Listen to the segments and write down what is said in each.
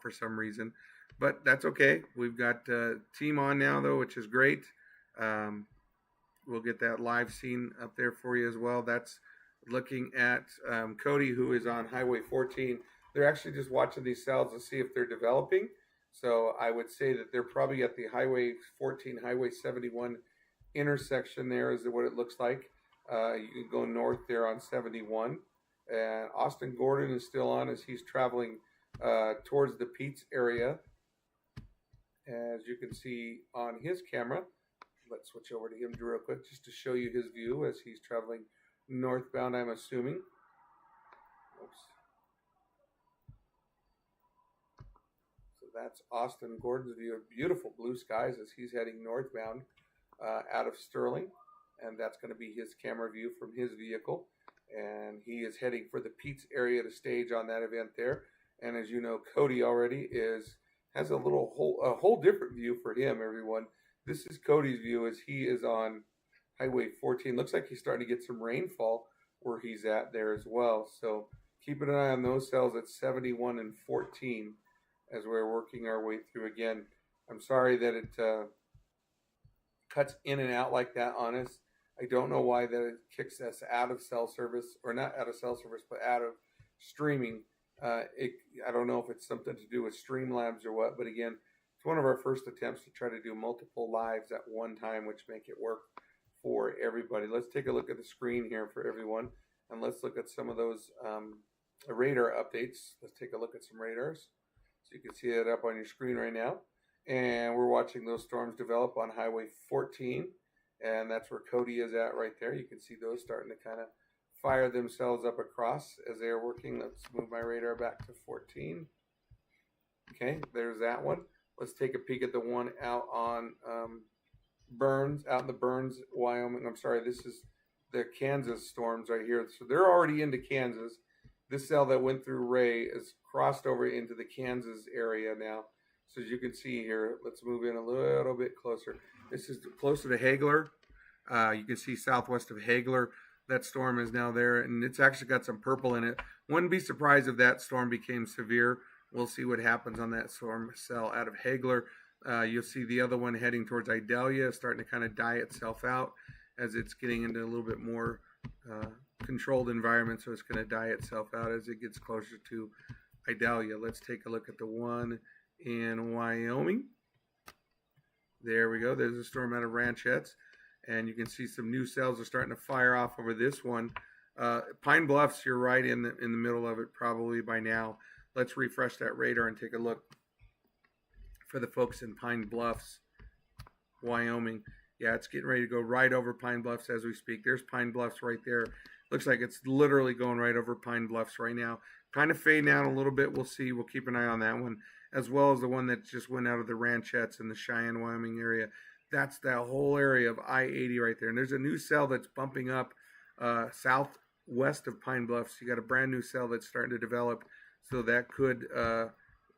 out for some reason, but that's okay. We've got team on now though, which is great. Um, we'll get that live scene up there for you as well. That's looking at Cody, who is on Highway 14. They're actually just watching these cells to see if they're developing. So I would say that they're probably at the Highway 14, Highway 71 intersection. There is what it looks like. You can go north there on 71. And Austin Gordon is still on as he's traveling towards the Pete's area. As you can see on his camera, let's switch over to him real quick just to show you his view as he's traveling northbound, I'm assuming. Oops. So that's Austin Gordon's view of beautiful blue skies as he's heading northbound out of Sterling. And that's going to be his camera view from his vehicle. And he is heading for the Pete's area to stage on that event there. And as you know, Cody already has a whole different view for him, everyone. This is Cody's view as he is on Highway 14. Looks like he's starting to get some rainfall where he's at there as well. So keeping an eye on those cells at 71 and 14 as we're working our way through. Again, I'm sorry that it cuts in and out like that on us. I don't know why that it kicks us out of cell service, or not out of cell service, but out of streaming. I don't know if it's something to do with Streamlabs or what, but again, it's one of our first attempts to try to do multiple lives at one time, which make it work for everybody. Let's take a look at the screen here for everyone, and let's look at some of those radar updates. Let's take a look at some radars. So you can see it up on your screen right now. And we're watching those storms develop on Highway 14, and that's where Cody is at right there. You can see those starting to kind of fire themselves up across as they are working. Let's move my radar back to 14. Okay, there's that one. Let's take a peek at the one out on Burns, out in the Burns, Wyoming. I'm sorry, this is the Kansas storms right here. So they're already into Kansas. This cell that went through Ray is crossed over into the Kansas area now. So as you can see here, let's move in a little bit closer. This is closer to Hagler. You can see southwest of Hagler. That storm is now there, and it's actually got some purple in it. Wouldn't be surprised if that storm became severe. We'll see what happens on that storm cell out of Hagler. You'll see the other one heading towards Idalia, starting to kind of die itself out as it's getting into a little bit more controlled environment. So it's going to die itself out as it gets closer to Idalia. Let's take a look at the one in Wyoming. There we go. There's a storm out of Ranchettes. And you can see some new cells are starting to fire off over this one. Pine Bluffs, you're right in the middle of it probably by now. Let's refresh that radar and take a look for the folks in Pine Bluffs, Wyoming. Yeah, it's getting ready to go right over Pine Bluffs as we speak. There's Pine Bluffs right there. Looks like it's literally going right over Pine Bluffs right now. Kind of fading out a little bit. We'll see. We'll keep an eye on that one, as well as the one that just went out of the Ranchettes in the Cheyenne, Wyoming area. That's that whole area of I-80 right there. And there's a new cell that's bumping up southwest of Pine Bluffs. You got a brand new cell that's starting to develop. So that could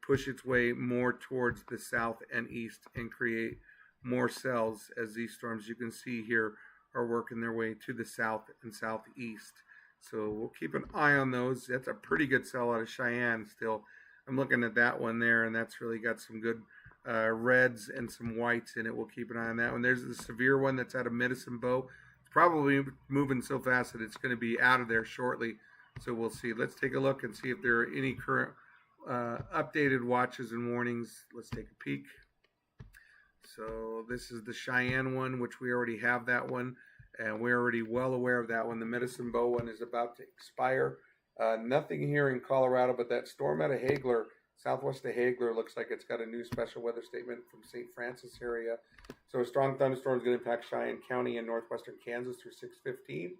push its way more towards the south and east and create more cells as these storms you can see here are working their way to the south and southeast. So we'll keep an eye on those. That's a pretty good cell out of Cheyenne still. I'm looking at that one there, and that's really got some good reds and some whites in it. We'll keep an eye on that one. There's the severe one that's out of Medicine Bow. It's probably moving so fast that it's going to be out of there shortly. So we'll see. Let's take a look and see if there are any current updated watches and warnings. Let's take a peek. So this is the Cheyenne one, which we already have that one, and we're already well aware of that one. The Medicine Bow one is about to expire. Nothing here in Colorado, but that storm out of Hagler, southwest of Hagler, looks like it's got a new special weather statement from St. Francis area. So a strong thunderstorm is going to impact Cheyenne County and northwestern Kansas through 6:15.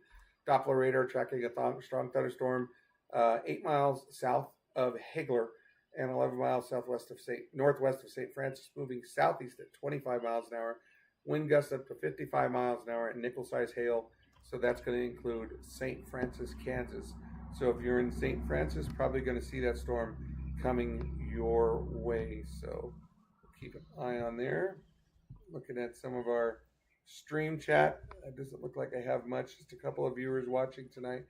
Doppler radar tracking a strong thunderstorm 8 miles south of Hagler and 11 miles northwest of St. Francis, moving southeast at 25 miles an hour. Wind gusts up to 55 miles an hour and nickel-sized hail. So that's going to include St. Francis, Kansas. So if you're in St. Francis, probably going to see that storm coming your way. So keep an eye on there. Looking at some of our stream chat. It doesn't look like I have much. Just a couple of viewers watching tonight,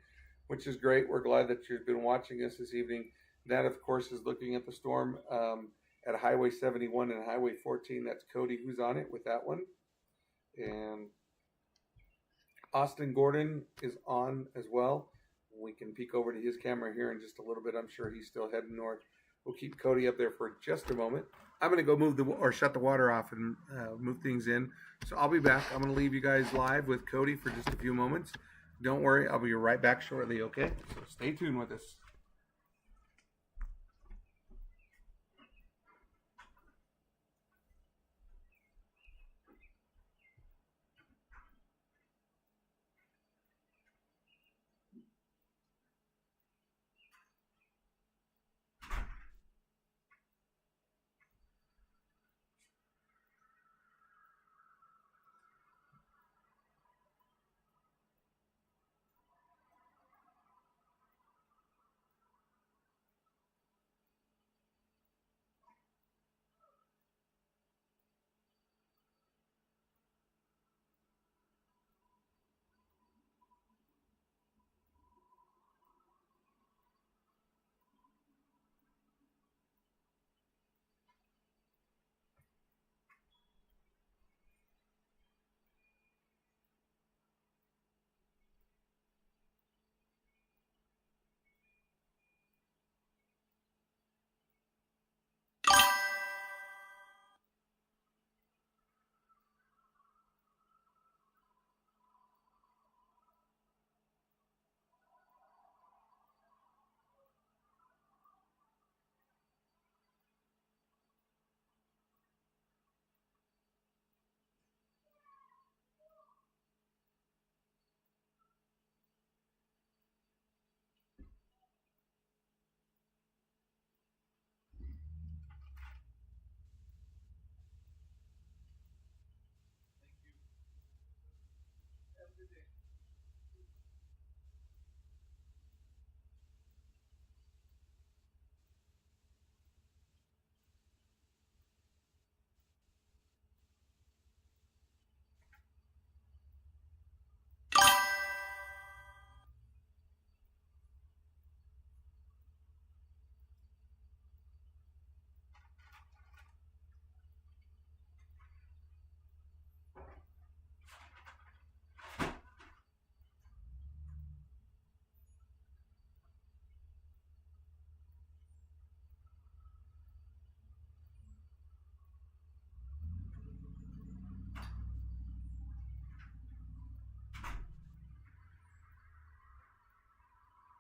which is great. We're glad that you've been watching us this evening. That, of course, is looking at the storm at Highway 71 and Highway 14. That's Cody who's on it with that one. And Austin Gordon is on as well. We can peek over to his camera here in just a little bit. I'm sure he's still heading north. We'll keep Cody up there for just a moment. I'm going to go move or shut the water off and move things in. So I'll be back. I'm going to leave you guys live with Cody for just a few moments. Don't worry, I'll be right back shortly, okay? So stay tuned with us.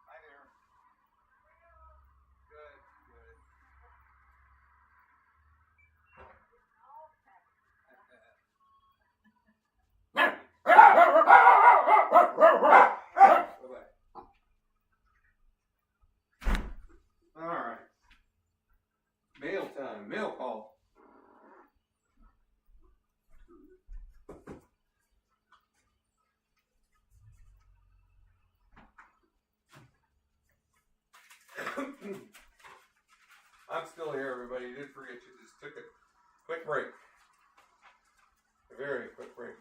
Hi there. Good, good. All right. Mail time. Mail call. I'm still here, everybody. Didn't forget you. Just took a quick break. A very quick break.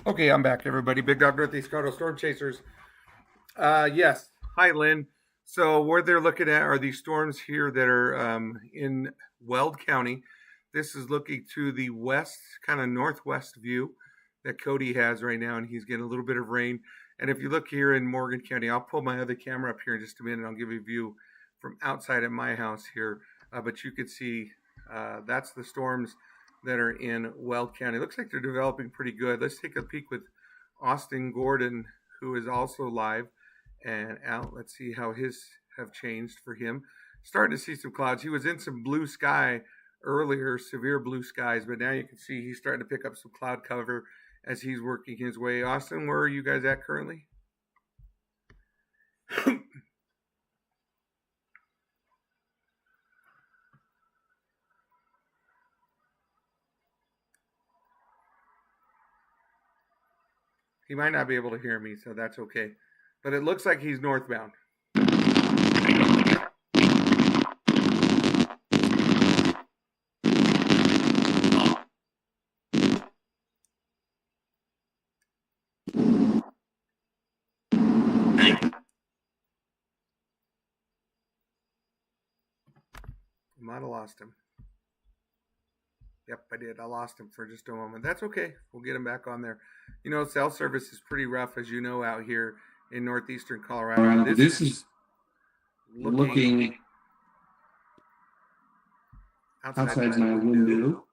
Okay, I'm back, everybody. Big Dog Northeast Colorado Storm Chasers. Yes. Hi, Lynn. So what they're looking at are these storms here that are in Weld County. This is looking to the west, kind of northwest view that Cody has right now, and he's getting a little bit of rain. And if you look here in Morgan County, I'll pull my other camera up here in just a minute. And I'll give you a view from outside of my house here. But you could see that's the storms that are in Weld County. It looks like they're developing pretty good. Let's take a peek with Austin Gordon, who is also live and out. Let's see how his have changed for him. Starting to see some clouds. He was in some blue sky earlier, severe blue skies, but now you can see he's starting to pick up some cloud cover as he's working his way. Austin, where are you guys at currently? He might not be able to hear me, so that's okay. But it looks like he's northbound. Might have lost him. Yep, I did. I lost him for just a moment. That's okay. We'll get him back on there. You know, cell service is pretty rough, as you know, out here in northeastern Colorado. This is looking outside my window.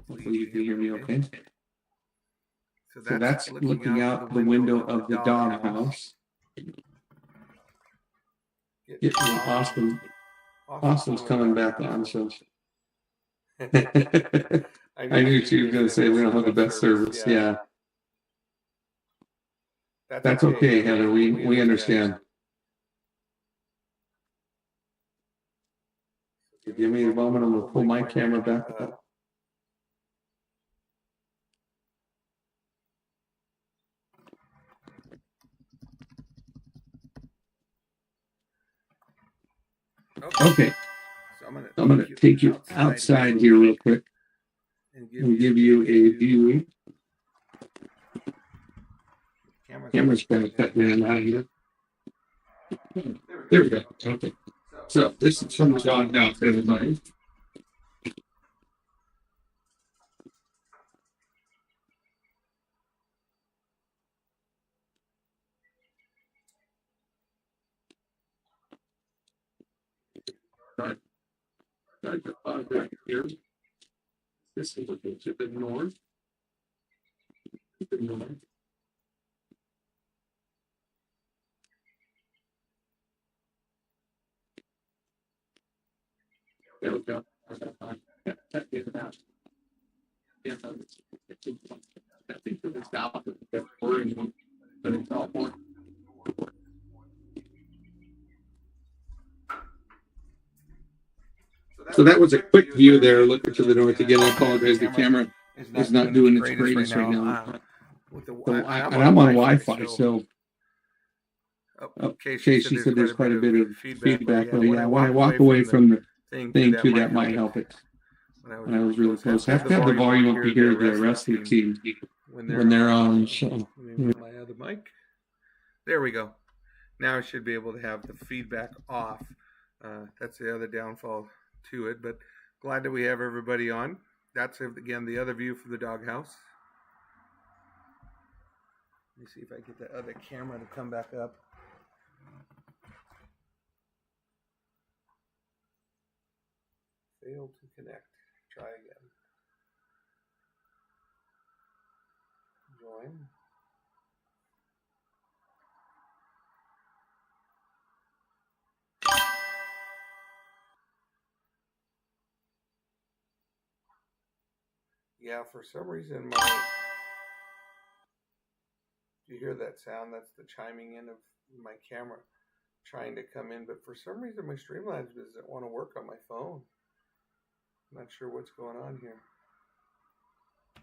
Hopefully you can hear me okay. So that's looking out the window of the doghouse. Austin's coming back on, so I knew she was going to say we don't have the best service. Yeah. That's okay, Heather. We understand. Give me a moment. I'm going to pull my camera back up. Okay. So I'm going to take you outside here real quick and give you a view. Camera's kind of cutting in out here. There we go. Okay. So this is from the doghouse, everybody. Right here. This is looking to the north. There we go. I think for this south, that's Oregon, but it's all more. So that was a quick view there, looking to the north. Again, I apologize. The camera is not doing its greatest right now. And I'm on Wi-Fi, so. Okay, she said there's quite a bit of feedback. But yeah, when I walk away from the thing too, that might help it. When I was really close. I have to have the volume up to hear the rest of the team when they're on. So. My other mic. There we go. Now I should be able to have the feedback off. That's the other downfall to it, but glad that we have everybody on. That's again the other view from the doghouse. Let me see if I get that other camera to come back up. Failed to connect. Try again. Join. Yeah, for some reason you hear that sound? That's the chiming in of my camera trying to come in, but for some reason my Streamlabs doesn't want to work on my phone. I'm not sure what's going on here.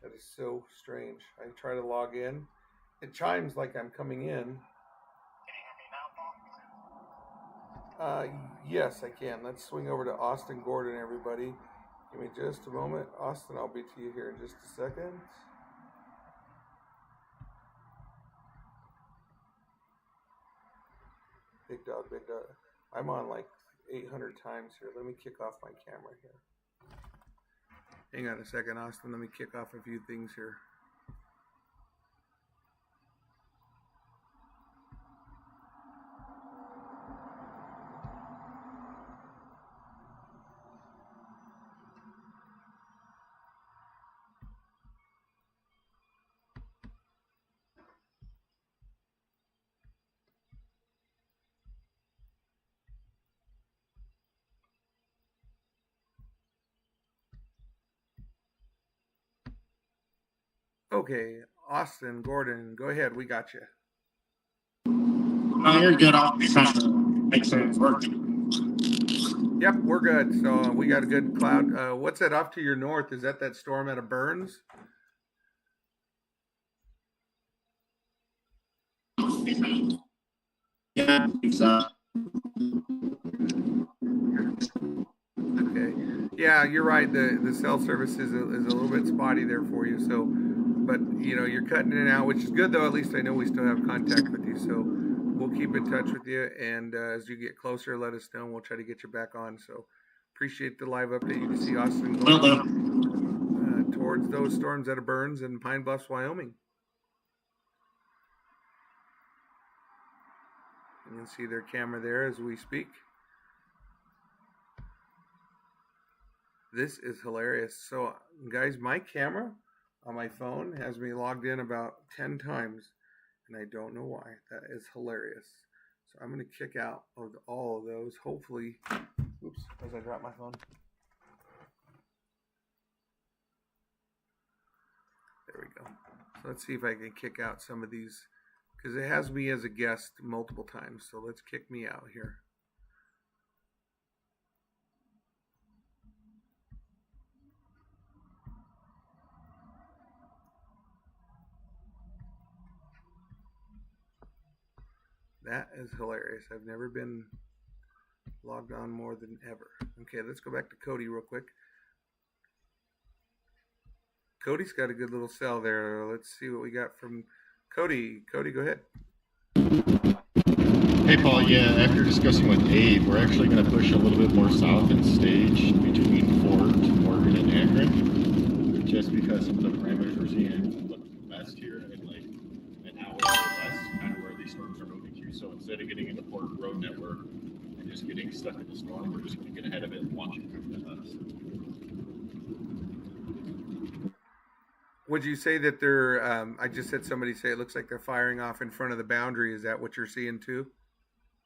That is so strange. I try to log in. It chimes like I'm coming in. Can you hear me now, Paul? Yes, I can. Let's swing over to Austin Gordon, everybody. Give me just a moment. Austin, I'll be to you here in just a second. Big dog, big dog. I'm on like 800 times here. Let me kick off my camera here. Hang on a second, Austin. Let me kick off a few things here. Okay, Austin Gordon, go ahead. We got you. No, you're good. I'll be trying to make sure it's working. Yep, we're good. So we got a good cloud. What's that off to your north? Is that storm out of Burns? Yeah, Okay. Yeah, you're right. The cell service is a little bit spotty there for you. So, but you know, you're cutting in and out, which is good though. At least I know we still have contact with you. So we'll keep in touch with you, and as you get closer, let us know, and we'll try to get you back on. So appreciate the live update. You can see Austin going towards those storms out of Burns and Pine Bluffs, Wyoming. You can see their camera there as we speak. This is hilarious. So, guys, my camera on my phone has me logged in about 10 times, and I don't know why. That is hilarious. So I'm going to kick out of all of those. Hopefully, oops, as I drop my phone. There we go. So let's see if I can kick out some of these, because it has me as a guest multiple times. So let's kick me out here. That is hilarious. I've never been logged on more than ever. Okay, let's go back to Cody real quick. Cody's got a good little cell there. Let's see what we got from Cody. Cody, go ahead. Hey, Paul. Yeah, after discussing with Abe, we're actually going to push a little bit more south and stage between Fort, Morgan, and Akron, just because some of the parameters we're seeing look best here in like an hour or less, kind of where these storms are moving to. So instead of getting into Port Road Network and just getting stuck in the storm, we're just going to get ahead of it and watch it come to us. Would you say that they're, I just had somebody say it looks like they're firing off in front of the boundary. Is that what you're seeing too?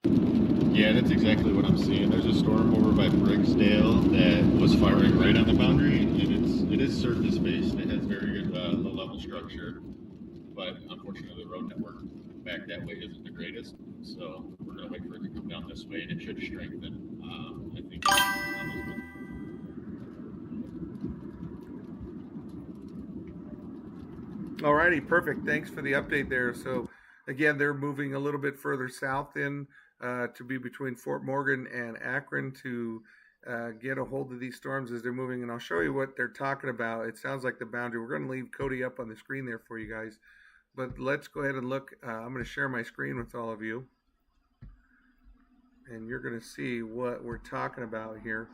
Yeah, that's exactly what I'm seeing. There's a storm over by Briggsdale that was firing right on the boundary, and it is surface-based. It has very good low-level structure, but unfortunately the road network back that way isn't the greatest, so we're going to wait for it to come down this way, and it should strengthen. I think. Alrighty, perfect. Thanks for the update there. So again, they're moving a little bit further south in to be between Fort Morgan and Akron to get a hold of these storms as they're moving. And I'll show you what they're talking about. It sounds like the boundary. We're going to leave Cody up on the screen there for you guys. But let's go ahead and look. I'm going to share my screen with all of you. And you're going to see what we're talking about here.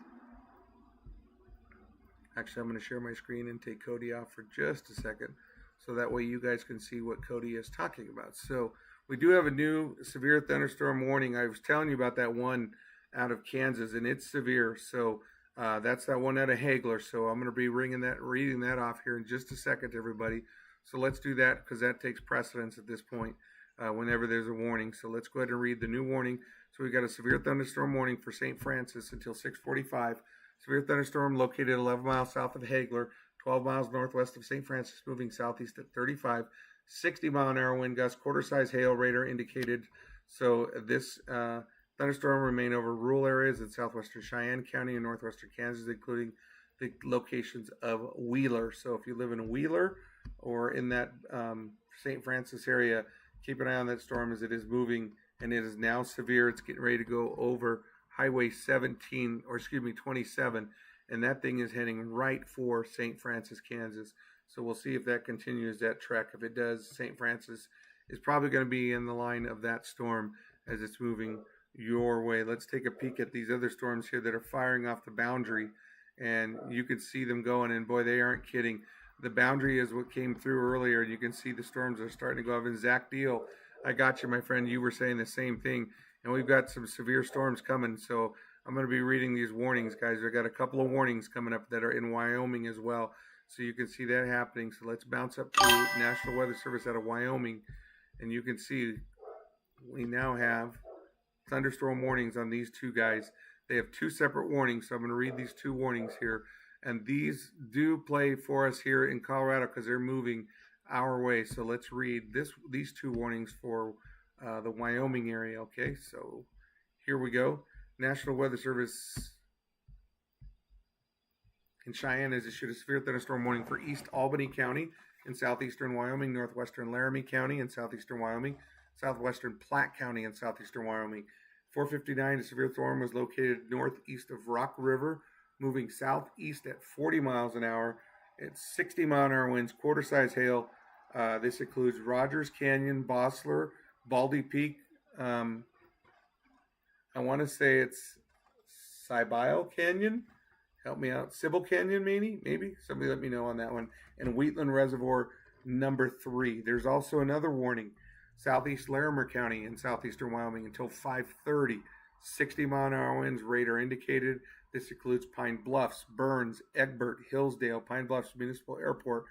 Actually, I'm going to share my screen and take Cody off for just a second, so that way you guys can see what Cody is talking about. So we do have a new severe thunderstorm warning. I was telling you about that one out of Kansas, and it's severe. So that's that one out of Hagler. So I'm going to be reading that off here in just a second, everybody. So let's do that, because that takes precedence at this point whenever there's a warning. So let's go ahead and read the new warning. So we got a severe thunderstorm warning for St. Francis until 6:45. Severe thunderstorm located 11 miles south of Hagler, 12 miles northwest of St. Francis, moving southeast at 35, 60-mile-an-hour wind gusts, quarter-size hail radar indicated. So this thunderstorm remain over rural areas in southwestern Cheyenne County and northwestern Kansas, including the locations of Wheeler. So if you live in Wheeler or in that St. Francis area, keep an eye on that storm as it is moving, and it is now severe. It's getting ready to go over Highway 27, and that thing is heading right for St. Francis, Kansas. So we'll see if that continues that trek. If it does, St. Francis is probably going to be in the line of that storm as it's moving your way. Let's take a peek at these other storms here that are firing off the boundary, and you can see them going, and boy, they aren't kidding. The boundary is what came through earlier, and you can see the storms are starting to go up. And Zach Deal, I got you, my friend. You were saying the same thing. And we've got some severe storms coming, so I'm going to be reading these warnings, guys. I've got a couple of warnings coming up that are in Wyoming as well, so you can see that happening. So let's bounce up to National Weather Service out of Wyoming, and you can see we now have thunderstorm warnings on these two guys. They have two separate warnings, so I'm going to read these two warnings here. And these do play for us here in Colorado because they're moving our way. So let's read these two warnings for the Wyoming area. Okay, so here we go. National Weather Service in Cheyenne has issued a severe thunderstorm warning for East Albany County in southeastern Wyoming, northwestern Laramie County in southeastern Wyoming, southwestern Platte County in southeastern Wyoming. 459, a severe storm was located northeast of Rock River, moving southeast at 40 miles an hour. It's 60-mile-an-hour winds, quarter-size hail. This includes Rogers Canyon, Bossler, Baldy Peak. I want to say it's Cibao Canyon. Help me out. Sybil Canyon, maybe. Somebody let me know on that one. And Wheatland Reservoir, number 3. There's also another warning. Southeast Larimer County in southeastern Wyoming until 5:30. 60-mile-an-hour winds, radar indicated. This includes Pine Bluffs, Burns, Egbert, Hillsdale, Pine Bluffs Municipal Airport,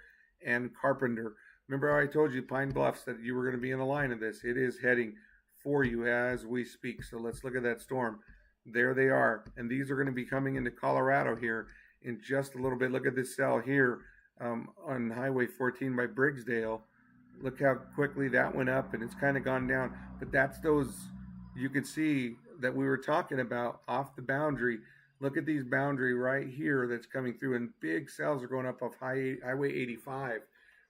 and Carpenter. Remember how I told you, Pine Bluffs, that you were going to be in the line of this? It is heading for you as we speak. So let's look at that storm. There they are. And these are going to be coming into Colorado here in just a little bit. Look at this cell here on Highway 14 by Briggsdale. Look how quickly that went up, and it's kind of gone down. But that's those, you could see that we were talking about off the boundary. Look at these boundary right here that's coming through, and big cells are going up off Highway 85,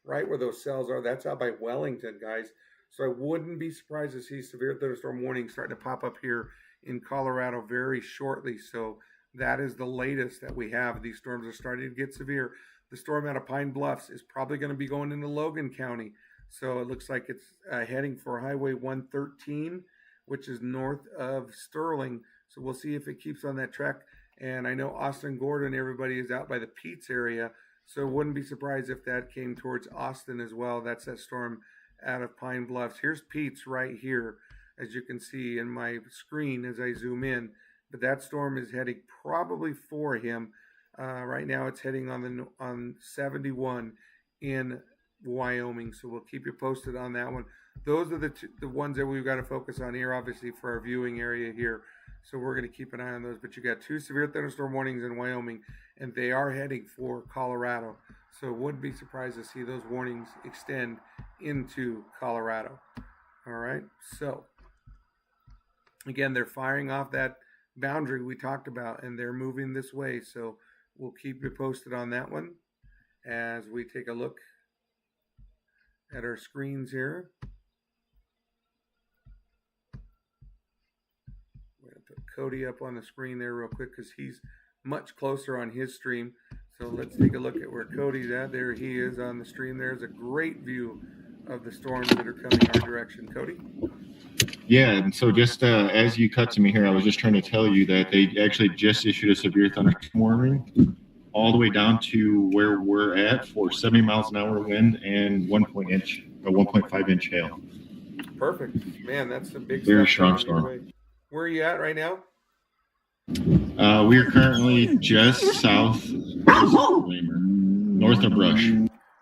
right where those cells are. That's out by Wellington, guys. So I wouldn't be surprised to see severe thunderstorm warnings starting to pop up here in Colorado very shortly. So that is the latest that we have. These storms are starting to get severe. The storm out of Pine Bluffs is probably going to be going into Logan County. So it looks like it's heading for Highway 113, which is north of Sterling. So we'll see if it keeps on that track. And I know Austin Gordon, everybody is out by the Peets area. So wouldn't be surprised if that came towards Austin as well. That's that storm out of Pine Bluffs. Here's Peets right here, as you can see in my screen as I zoom in. But that storm is heading probably for him. Right now it's heading on 71 in Wyoming. So we'll keep you posted on that one. Those are the ones that we've got to focus on here, obviously, for our viewing area here. So we're going to keep an eye on those. But you got 2 severe thunderstorm warnings in Wyoming, and they are heading for Colorado. So wouldn't be surprised to see those warnings extend into Colorado. All right. So again, they're firing off that boundary we talked about, and they're moving this way. So we'll keep you posted on that one as we take a look at our screens here. We're going to put Cody up on the screen there real quick because he's much closer on his stream. So let's take a look at where Cody's at. There he is on the stream. There's a great view of the storms that are coming our direction. Cody? Yeah, and so just as you cut to me here, I was just trying to tell you that they actually just issued a severe thunderstorm warning all the way down to where we're at for 70 miles an hour wind and 1.5 inch hail. Perfect. Man, that's a big very strong storm. Where are you at right now? We are currently just north of Brush.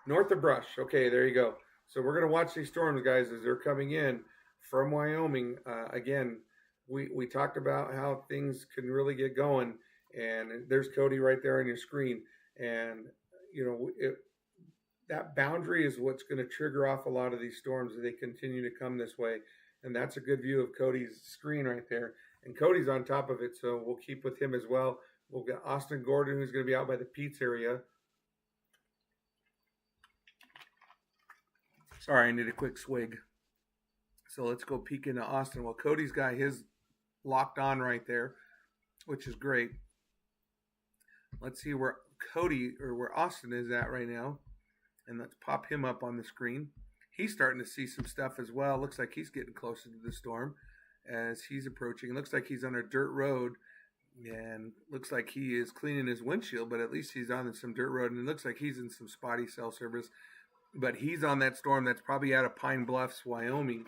North of Brush. Okay, there you go. So we're going to watch these storms, guys, as they're coming in from Wyoming. Again, we talked about how things can really get going, and there's Cody right there on your screen. And, you know, that boundary is what's going to trigger off a lot of these storms as they continue to come this way. And that's a good view of Cody's screen right there. And Cody's on top of it, so we'll keep with him as well. We'll get Austin Gordon, who's going to be out by the Peets area. Sorry, I need a quick swig. So let's go peek into Austin. Well, Cody's got his locked on right there, which is great. Let's see where Cody or where Austin is at right now. And let's pop him up on the screen. He's starting to see some stuff as well. Looks like he's getting closer to the storm as he's approaching. It looks like he's on a dirt road, and looks like he is cleaning his windshield, but at least he's on some dirt road, and it looks like he's in some spotty cell service. But he's on that storm that's probably out of Pine Bluffs, Wyoming,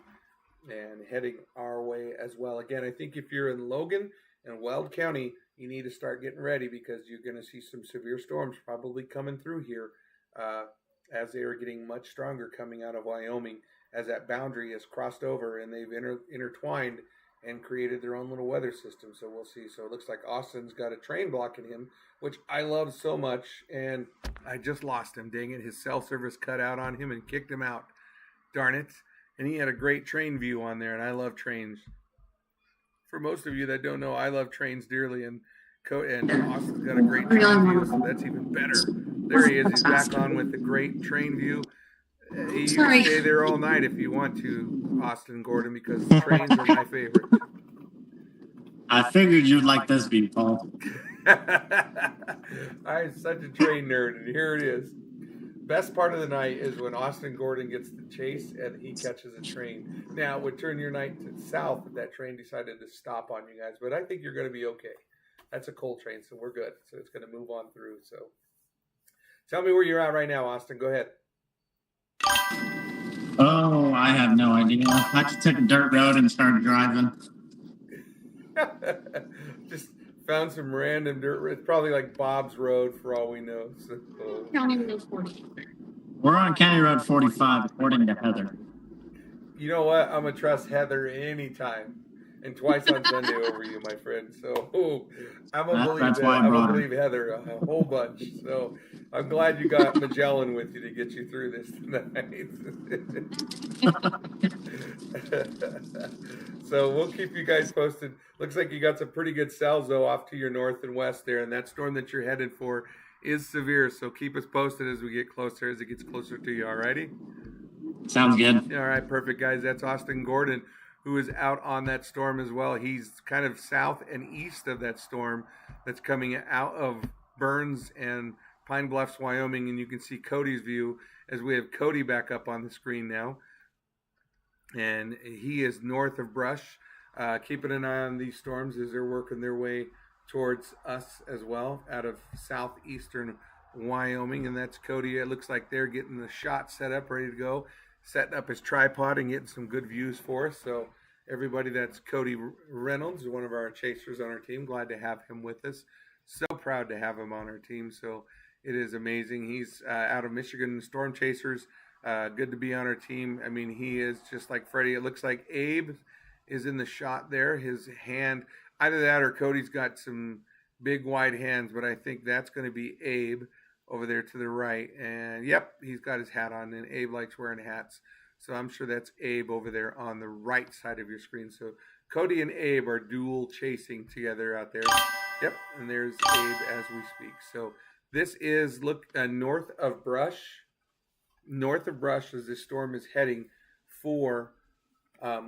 and heading our way as well. Again, I think if you're in Logan and Weld County, you need to start getting ready because you're going to see some severe storms probably coming through here as they are getting much stronger coming out of Wyoming, as that boundary has crossed over and they've intertwined and created their own little weather system. So we'll see. So it looks like Austin's got a train blocking him, which I love so much, and I just lost him. Dang it. His cell service cut out on him and kicked him out. Darn it. And he had a great train view on there, and I love trains. For most of you that don't know, I love trains dearly, and Austin's got a great train view, so that's even better. There he is. He's back on with the great train view. You can stay there all night if you want to, Austin Gordon, because trains are my favorite. I figured you'd like this beat, Paul. I'm such a train nerd, and here it is. Best part of the night is when Austin Gordon gets the chase and he catches a train. Now, it would turn your night to south if that train decided to stop on you guys, but I think you're going to be okay. That's a coal train, so we're good. So it's going to move on through. So tell me where you're at right now, Austin. Go ahead. Oh, I have no idea. I just took a dirt road and started driving. Just found some random dirt. It's probably like Bob's Road for all we know. So, County Road 40. We're on County Road 45, according to Heather. You know what? I'm going to trust Heather anytime. And twice on Sunday over you, my friend. So I'm going to believe that. I'm going to believe Heather a whole bunch. So I'm glad you got Magellan with you to get you through this tonight. So we'll keep you guys posted. Looks like you got some pretty good cells, though, off to your north and west there. And that storm that you're headed for is severe. So keep us posted as we get closer, as it gets closer to you. All righty? Sounds good. All right, perfect, guys. That's Austin Gordon, who is out on that storm as well. He's kind of south and east of that storm that's coming out of Burns and Pine Bluffs, Wyoming. And you can see Cody's view as we have Cody back up on the screen now. And he is north of Brush, keeping an eye on these storms as they're working their way towards us as well out of southeastern Wyoming. And that's Cody. It looks like they're getting the shot set up, ready to go, setting up his tripod and getting some good views for us. So everybody, that's Cody Reynolds, one of our chasers on our team. Glad to have him with us. So proud to have him on our team. So it is amazing. He's out of Michigan Storm Chasers. Good to be on our team. I mean, he is just like Freddie. It looks like Abe is in the shot there. His hand, either that or Cody's got some big wide hands, but I think that's going to be Abe over there to the right. And yep, he's got his hat on, and Abe likes wearing hats. So I'm sure that's Abe over there on the right side of your screen. So Cody and Abe are dual chasing together out there. Yep, and there's Abe as we speak. So this is, north of Brush. North of Brush as this storm is heading for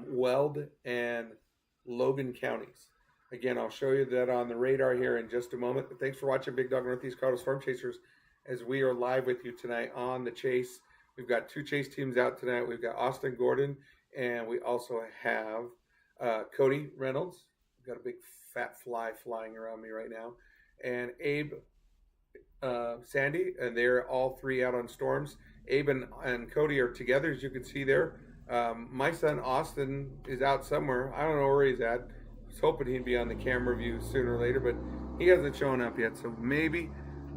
Weld and Logan counties. Again, I'll show you that on the radar here in just a moment. But thanks for watching Big Dog Northeast Colorado Storm Chasers as we are live with you tonight on the chase. We've got two chase teams out tonight. We've got Austin Gordon, and we also have Cody Reynolds. We've got a big fat fly flying around me right now. And Abe Sandy, and they're all three out on storms. Abe and Cody are together, as you can see there. My son Austin is out somewhere. I don't know where he's at. I was hoping he'd be on the camera view sooner or later, but he hasn't shown up yet. So maybe,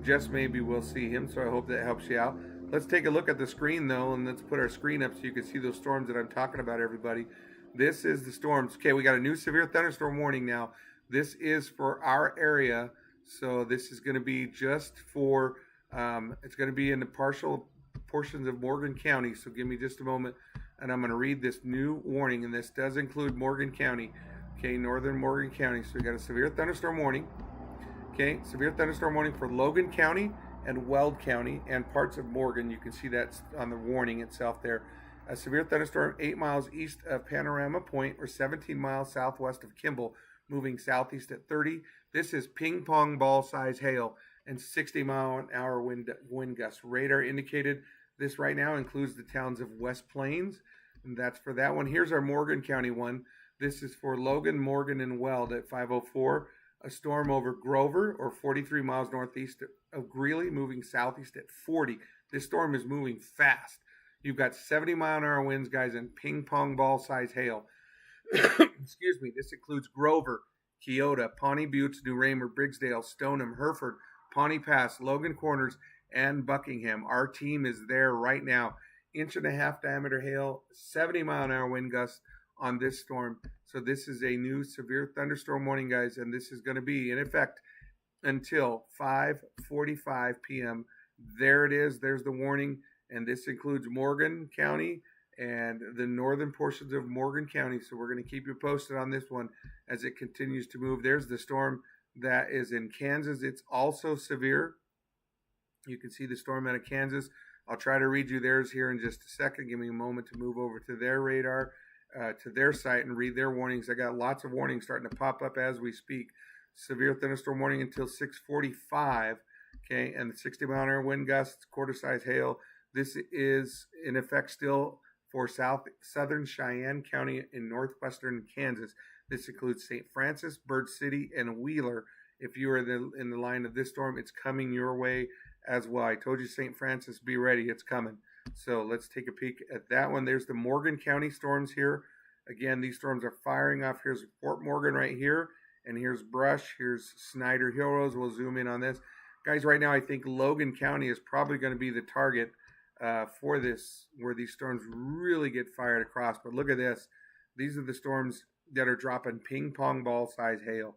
just maybe, we'll see him. So I hope that helps you out. Let's take a look at the screen, though, and let's put our screen up so you can see those storms that I'm talking about, everybody. This is the storms. Okay, we got a new severe thunderstorm warning now. This is for our area. So this is going to be just for, it's going to be in the partial portions of Morgan County. So give me just a moment, and I'm going to read this new warning, and this does include Morgan County. Okay, northern Morgan County. So we got a severe thunderstorm warning. Okay, severe thunderstorm warning for Logan County and Weld County and parts of Morgan. You can see that on the warning itself there. A severe thunderstorm 8 miles east of Panorama Point or 17 miles southwest of Kimball, moving southeast at 30. This is ping pong ball size hail and 60-mile-an-hour wind gusts. Radar indicated this right now includes the towns of West Plains, and that's for that one. Here's our Morgan County one. This is for Logan, Morgan, and Weld at 5:04. A storm over Grover, or 43 miles northeast of Greeley, moving southeast at 40. This storm is moving fast. You've got 70-mile-an-hour winds, guys, and ping pong ball size hail. Excuse me. This includes Grover, Keota, Pawnee Buttes, New Raymer, Briggsdale, Stoneham, Hereford, Pawnee Pass, Logan Corners, and Buckingham. Our team is there right now. 1.5 inch diameter hail, 70-mile-an-hour wind gusts on this storm. So this is a new severe thunderstorm warning, guys, and this is going to be in effect until 5:45 p.m. There it is. There's the warning, and this includes Morgan County and the northern portions of Morgan County. So we're going to keep you posted on this one as it continues to move. There's the storm that is in Kansas. It's also severe. You can see the storm out of Kansas. I'll try to read you theirs here in just a second. Give me a moment to move over to their radar, to their site, and read their warnings. I got lots of warnings starting to pop up as we speak. Severe thunderstorm warning until 6:45. Okay, and the 60-mile-an-hour wind gusts, quarter-size hail. This is in effect still for southern Cheyenne County in northwestern Kansas. This includes St. Francis, Bird City, and Wheeler. If you are in the line of this storm, it's coming your way as well. I told you, St. Francis, be ready. It's coming. So let's take a peek at that one. There's the Morgan County storms here. Again, these storms are firing off. Here's Fort Morgan right here, and here's Brush. Here's Snyder Hill Road. We'll zoom in on this. Guys, right now I think Logan County is probably going to be the target for this, where these storms really get fired across. But look at this. These are the storms that are dropping ping pong ball size hail.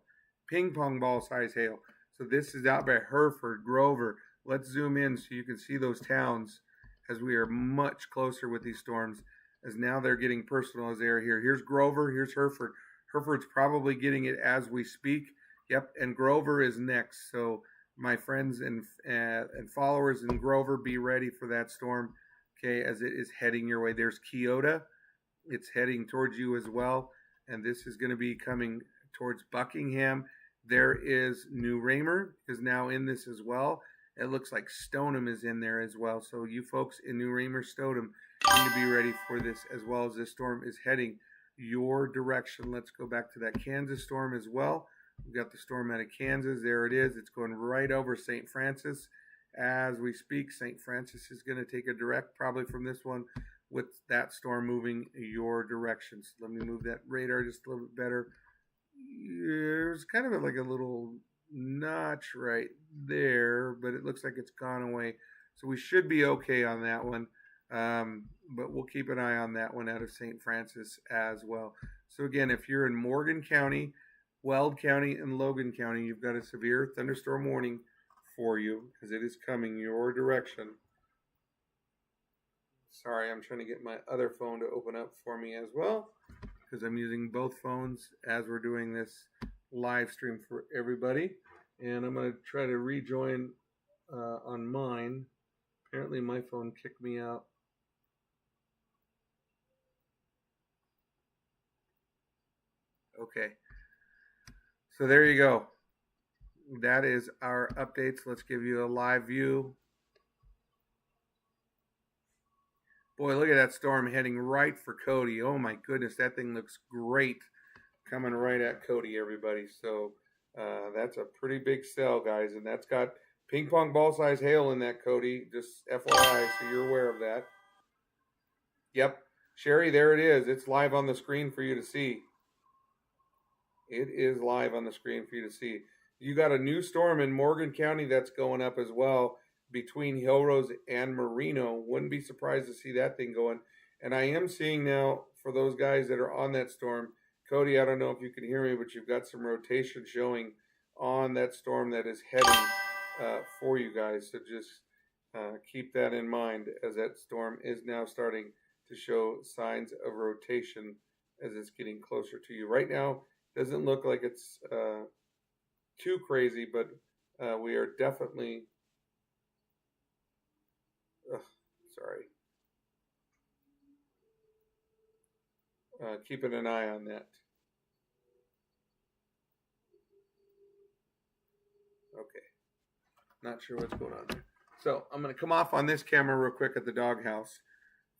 Ping pong ball size hail. So this is out by Hereford, Grover. Let's zoom in so you can see those towns as we are much closer with these storms, as now they're getting personal as they are here. Here's Grover, here's Hereford. Hereford's probably getting it as we speak. Yep, and Grover is next. So my friends and followers in Grover, be ready for that storm, okay, as it is heading your way. There's Keota. It's heading towards you as well, and this is going to be coming towards Buckingham. There is New Raymer is now in this as well. It looks like Stoneham is in there as well. So you folks in New Raymer, Stoneham, need to be ready for this, as well as this storm is heading your direction. Let's go back to that Kansas storm as well. We've got the storm out of Kansas. There it is. It's going right over St. Francis as we speak. St. Francis is going to take a direct probably from this one, with that storm moving your direction. So let me move that radar just a little bit better. There's kind of like a little notch right there, but it looks like it's gone away. So we should be okay on that one. But we'll keep an eye on that one out of St. Francis as well. So again, if you're in Morgan County, Weld County, and Logan County, you've got a severe thunderstorm warning for you, because it is coming your direction. Sorry, I'm trying to get my other phone to open up for me as well, because I'm using both phones as we're doing this live stream for everybody. And I'm going to try to rejoin on mine. Apparently my phone kicked me out. Okay. So there you go. That is our updates. Let's give you a live view. Boy, look at that storm heading right for Cody. Oh my goodness, that thing looks great coming right at Cody, everybody. So that's a pretty big cell, guys, and that's got ping pong ball size hail in that, Cody. Just FYI, so you're aware of that. Yep, Sherry, there it is. It's live on the screen for you to see. It is live on the screen for you to see. You got a new storm in Morgan County that's going up as well, between Hill Rose and Marino. Wouldn't be surprised to see that thing going. And I am seeing now, for those guys that are on that storm, Cody, I don't know if you can hear me, but you've got some rotation showing on that storm that is heading for you guys. So just keep that in mind, as that storm is now starting to show signs of rotation as it's getting closer to you. Right now, doesn't look like it's too crazy, but we are definitely... keeping an eye on that. Okay. Not sure what's going on there. So I'm going to come off on this camera real quick at the doghouse,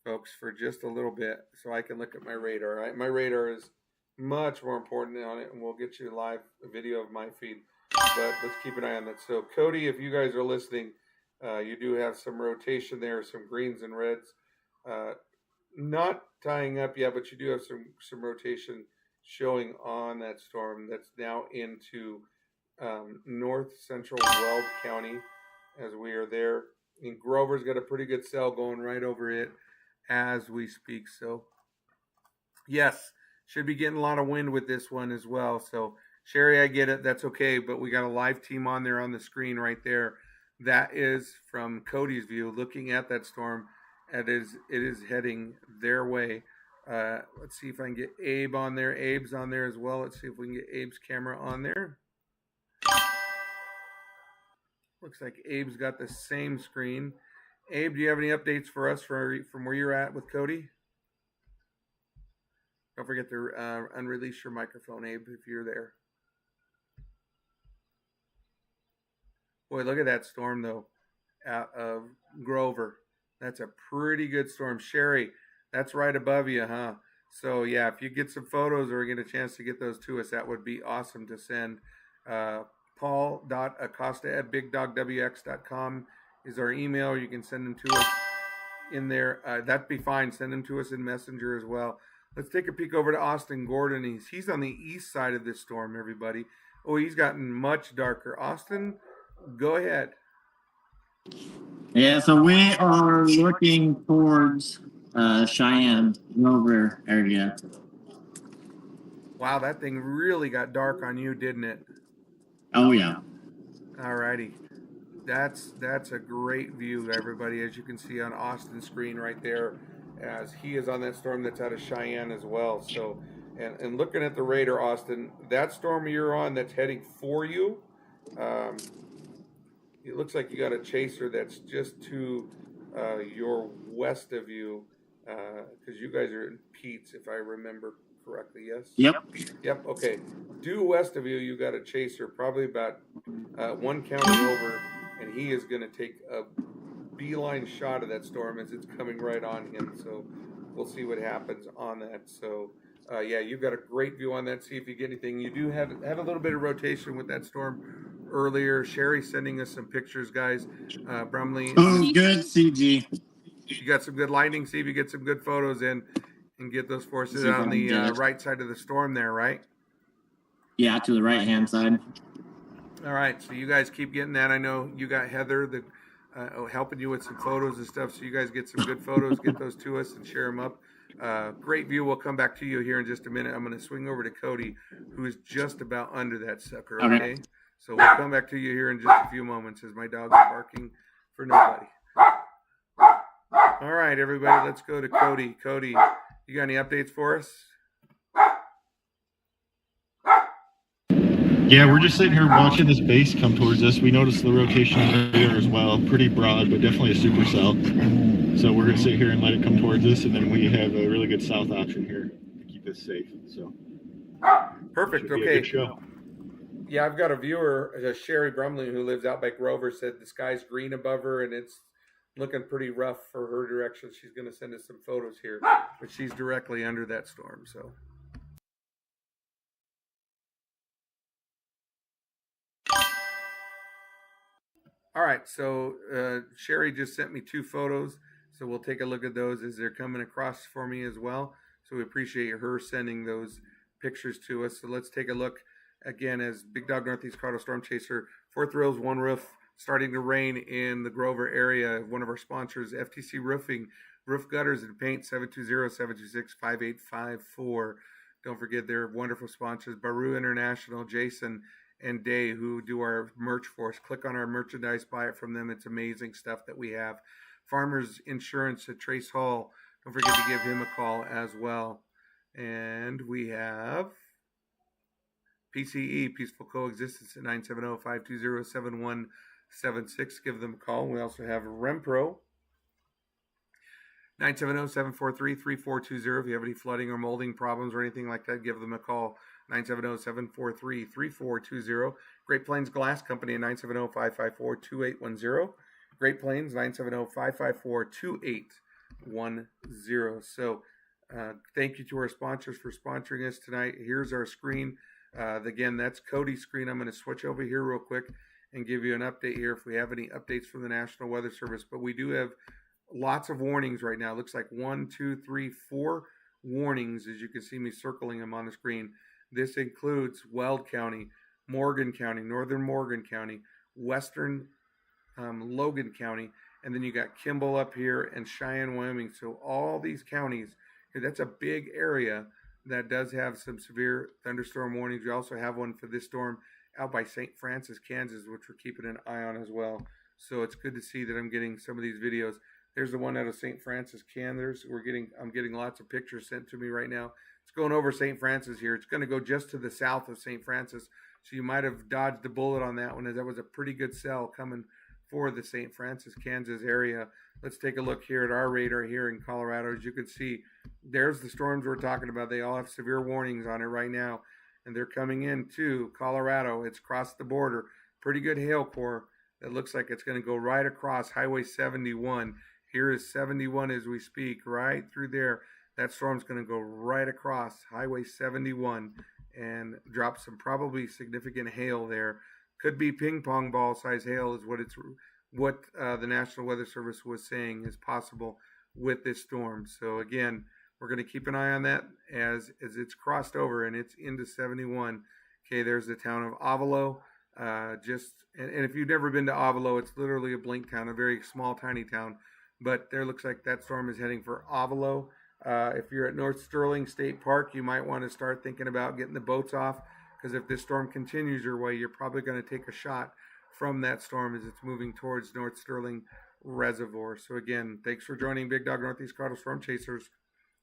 folks, for just a little bit so I can look at my radar. Right? My radar is much more important on it, and we'll get you a live video of my feed. But let's keep an eye on that. So, Cody, if you guys are listening, you do have some rotation there, some greens and reds. Not tying up yet, but you do have some rotation showing on that storm that's now into north central Weld County as we are there. And Grover's got a pretty good cell going right over it as we speak. So, yes, should be getting a lot of wind with this one as well. So, Sherry, I get it. That's okay. But we got a live team on there on the screen right there. That is from Cody's view, looking at that storm. It is heading their way. Let's see if I can get Abe on there. Abe's on there as well. Let's see if we can get Abe's camera on there. Looks like Abe's got the same screen. Abe, do you have any updates for us from where you're at with Cody? Don't forget to unrelease your microphone, Abe, if you're there. Boy, look at that storm, though, out of Grover. That's a pretty good storm. Sherry, that's right above you, huh? So, yeah, if you get some photos or get a chance to get those to us, that would be awesome to send. Paul.acosta@bigdogwx.com is our email. You can send them to us in there. That'd be fine. Send them to us in Messenger as well. Let's take a peek over to Austin Gordon. He's on the east side of this storm, everybody. Oh, he's gotten much darker. Austin, go ahead. Yeah, so we are looking towards Cheyenne, Grover area. Wow, that thing really got dark on you, didn't it? Oh, yeah. All righty. That's a great view, everybody, as you can see on Austin's screen right there, as he is on that storm that's out of Cheyenne as well. So, and looking at the radar, Austin, that storm you're on that's heading for you, it looks like you got a chaser that's just to your west of you, because you guys are in Pete's, if I remember correctly, yes? Yep, okay. Due west of you, you got a chaser, probably about one county over, and he is going to take a beeline shot of that storm as it's coming right on him. So we'll see what happens on that. So yeah, you've got a great view on that. See if you get anything. You do have a little bit of rotation with that storm earlier. Sherry sending us some pictures, guys. Brumley. Oh, good, CG. You got some good lighting. See if you get some good photos in and get those forces on the right side of the storm there, right? Yeah, to the right-hand side. All right, so you guys keep getting that. I know you got Heather helping you with some photos and stuff, so you guys get some good photos, get those to us and share them up. Great view. We'll come back to you here in just a minute. I'm going to swing over to Cody, who is just about under that sucker, okay? So we'll come back to you here in just a few moments as my dog is barking for nobody. All right, everybody, let's go to Cody. Cody, you got any updates for us? Yeah, we're just sitting here watching this base come towards us. We noticed the rotation there as well. Pretty broad, but definitely a supercell. So we're going to sit here and let it come towards us, and then we have a really good south option here to keep us safe. So perfect. Okay. Yeah, I've got a viewer, Sherry Brumley, who lives out by Grover, said the sky's green above her, and it's looking pretty rough for her direction. She's going to send us some photos here, but she's directly under that storm, so... All right, so Sherry just sent me 2 photos, so we'll take a look at those as they're coming across for me as well. So we appreciate her sending those pictures to us. So let's take a look again as Big Dog Northeast Colorado Storm Chaser, 4 thrills, 1 roof, starting to rain in the Grover area. One of our sponsors, FTC Roofing, Roof Gutters and Paint, 720-726-5854. Don't forget they're wonderful sponsors, Baru International, Jason, and Day, who do our merch for us. Click on our merchandise, buy it from them. It's amazing stuff that we have. Farmers Insurance at Trace Hall. Don't forget to give him a call as well. And we have PCE, Peaceful Coexistence, at 970-520-7176. Give them a call. We also have Rempro, 970-743-3420. If you have any flooding or molding problems or anything like that, give them a call. 970-743-3420. Great Plains Glass Company at 970-554-2810. Great Plains, 970-554-2810. So thank you to our sponsors for sponsoring us tonight. Here's our screen. Again, that's Cody's screen. I'm going to switch over here real quick and give you an update here if we have any updates from the National Weather Service. But we do have lots of warnings right now. It looks like 1, 2, 3, 4 warnings, as you can see me circling them on the screen. This includes Weld County, Morgan County, Northern Morgan County, Western Logan County, and then you got Kimball up here and Cheyenne, Wyoming. So all these counties, that's a big area that does have some severe thunderstorm warnings. We also have one for this storm out by St. Francis, Kansas, which we're keeping an eye on as well. So it's good to see that I'm getting some of these videos. There's the one out of St. Francis, Kansas. I'm getting lots of pictures sent to me right now. It's going over St. Francis here. It's going to go just to the south of St. Francis. So you might have dodged a bullet on that one, as that was a pretty good cell coming for the St. Francis, Kansas area. Let's take a look here at our radar here in Colorado. As you can see, there's the storms we're talking about. They all have severe warnings on it right now, and they're coming into Colorado. It's crossed the border. Pretty good hail core. It looks like it's going to go right across Highway 71. Here is 71 as we speak, right through there. That storm's going to go right across Highway 71 and drop some probably significant hail there. Could be ping pong ball size hail is what the National Weather Service was saying is possible with this storm. So again, we're going to keep an eye on that as it's crossed over and it's into 71. Okay, there's the town of Avalo. And if you've never been to Avalo, it's literally a blink town, a very small, tiny town. But there looks like that storm is heading for Avalo. If you're at North Sterling State Park, you might want to start thinking about getting the boats off, because if this storm continues your way, you're probably going to take a shot from that storm as it's moving towards North Sterling Reservoir. So again, thanks for joining Big Dog Northeast Colorado Storm Chasers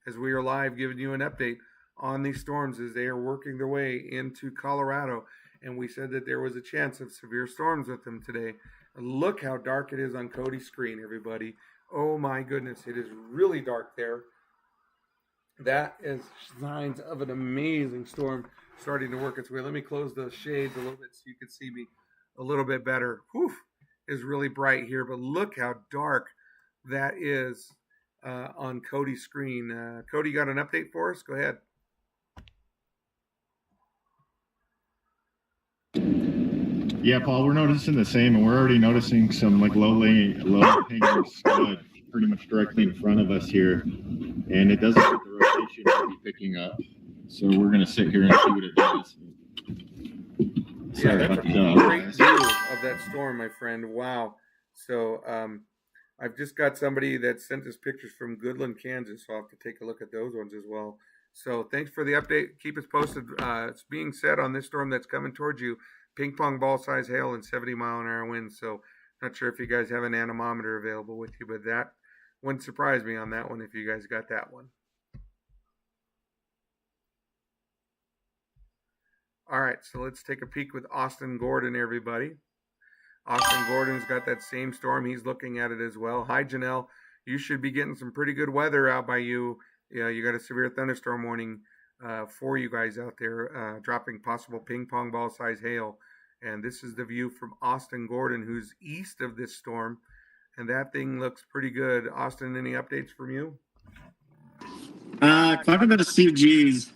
as we are live giving you an update on these storms as they are working their way into Colorado. And we said that there was a chance of severe storms with them today. Look how dark it is on Cody's screen, everybody. Oh my goodness, it is really dark there. That is signs of an amazing storm starting to work its way. Let me close the shades a little bit so you can see me a little bit better. Whew, it's really bright here, but look how dark that is on Cody's screen. Cody, got an update for us? Go ahead. Yeah, Paul, we're noticing the same, and we're already noticing some like low-hanging scud pretty much directly in front of us here, and it doesn't look the rotation will be picking up. So we're going to sit here and see what it does. Sorry about the great view of that storm, my friend. Wow. So I've just got somebody that sent us pictures from Goodland, Kansas, so I'll have to take a look at those ones as well. So thanks for the update. Keep us posted. It's being said on this storm that's coming towards you, ping pong ball size hail and 70-mile-an-hour winds. So not sure if you guys have an anemometer available with you, but that wouldn't surprise me on that one if you guys got that one. All right, so let's take a peek with Austin Gordon, everybody. Austin Gordon's got that same storm. He's looking at it as well. Hi, Janelle. You should be getting some pretty good weather out by you. Yeah, you got a severe thunderstorm warning for you guys out there, dropping possible ping pong ball size hail. And this is the view from Austin Gordon, who's east of this storm. And that thing looks pretty good. Austin, any updates from you? Quite a bit of CGs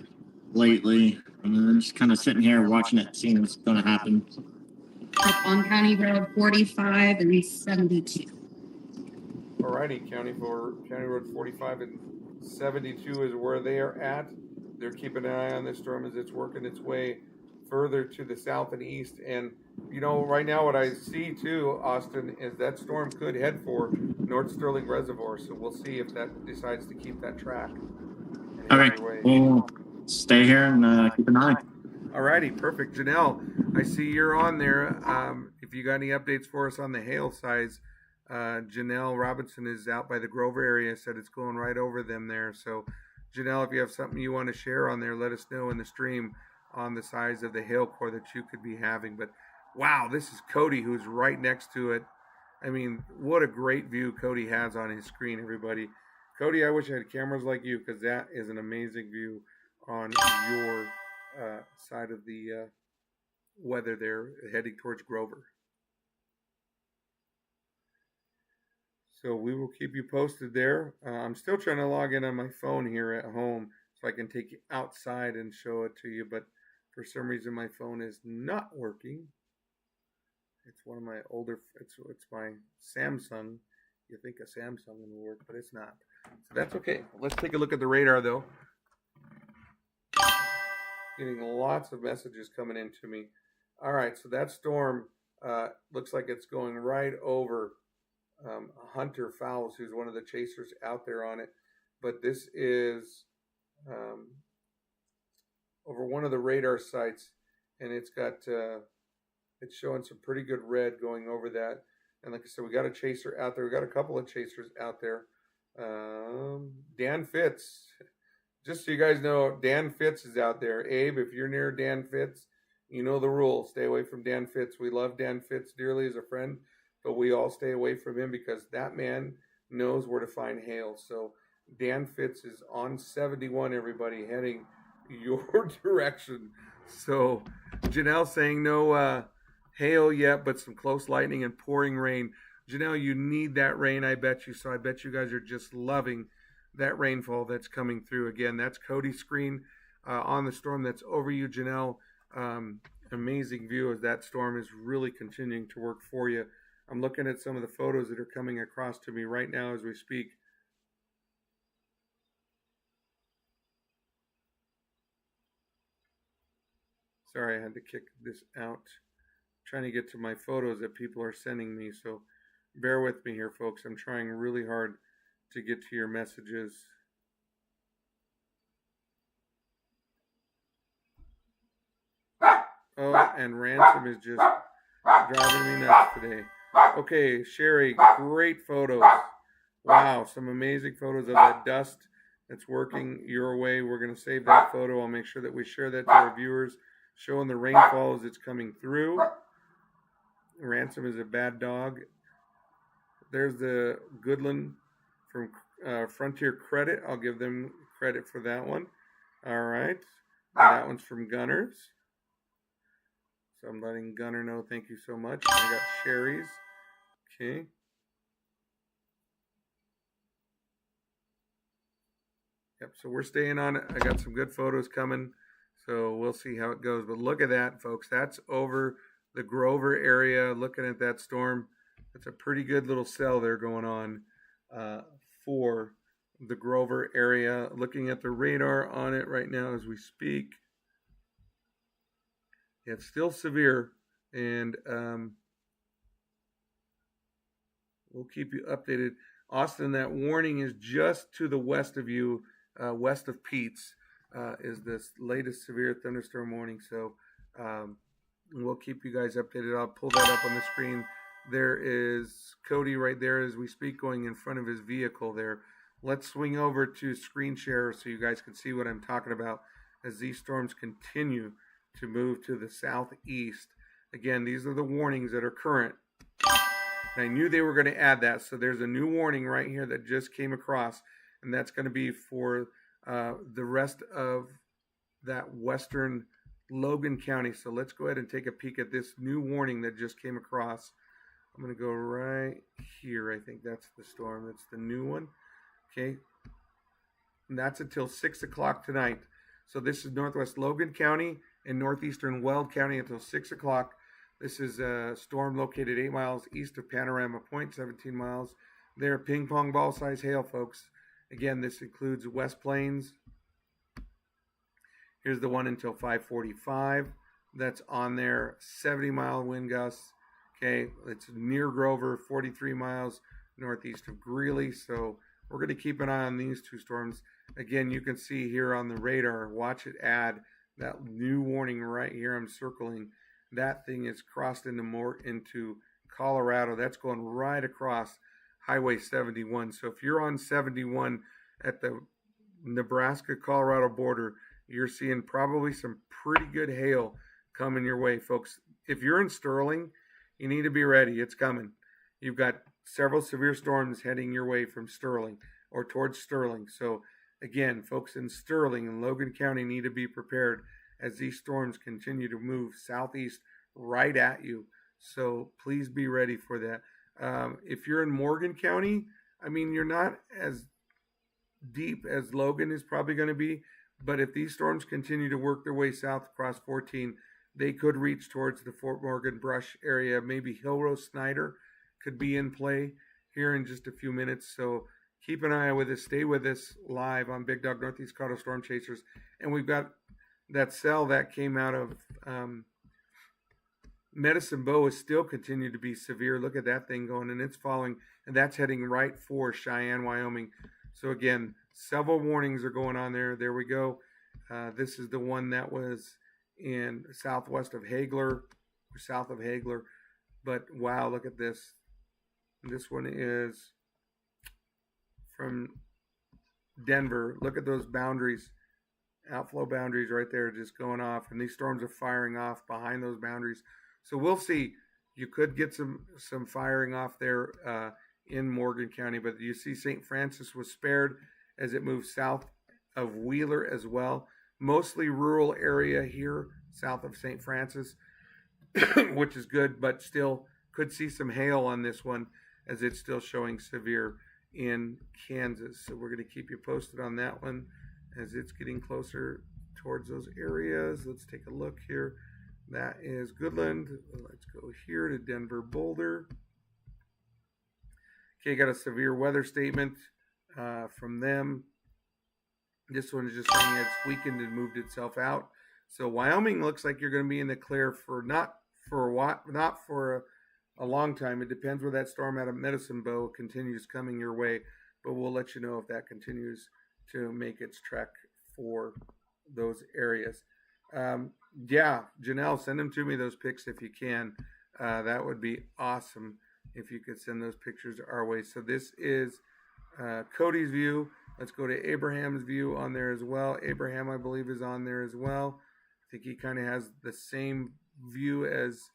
lately. I'm just kind of sitting here watching it, seeing what's going to happen. Up on County Road 45 and 72. Alrighty, County Road 45 and 72 is where they are at. They're keeping an eye on this storm as it's working its way further to the south and east. And, you know, right now what I see too, Austin, is that storm could head for North Sterling Reservoir. So we'll see if that decides to keep that track. All right. We'll stay here and keep an eye. Alrighty, perfect. Janelle, I see you're on there. If you got any updates for us on the hail size, Janelle Robinson is out by the Grover area, said it's going right over them there. So, Janelle, if you have something you want to share on there, let us know in the stream on the size of the hail core that you could be having. But, wow, this is Cody who's right next to it. I mean, what a great view Cody has on his screen, everybody. Cody, I wish I had cameras like you, because that is an amazing view on your side of the weather there, heading towards Grover. So we will keep you posted there. I'm still trying to log in on my phone here at home so I can take you outside and show it to you, but for some reason my phone is not working. It's one of my older, it's my Samsung. You think a Samsung would work, but it's not. So that's okay. Let's take a look at the radar though. Getting lots of messages coming into me. All right, so that storm looks like it's going right over Hunter Fowles, who's one of the chasers out there on it. But this is over one of the radar sites, and it's got it's showing some pretty good red going over that. And like I said, we got a chaser out there. We got a couple of chasers out there. Dan Fitz. Just so you guys know, Dan Fitz is out there. Abe, if you're near Dan Fitz, you know the rule. Stay away from Dan Fitz. We love Dan Fitz dearly as a friend, but we all stay away from him because that man knows where to find hail. So Dan Fitz is on 71, everybody, heading your direction. So Janelle saying no hail yet, but some close lightning and pouring rain. Janelle, you need that rain, I bet you. So I bet you guys are just loving that rainfall that's coming through. Again, that's Cody's screen on the storm that's over you, Janelle. Amazing view as that storm is really continuing to work for you. I'm looking at some of the photos that are coming across to me right now as we speak. Sorry, I had to kick this out. Trying to get to my photos that people are sending me, so bear with me here, folks. I'm trying really hard to get to your messages. Oh, and Ransom is just driving me nuts today. Okay, Sherry, great photos. Wow, some amazing photos of that dust that's working your way. We're going to save that photo. I'll make sure that we share that to our viewers, showing the rainfall as it's coming through. Ransom is a bad dog. There's the Goodland from Frontier Credit. I'll give them credit for that one. All right. And that one's from Gunners. So I'm letting Gunner know thank you so much. I got Sherry's. Okay. Yep, so we're staying on it. I got some good photos coming. So we'll see how it goes. But look at that, folks. That's over the Grover area. Looking at that storm. That's a pretty good little cell there going on for the Grover area. Looking at the radar on it right now as we speak. It's still severe, and we'll keep you updated. Austin, that warning is just to the west of you, west of Pete's, is this latest severe thunderstorm warning. So we'll keep you guys updated. I'll pull that up on the screen. There is Cody right there as we speak, going in front of his vehicle there. Let's swing over to screen share so you guys can see what I'm talking about as these storms continue to move to the southeast. Again, these are the warnings that are current. And I knew they were going to add that. So there's a new warning right here that just came across, and that's going to be for the rest of that western Logan County. So let's go ahead and take a peek at this new warning that just came across. I'm going to go right here. I think that's the storm. That's the new one. Okay. And that's until 6 o'clock tonight. So this is northwest Logan County and northeastern Weld County until 6 o'clock. This is a storm located 8 miles east of Panorama Point, 17 miles. There, ping pong ball size hail, folks. Again, this includes West Plains. Here's the one until 5:45. That's on there, 70-mile wind gusts. Okay, it's near Grover, 43 miles northeast of Greeley. So we're going to keep an eye on these two storms. Again, you can see here on the radar, watch it add that new warning right here. I'm circling. That thing is crossed into Colorado. That's going right across Highway 71. So if you're on 71 at the Nebraska-Colorado border, you're seeing probably some pretty good hail coming your way, folks. If you're in Sterling, you need to be ready. It's coming. You've got several severe storms heading your way from Sterling or towards Sterling. So again, folks in Sterling and Logan County need to be prepared as these storms continue to move southeast right at you. So please be ready for that. If you're in Morgan County, I mean, you're not as deep as Logan is probably going to be, but if these storms continue to work their way south across 14, they could reach towards the Fort Morgan Brush area. Maybe Hillrose Snyder could be in play here in just a few minutes. So keep an eye with us. Stay with us live on Big Dog Northeast Colorado Storm Chasers. And we've got that cell that came out of Medicine Bow is still continued to be severe. Look at that thing going, and it's falling, and that's heading right for Cheyenne, Wyoming. So again, several warnings are going on there. There we go. This is the one that was in southwest of Hagler, or south of Hagler. But wow, look at this. This one is from Denver. Look at those boundaries, outflow boundaries right there just going off. And these storms are firing off behind those boundaries. So we'll see. You could get some firing off there in Morgan County, but you see St. Francis was spared as it moves south of Wheeler as well. Mostly rural area here south of St. Francis, which is good, but still could see some hail on this one as it's still showing severe in Kansas. So we're going to keep you posted on that one as it's getting closer towards those areas. Let's take a look here. That is Goodland. Let's go here to Denver Boulder. Okay, got a severe weather statement from them. This one is just saying it's weakened and moved itself out. So Wyoming looks like you're going to be in the clear for not for a long time. It depends where that storm out of Medicine Bow continues coming your way, but we'll let you know if that continues to make its trek for those areas. Yeah, Janelle, send them to me, those pics, if you can. That would be awesome if you could send those pictures our way. So this is Cody's view. Let's go to Abraham's view on there as well. Abraham, I believe, is on there as well. I think he kind of has the same view as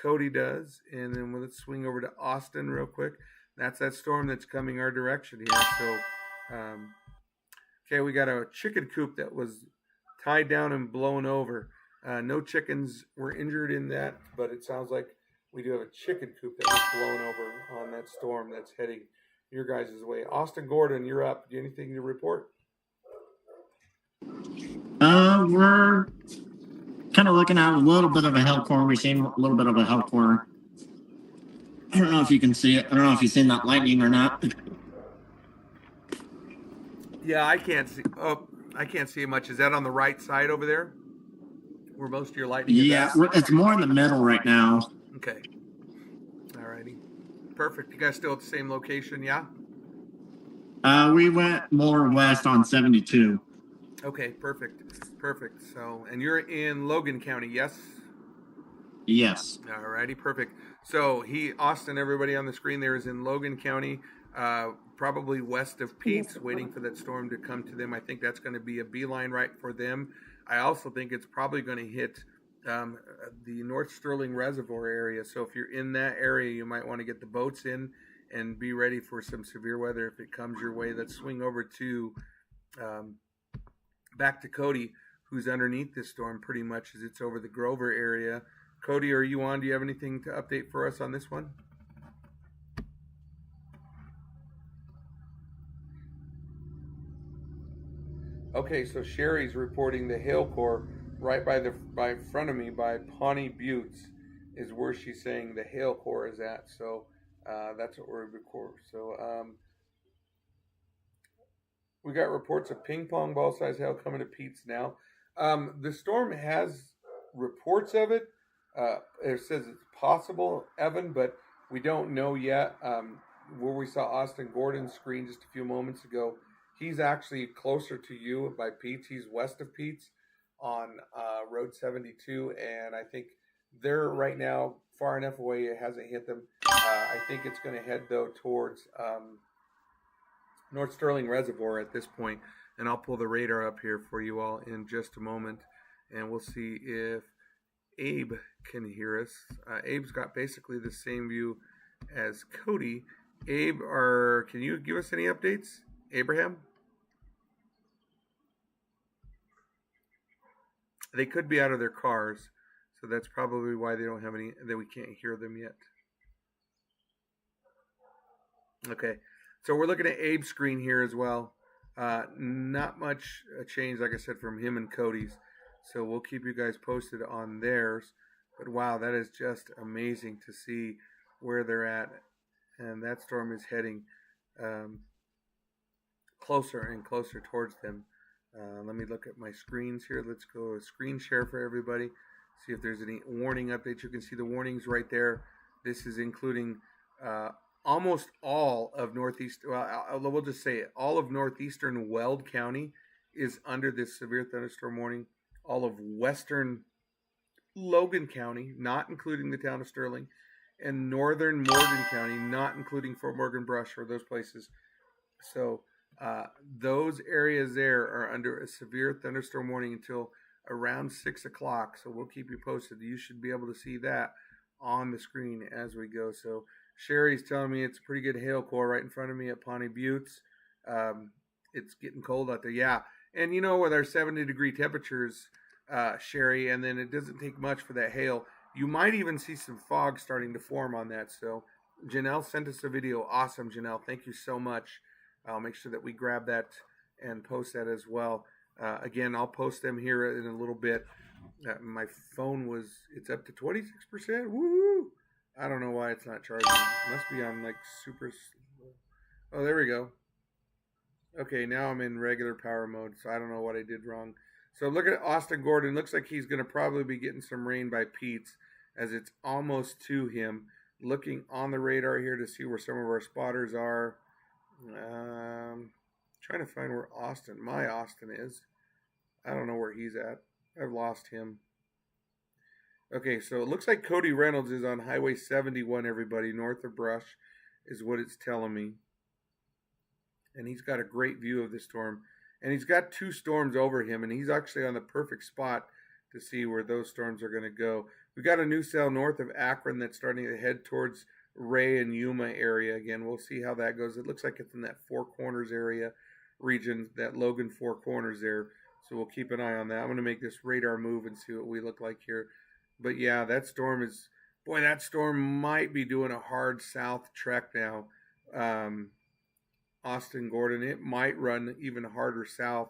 Cody does. And then let's swing over to Austin real quick. That's that storm that's coming our direction here. So, okay, we got a chicken coop that was tied down and blown over. No chickens were injured in that, but it sounds like we do have a chicken coop that was blown over on that storm that's heading your guys' way. Austin Gordon, you're up. Do you have anything to report? We're kind of looking at a little bit of a hail core. We've seen a little bit of a hail core. I don't know if you can see it. I don't know if you've seen that lightning or not. Yeah, I can't see. Oh, I can't see it much. Is that on the right side over there, where most of your lightning is? Yeah, it's more in the middle right now. Okay. All righty. Perfect. You guys still at the same location, yeah? We went more west on 72. Okay, perfect. Perfect. So, and you're in Logan County, yes? Yes. All righty, perfect. So Austin, everybody on the screen there is in Logan County, probably west of Pete's, waiting for that storm to come to them. I think that's going to be a beeline right for them. I also think it's probably going to hit the North Sterling Reservoir area. So if you're in that area, you might want to get the boats in and be ready for some severe weather if it comes your way. Let's swing over to back to Cody, who's underneath this storm pretty much as it's over the Grover area. Cody, are you on? Do you have anything to update for us on this one? Okay, so Sherry's reporting the hail core right by front of me by Pawnee Buttes is where she's saying the hail core is at. So that's what we're recording. So we got reports of ping pong ball size hail coming to Pete's now. The storm has reports of it. It says it's possible, Evan, but we don't know yet. Where we saw Austin Gordon's screen just a few moments ago, he's actually closer to you by Pete's. He's west of Pete's on Road 72, and I think they're right now far enough away it hasn't hit them. I think it's going to head, though, towards North Sterling Reservoir at this point, and I'll pull the radar up here for you all in just a moment, and we'll see if Abe can hear us. Abe's got basically the same view as Cody. Abe, can you give us any updates? Abraham? They could be out of their cars, so that's probably why they don't have any, that we can't hear them yet. Okay, so we're looking at Abe's screen here as well. Not much change, like I said, from him and Cody's. So we'll keep you guys posted on theirs. But wow, that is just amazing to see where they're at. And that storm is heading closer and closer towards them. Let me look at my screens here. Let's go screen share for everybody. See if there's any warning updates. You can see the warnings right there. This is including almost all of northeast. Well, we'll just say it. All of northeastern Weld County is under this severe thunderstorm warning. All of western Logan County, not including the town of Sterling, and northern Morgan County, not including Fort Morgan Brush or those places. So those areas there are under a severe thunderstorm warning until around 6 o'clock. So we'll keep you posted. You should be able to see that on the screen as we go. So Sherry's telling me it's a pretty good hail core right in front of me at Pawnee Buttes. It's getting cold out there. Yeah. And you know, with our 70-degree temperatures, Sherry, and then it doesn't take much for that hail. You might even see some fog starting to form on that. So Janelle sent us a video. Awesome, Janelle. Thank you so much. I'll make sure that we grab that and post that as well. Again, I'll post them here in a little bit. My phone it's up to 26%. Woo! I don't know why it's not charging. It must be on like super slow. Oh, there we go. Okay, now I'm in regular power mode, so I don't know what I did wrong. So look at Austin Gordon. Looks like he's going to probably be getting some rain by Pete's as it's almost to him. Looking on the radar here to see where some of our spotters are. Trying to find where my Austin is. I don't know where he's at. I've lost him. Okay, so it looks like Cody Reynolds is on Highway 71, everybody, north of Brush, is what it's telling me. And he's got a great view of the storm. And he's got 2 storms over him, and he's actually on the perfect spot to see where those storms are going to go. We got a new cell north of Akron that's starting to head towards Ray and Yuma area again. We'll see how that goes. It looks like it's in that Four Corners area region, that Logan Four Corners there. So we'll keep an eye on that. I'm going to make this radar move and see what we look like here. But yeah, that storm might be doing a hard south trek now. Austin Gordon, it might run even harder south,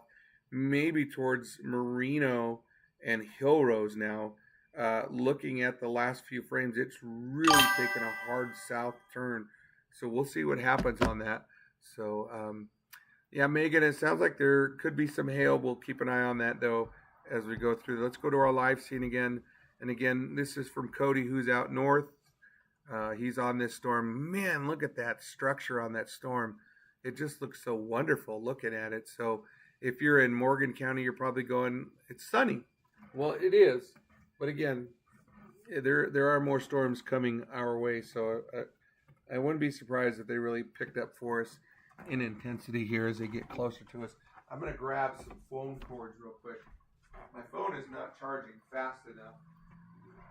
maybe towards Merino and Hillrose now. Looking at the last few frames, it's really taken a hard south turn. So we'll see what happens on that. So, yeah, Megan, it sounds like there could be some hail. We'll keep an eye on that, though, as we go through. Let's go to our live scene again. And again, this is from Cody, who's out north. He's on this storm. Man, look at that structure on that storm. It just looks so wonderful looking at it. So if you're in Morgan County, you're probably going, it's sunny. Well, it is. But again, there are more storms coming our way. So I wouldn't be surprised if they really picked up for us in intensity here as they get closer to us. I'm going to grab some phone cords real quick. My phone is not charging fast enough.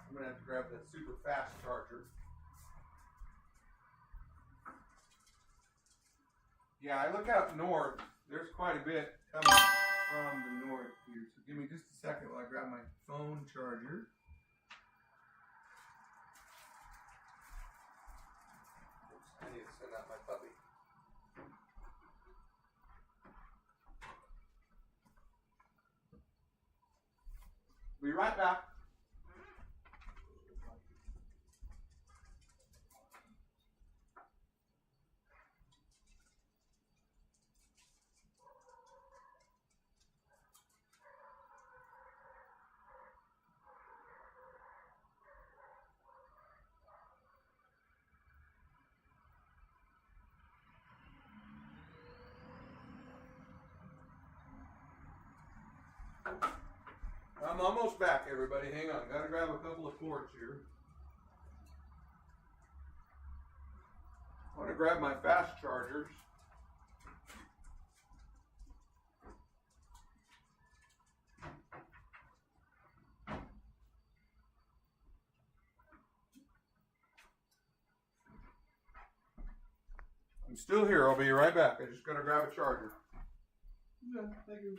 I'm going to have to grab that super fast charger. Yeah, I look out north. There's quite a bit coming from the north here. So give me just a second while I grab my phone charger. Oops, I need to send out my puppy. Be right back. I'm almost back, everybody. Hang on. Gotta grab a couple of cords here. I want to grab my fast chargers. I'm still here. I'll be right back. I just gotta grab a charger. Yeah, thank you.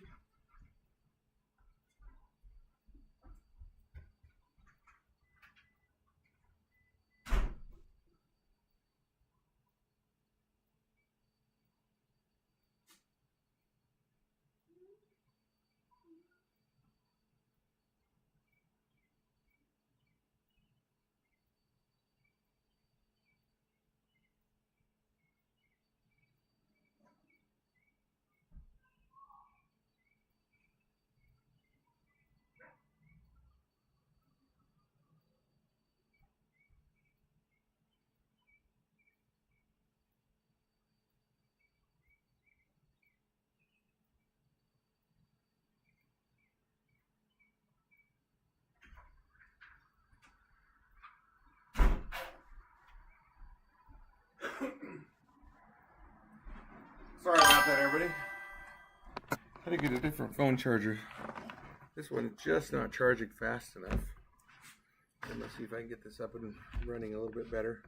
Sorry about that, everybody. Had to get a different phone charger. This one's just not charging fast enough. And let's see if I can get this up and running a little bit better.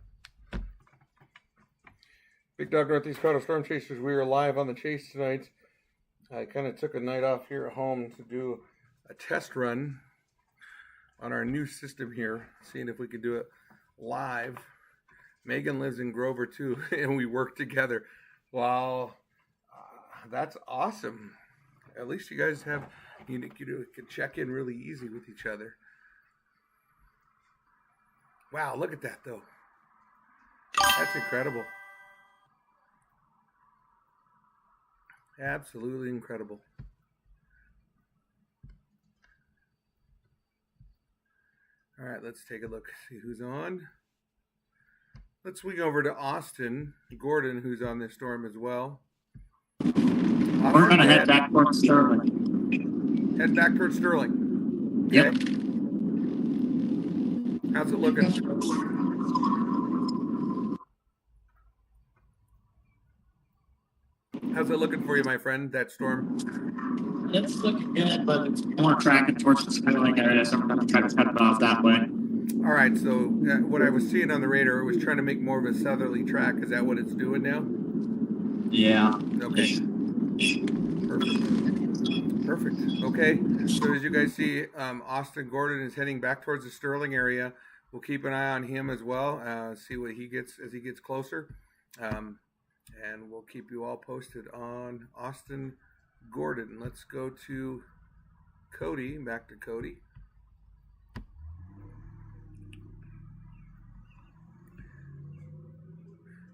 Big Dog Northeast Colorado Storm Chasers, we are live on the chase tonight. I kind of took a night off here at home to do a test run on our new system here, seeing if we could do it live. Megan lives in Grover too, and we work together. Wow, that's awesome. At least you guys have, you can check in really easy with each other. Wow, look at that though. That's incredible. Absolutely incredible. All right, let's take a look, see who's on. Let's swing over to Austin Gordon, who's on this storm as well. Austin, we're going to head back towards Sterling. Head back towards Sterling. Okay. Yep. How's it looking? How's it looking for you, my friend, that storm? It's looking good, but it's more tracking towards the Sterling area, so I'm going to try to cut it off that way. All right, so what I was seeing on the radar, it was trying to make more of a southerly track. Is that what it's doing now? Yeah. Okay. Perfect. Okay. So as you guys see, Austin Gordon is heading back towards the Sterling area. We'll keep an eye on him as well. See what he gets as he gets closer. And we'll keep you all posted on Austin Gordon. Let's go to Cody. Back to Cody.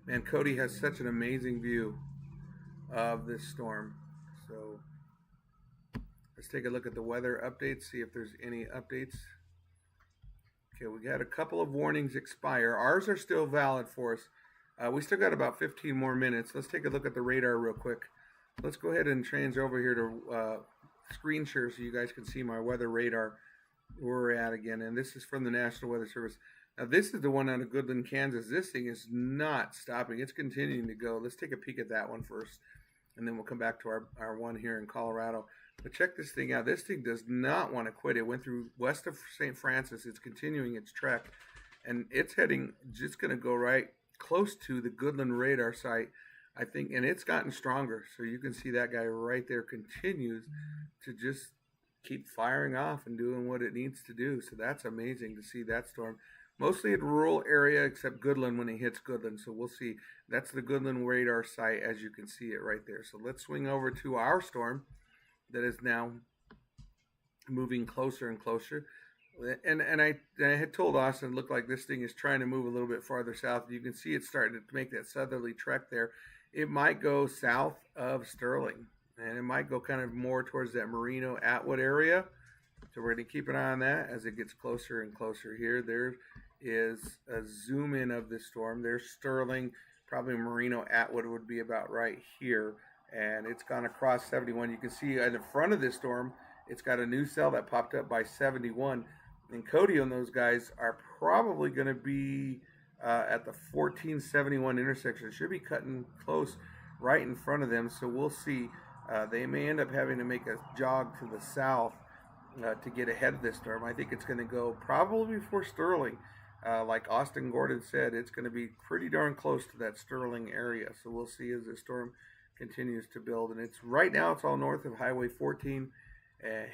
Man, Cody has such an amazing view of this storm. So let's take a look at the weather updates, see if there's any updates. Okay, we got a couple of warnings expire. Ours are still valid for us. We still got about 15 more minutes. Let's take a look at the radar real quick. Let's go ahead and change over here to screen share so you guys can see my weather radar where we're at again. And this is from the National Weather Service. Now, this is the one out of Goodland, Kansas. This thing is not stopping. It's continuing to go. Let's take a peek at that one first, and then we'll come back to our one here in Colorado. But check this thing out. This thing does not want to quit. It went through west of St. Francis. It's continuing its trek, and it's heading just going to go right close to the Goodland radar site, I think, and it's gotten stronger. So you can see that guy right there continues to just keep firing off and doing what it needs to do. So that's amazing to see that storm. Mostly a rural area except Goodland when it hits Goodland. So we'll see. That's the Goodland radar site as you can see it right there. So let's swing over to our storm that is now moving closer and closer. And I had told Austin, it looked like this thing is trying to move a little bit farther south. You can see it's starting to make that southerly trek there. It might go south of Sterling, and it might go kind of more towards that Merino Atwood area. So we're going to keep an eye on that as it gets closer and closer here. There is a zoom in of this storm. There's Sterling, probably Merino Atwood would be about right here. And it's gone across 71. You can see in the front of this storm, it's got a new cell that popped up by 71. And Cody and those guys are probably going to be at the 1471 intersection. It should be cutting close right in front of them. So we'll see. They may end up having to make a jog to the south to get ahead of this storm. I think it's going to go probably before Sterling. Like Austin Gordon said, it's going to be pretty darn close to that Sterling area. So we'll see as the storm continues to build. And it's right now it's all north of Highway 14.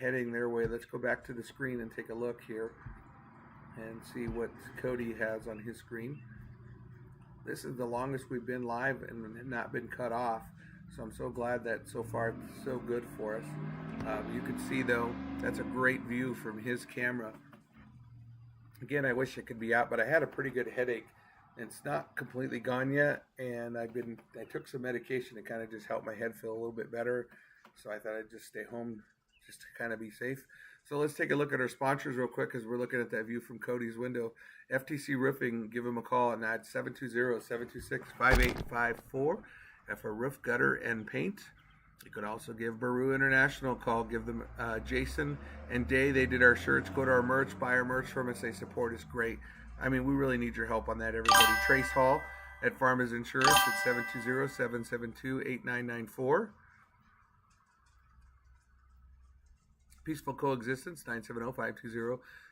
Heading their way. Let's go back to the screen and take a look here and see what Cody has on his screen. This is the longest we've been live and not been cut off, so I'm so glad that so far it's so good for us. You can see though, that's a great view from his camera. Again, I wish it could be out, but I had a pretty good headache. It's not completely gone yet, and I took some medication to kind of just help my head feel a little bit better, so I thought I'd just stay home just to kind of be safe. So let's take a look at our sponsors real quick as we're looking at that view from Cody's window. FTC Roofing, give them a call and add 720-726-5854 for roof, gutter, and paint. You could also give Baru International a call. Give them Jason and Day. They did our shirts. Go to our merch, buy our merch from us. They support us great. I mean, we really need your help on that, everybody. Trace Hall at Farmers Insurance at 720-772-8994. Peaceful Coexistence,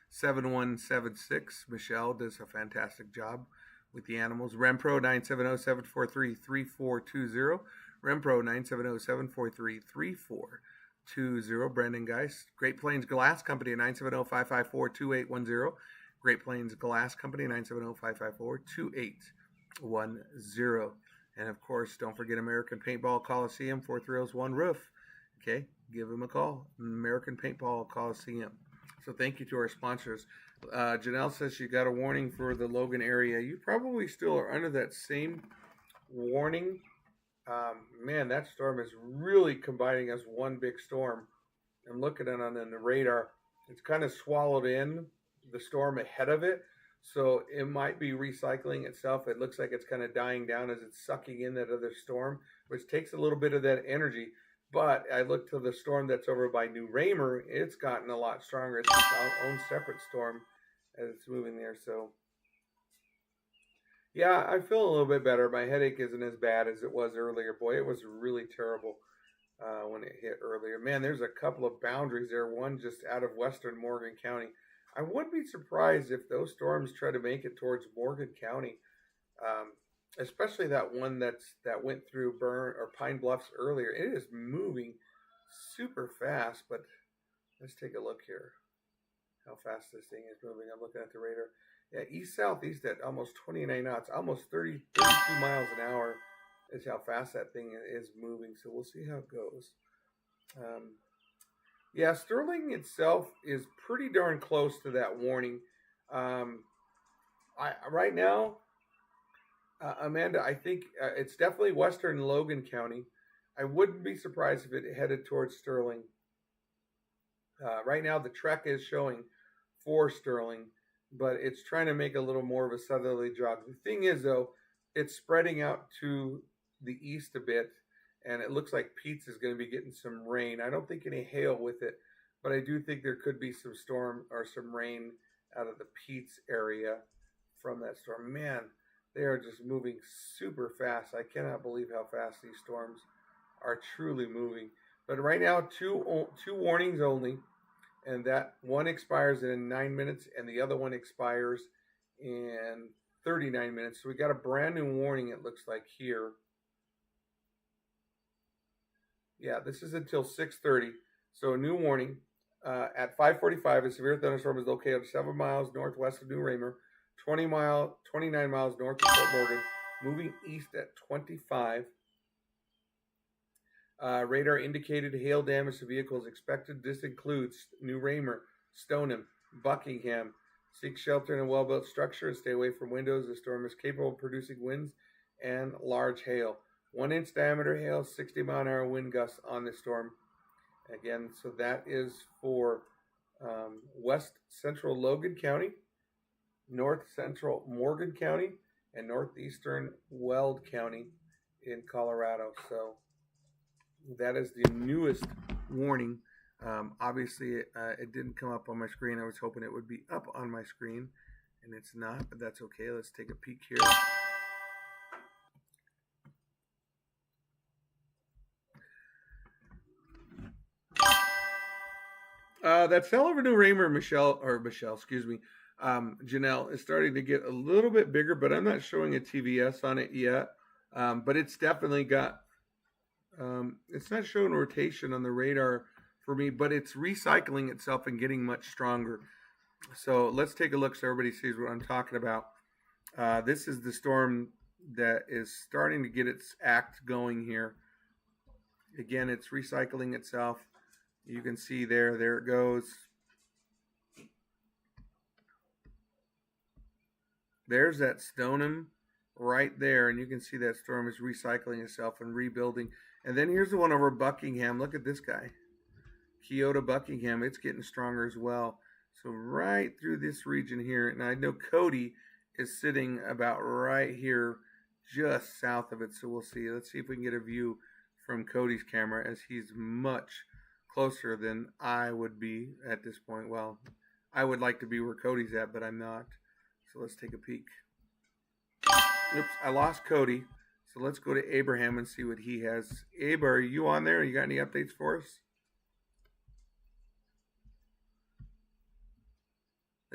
7176. Michelle does a fantastic job with the animals. Rempro 970-743-3420. Rempro 970-743-3420. Brandon Geist. Great Plains Glass Company at 970-554-2810. Great Plains Glass Company 970-554-2810. And of course, don't forget American Paintball Coliseum, 4 Thrills, 1 Roof. Okay, give them a call. American Paintball Coliseum. So thank you to our sponsors. Janelle says she got a warning for the Logan area. You probably still are under that same warning. Man, that storm is really combining as one big storm. I'm looking at it on the radar. It's kind of swallowed in the storm ahead of it. So it might be recycling itself. It looks like it's kind of dying down as it's sucking in that other storm, which takes a little bit of that energy. But I look to the storm that's over by New Raymer. It's gotten a lot stronger. It's its own separate storm as it's moving there. So, yeah, I feel a little bit better. My headache isn't as bad as it was earlier. Boy, it was really terrible when it hit earlier. Man, there's a couple of boundaries there. One just out of western Morgan County. I wouldn't be surprised if those storms try to make it towards Morgan County, especially that one that went through Pine Bluffs earlier. It is moving super fast, but let's take a look here. How fast this thing is moving. I'm looking at the radar. Yeah, east-southeast at almost 29 knots, almost 32 miles an hour is how fast that thing is moving. So we'll see how it goes. Yeah, Sterling itself is pretty darn close to that warning. Right now, Amanda, I think it's definitely western Logan County. I wouldn't be surprised if it headed towards Sterling. Right now, the trek is showing for Sterling, but it's trying to make a little more of a southerly jog. The thing is, though, it's spreading out to the east a bit, and it looks like Pete's is going to be getting some rain. I don't think any hail with it, but I do think there could be some storm or some rain out of the Pete's area from that storm. Man, they are just moving super fast. I cannot believe how fast these storms are truly moving. But right now, two warnings only, and that one expires in 9 minutes, and the other one expires in 39 minutes. So we got a brand new warning, it looks like, here. Yeah, this is until 6:30. So a new warning. At 5:45, a severe thunderstorm is located 7 miles northwest of New Raymer, 29 miles north of Fort Morgan, moving east at 25. Radar indicated hail damage to vehicles expected. This includes New Raymer, Stoneham, Buckingham. Seek shelter in a well-built structure and stay away from windows. The storm is capable of producing winds and large hail. 1-inch diameter hail, 60-mile-an-hour wind gusts on the storm. Again, so that is for west central Logan County, north central Morgan County, and northeastern Weld County in Colorado. So that is the newest warning. Obviously, it didn't come up on my screen. I was hoping it would be up on my screen, and it's not, but that's okay. Let's take a peek here. That fell over New Raymer, Janelle, is starting to get a little bit bigger, but I'm not showing a TVS on it yet. But it's definitely got, it's not showing rotation on the radar for me, but it's recycling itself and getting much stronger. So let's take a look so everybody sees what I'm talking about. This is the storm that is starting to get its act going here. Again, it's recycling itself. You can see there it goes. There's that Stoneham right there, and you can see that storm is recycling itself and rebuilding. And then here's the one over Buckingham. Look at this guy. Keota Buckingham, it's getting stronger as well. So right through this region here, and I know Cody is sitting about right here, just south of it. So we'll see. Let's see if we can get a view from Cody's camera, as he's much closer than I would be at this point. Well, I would like to be where Cody's at, but I'm not. So let's take a peek. Oops, I lost Cody. So let's go to Abraham and see what he has. Abe, are you on there? You got any updates for us?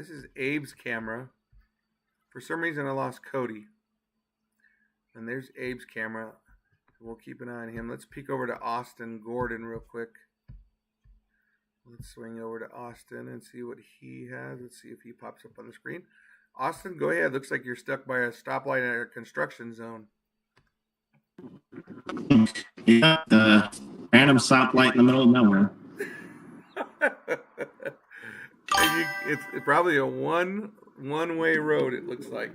This is Abe's camera. For some reason, I lost Cody. And there's Abe's camera. We'll keep an eye on him. Let's peek over to Austin Gordon real quick. Let's swing over to Austin and see what he has. Let's see if he pops up on the screen. Austin, go ahead. Looks like you're stuck by a stoplight in a construction zone. Yeah, the random stoplight in the middle of nowhere. It's probably a one-way road, it looks like.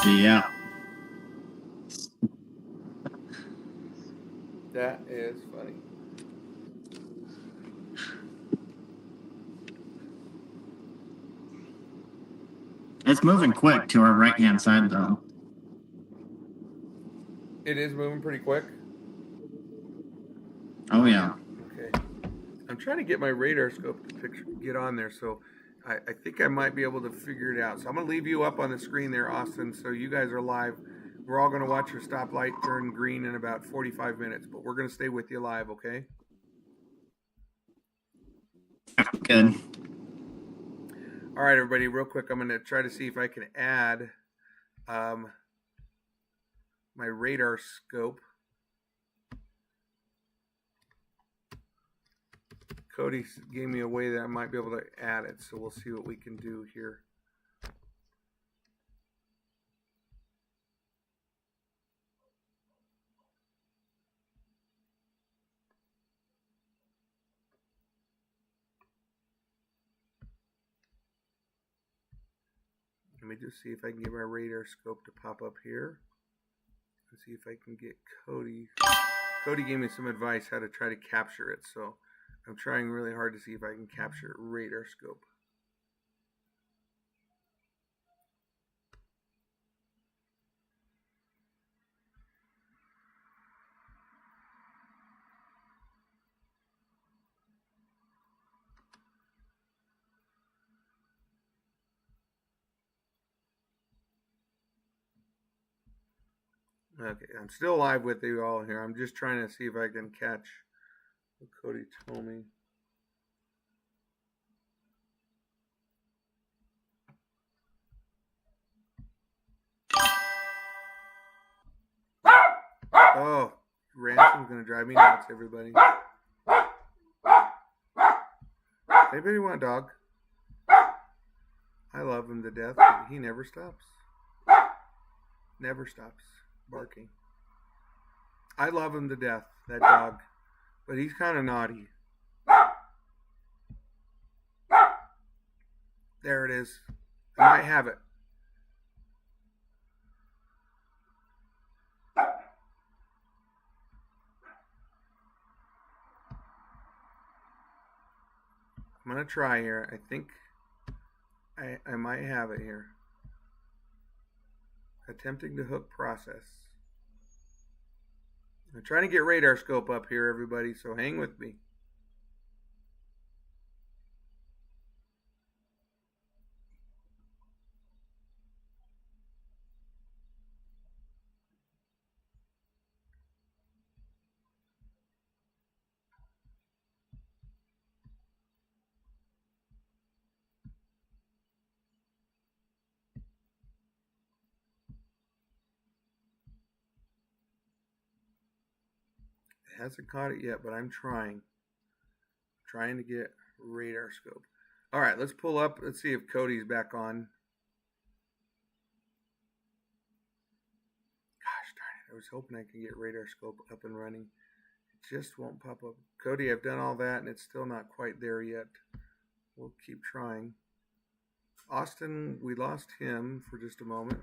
Yeah. That is funny. It's moving quick to our right-hand side, though. It is moving pretty quick. Oh, yeah. Okay. I'm trying to get my radar scope to get on there, so I think I might be able to figure it out. So I'm going to leave you up on the screen there, Austin, so you guys are live. We're all going to watch your stoplight turn green in about 45 minutes, but we're going to stay with you live, okay? Good. All right, everybody, real quick, I'm going to try to see if I can add my radar scope. Cody gave me a way that I might be able to add it, so we'll see what we can do here. Let me just see if I can get my radar scope to pop up here. Let's see if I can get Cody. Cody gave me some advice how to try to capture it, so I'm trying really hard to see if I can capture radar scope. Okay, I'm still live with you all here. I'm just trying to see if I can catch what Cody told me. Oh, Ransom's going to drive me nuts, everybody. Anybody want a dog? I love him to death, but he never stops. Never stops barking. I love him to death, that dog, but he's kind of naughty. There it is. I might have it. I'm going to try here. I think I might have it here. Attempting to hook process. I'm trying to get radar scope up here, everybody, so hang with me. Hasn't caught it yet, but I'm trying to get radar scope. All right, let's pull up. Let's see if Cody's back on. Gosh darn it, I was hoping I could get radar scope up and running. It just won't pop up. Cody, I've done all that and it's still not quite there yet. We'll keep trying. Austin, we lost him for just a moment.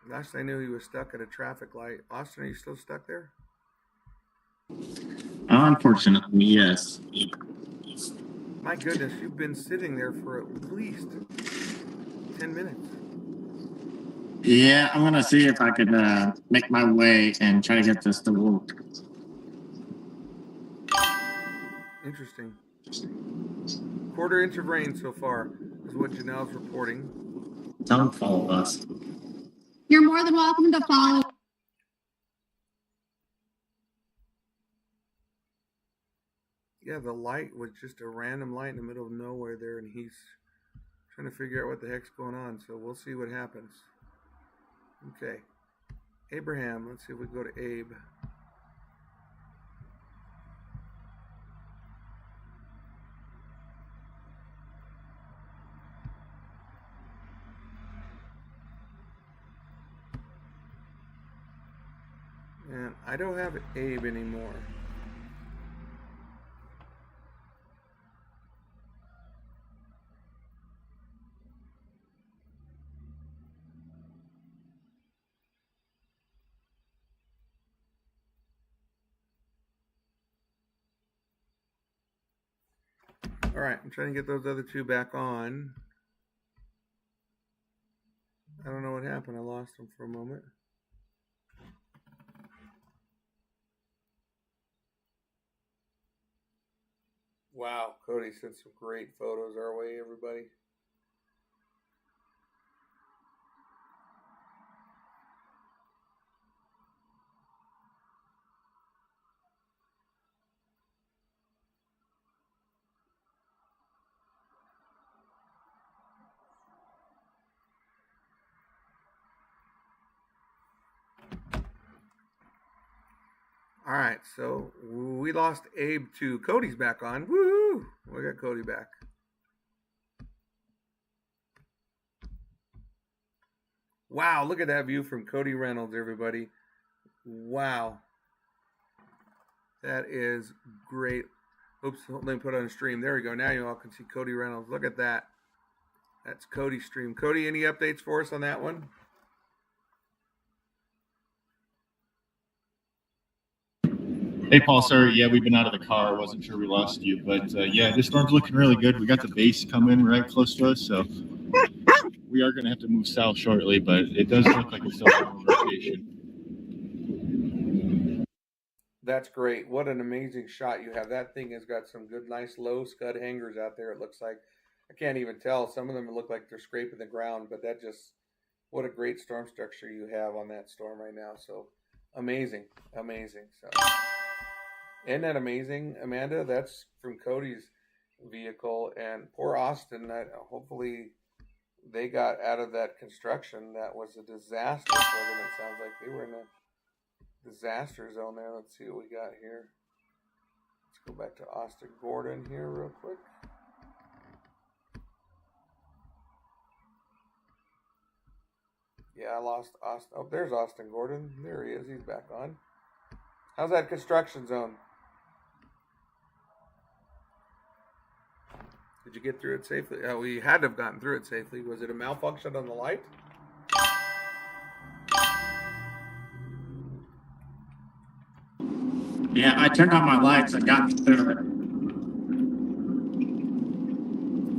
Last I knew, he was stuck at a traffic light. Austin, are you still stuck there? Unfortunately, yes. My goodness, you've been sitting there for at least 10 minutes. Yeah, I'm going to see if I could make my way and try to get this to work. Interesting. 1/4 inch of rain so far is what Janelle's reporting. Don't follow us. You're more than welcome to follow. Yeah, yeah, the light was just a random light in the middle of nowhere there, and he's trying to figure out what the heck's going on. So we'll see what happens. Okay. Abraham, let's see if we go to Abe. And I don't have Abe anymore. All right, I'm trying to get those other two back on. I don't know what happened. I lost them for a moment. Wow, Cody sent some great photos our way, everybody. All right, so we lost Abe too. Cody's back on. Woo! We got Cody back. Wow, look at that view from Cody Reynolds, everybody. Wow. That is great. Oops, let me put on a stream. There we go. Now you all can see Cody Reynolds. Look at that. That's Cody's stream. Cody, any updates for us on that one? Hey, Paul, sorry. Yeah, we've been out of the car. Wasn't sure we lost you. But yeah, this storm's looking really good. We got the base coming right close to us. So we are going to have to move south shortly, but it does look like it's still on rotation. That's great. What an amazing shot you have. That thing has got some good, nice low scud hangers out there. It looks like, I can't even tell. Some of them look like they're scraping the ground, but that just, what a great storm structure you have on that storm right now. So amazing, amazing. So. Isn't that amazing, Amanda? That's from Cody's vehicle. And poor Austin, hopefully they got out of that construction. That was a disaster for them. It sounds like they were in a disaster zone there. Let's see what we got here. Let's go back to Austin Gordon here real quick. Yeah, I lost Austin. Oh, there's Austin Gordon. There he is. He's back on. How's that construction zone? Did you get through it safely? We had to have gotten through it safely. Was it a malfunction on the light? Yeah, I turned on my lights and got through it.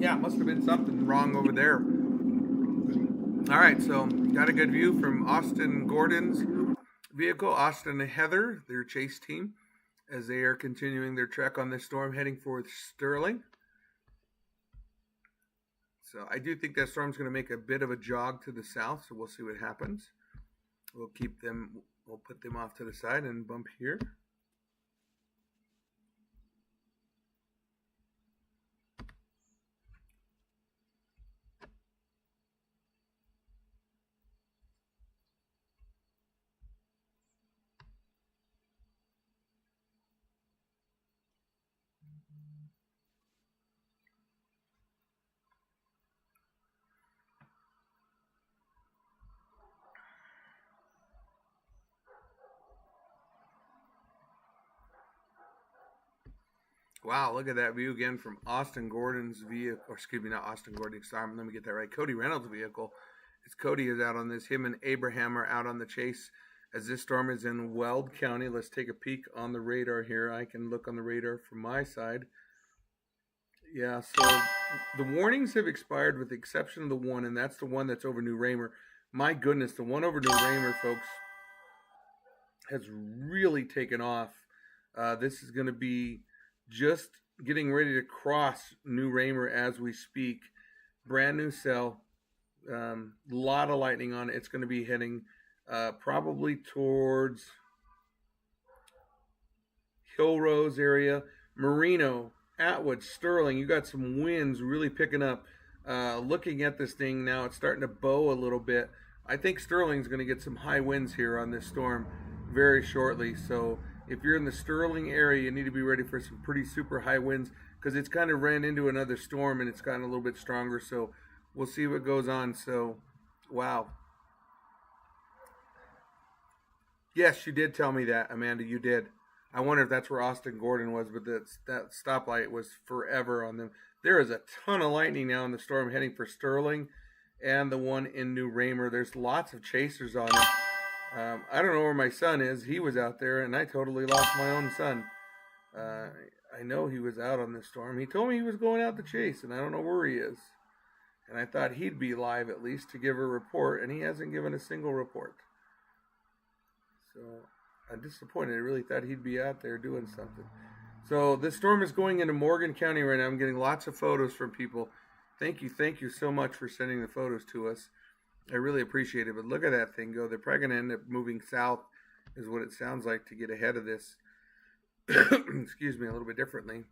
Yeah, it must have been something wrong over there. All right, so got a good view from Austin Gordon's vehicle, Austin and Heather, their chase team, as they are continuing their trek on this storm heading for Sterling. So I do think that storm's going to make a bit of a jog to the south, so we'll see what happens. We'll put them off to the side and bump here. Wow, look at that view again from Austin Gordon's vehicle, or excuse me, not Austin Gordon, sorry, let me get that right. Cody Reynolds' vehicle. As Cody is out on this, him and Abraham are out on the chase as this storm is in Weld County. Let's take a peek on the radar here. I can look on the radar from my side. Yeah, so the warnings have expired with the exception of the one, and that's the one that's over New Raymer. My goodness, the one over New Raymer, folks, has really taken off. This is going to be just getting ready to cross New Raymer as we speak. Brand new cell. Lot of lightning on it. It's going to be heading probably towards Hill Rose area. Marino, Atwood, Sterling, you got some winds really picking up. Looking at this thing now, it's starting to bow a little bit. I think Sterling's going to get some high winds here on this storm very shortly. So if you're in the Sterling area, you need to be ready for some pretty super high winds because it's kind of ran into another storm and it's gotten a little bit stronger. So we'll see what goes on. So, wow. Yes, you did tell me that, Amanda. You did. I wonder if that's where Austin Gordon was, but that stoplight was forever on them. There is a ton of lightning now in the storm heading for Sterling and the one in New Raymer. There's lots of chasers on it. I don't know where my son is. He was out there, and I totally lost my own son. I know he was out on this storm. He told me he was going out to chase, and I don't know where he is. And I thought he'd be live at least to give a report, and he hasn't given a single report. So I'm disappointed. I really thought he'd be out there doing something. So this storm is going into Morgan County right now. I'm getting lots of photos from people. Thank you so much for sending the photos to us. I really appreciate it. But look at that thing go. They're probably going to end up moving south, is what it sounds like, to get ahead of this. Excuse me, a little bit differently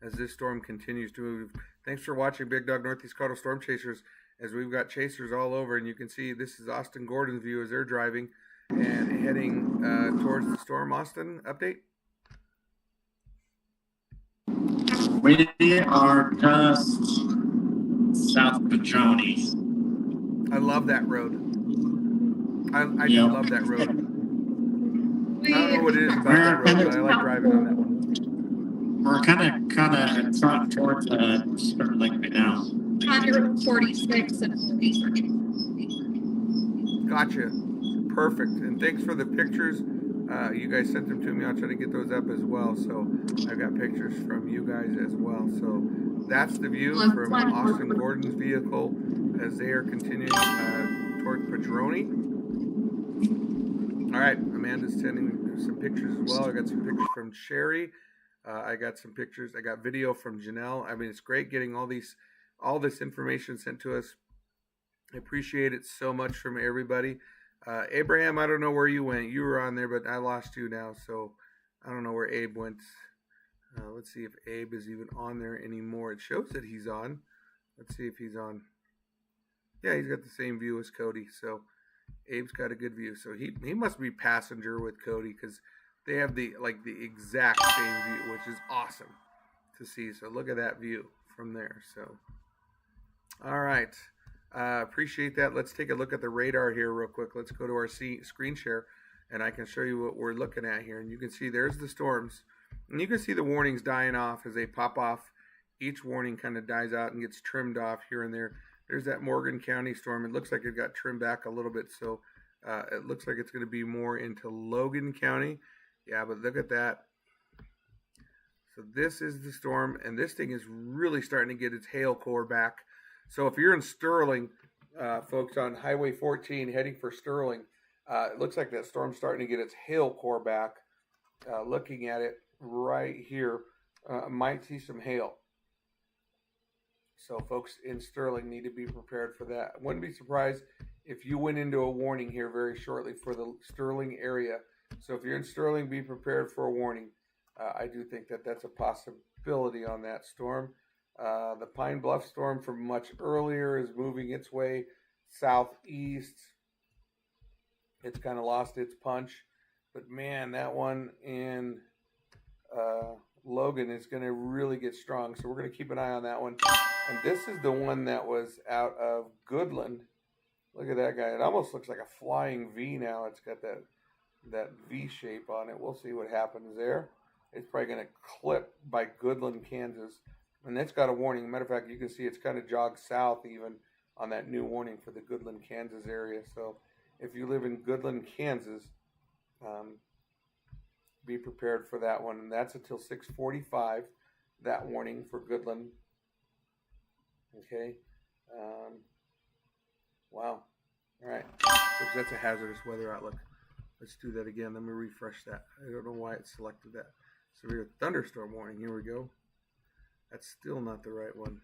as this storm continues to move. Thanks for watching Big Dog Northeast Colorado Storm Chasers, as we've got chasers all over, and you can see this is Austin Gordon's view as they're driving and heading towards the storm. Austin, update? We are just south of Padroni. I love that road. I do love that road. I don't know what it is about that road, but I like driving on that one. We're kind of trotting towards Sterling right now. 146 and 46. Gotcha. Perfect. And thanks for the pictures. You guys sent them to me. I'll try to get those up as well. So I've got pictures from you guys as well. So that's the view from Austin Gordon's vehicle as they are continuing toward Padroni. All right, Amanda's sending some pictures as well. I got some pictures from Sherry. I got some pictures. I got video from Janelle. I mean, it's great getting all this information sent to us. I appreciate it so much from everybody. Abraham, I don't know where you went. You were on there, but I lost you now, so I don't know where Abe went. Let's see if Abe is even on there anymore. It shows that he's on. Let's see if he's on. Yeah, he's got the same view as Cody, so Abe's got a good view. So he must be passenger with Cody because they have the exact same view, which is awesome to see. So look at that view from there. So, all right. Appreciate that. Let's take a look at the radar here real quick. Let's go to our screen share, and I can show you what we're looking at here. And you can see there's the storms. And you can see the warnings dying off as they pop off. Each warning kind of dies out and gets trimmed off here and there. There's that Morgan County storm. It looks like it got trimmed back a little bit. So it looks like it's going to be more into Logan County. Yeah, but look at that. So this is the storm, and this thing is really starting to get its hail core back. So if you're in Sterling, folks, on Highway 14 heading for Sterling, it looks like that storm's starting to get its hail core back. Looking at it right here, might see some hail. So folks in Sterling need to be prepared for that. I wouldn't be surprised if you went into a warning here very shortly for the Sterling area. So if you're in Sterling, be prepared for a warning. I do think that that's a possibility on that storm. The Pine Bluff storm from much earlier is moving its way southeast. It's kind of lost its punch. But man, that one in Logan is going to really get strong. So we're going to keep an eye on that one. And this is the one that was out of Goodland. Look at that guy. It almost looks like a flying V now. It's got that V shape on it. We'll see what happens there. It's probably going to clip by Goodland, Kansas. And it's got a warning. Matter of fact, you can see it's kind of jogged south even on that new warning for the Goodland, Kansas area. So if you live in Goodland, Kansas, be prepared for that one. And that's until 6:45, that warning for Goodland. Okay. Wow. All right. So that's a hazardous weather outlook. Let's do that again. Let me refresh that. I don't know why it selected that. Severe thunderstorm warning. Here we go. That's still not the right one.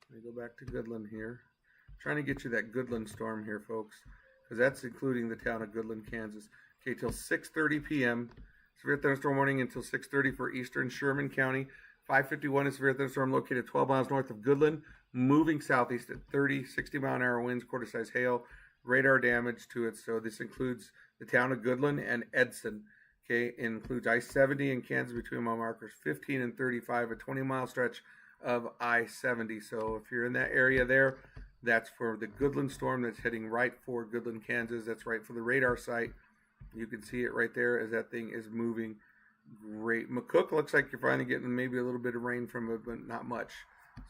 Let me go back to Goodland here. I'm trying to get you that Goodland storm here, folks, because that's including the town of Goodland, Kansas. Okay, till 6:30 p.m., Severe thunderstorm warning until 6:30 for eastern Sherman County. 551 is severe thunderstorm located 12 miles north of Goodland, moving southeast at 30, 60-mile-an-hour winds, quarter-size hail, radar damage to it. So this includes the town of Goodland and Edson. Okay, it includes I-70 in Kansas between mile markers 15 and 35, a 20-mile stretch of I-70. So if you're in that area there, that's for the Goodland storm that's heading right for Goodland, Kansas. That's right for the radar site. You can see it right there as that thing is moving. Great. McCook looks like you're finally getting maybe a little bit of rain from it, but not much.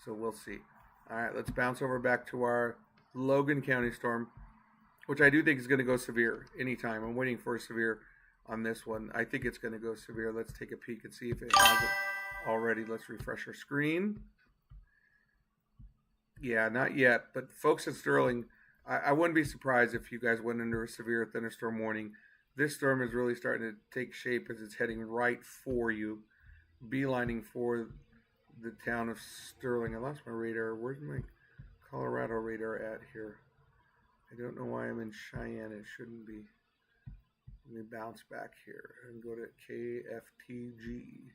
So we'll see. All right, let's bounce over back to our Logan County storm, which I do think is going to go severe anytime. I'm waiting for a severe on this one. I think it's going to go severe. Let's take a peek and see if it has it already. Let's refresh our screen. Yeah, not yet. But folks at Sterling, I wouldn't be surprised if you guys went under a severe thunderstorm warning. This storm is really starting to take shape as it's heading right for you, beelining for the town of Sterling. I lost my radar. Where's my Colorado radar at here? I don't know why I'm in Cheyenne. It shouldn't be. Let me bounce back here and go to KFTG.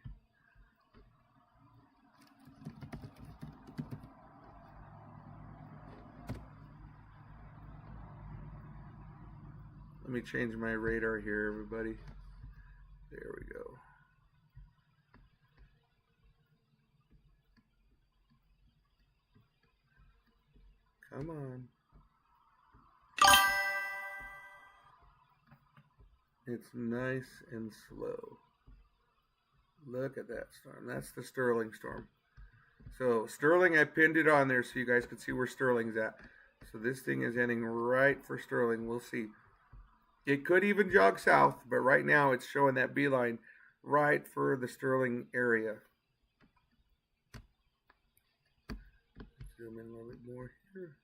Let me change my radar here, everybody. There we go. Come on. It's nice and slow. Look at that storm. That's the Sterling storm. So Sterling, I pinned it on there so you guys can see where Sterling's at. So this thing is heading right for Sterling. We'll see. It could even jog south, but right now it's showing that beeline right for the Sterling area. Zoom in a little bit more here.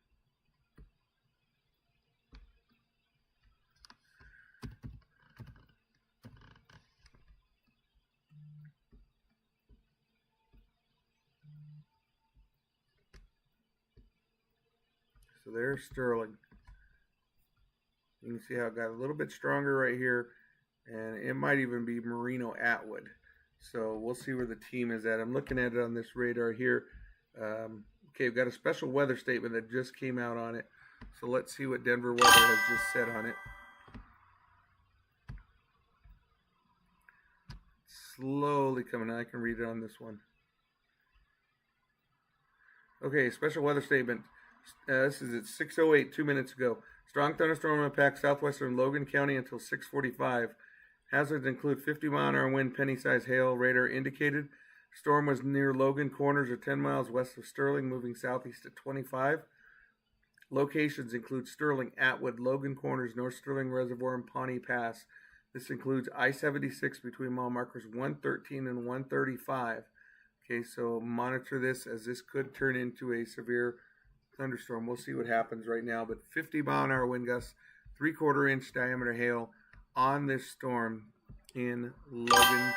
So there's Sterling. You can see how it got a little bit stronger right here, and it might even be Marino Atwood. So we'll see where the team is at. I'm looking at it on this radar here. Okay, we've got a special weather statement that just came out on it. So let's see what Denver weather has just said on it. Slowly coming out. I can read it on this one. Okay, special weather statement. This is at 6:08, 2 minutes ago. Strong thunderstorm impacts southwestern Logan County until 6:45. Hazards include 50-mile-an-hour wind, penny-sized hail. Radar indicated. Storm was near Logan Corners, or 10 miles west of Sterling, moving southeast at 25. Locations include Sterling, Atwood, Logan Corners, North Sterling Reservoir, and Pawnee Pass. This includes I-76 between mile markers 113 and 135. Okay, so monitor this, as this could turn into a severe thunderstorm. We'll see what happens right now, but 50-mile-an-hour wind gusts, 3/4 inch diameter hail on this storm in Logan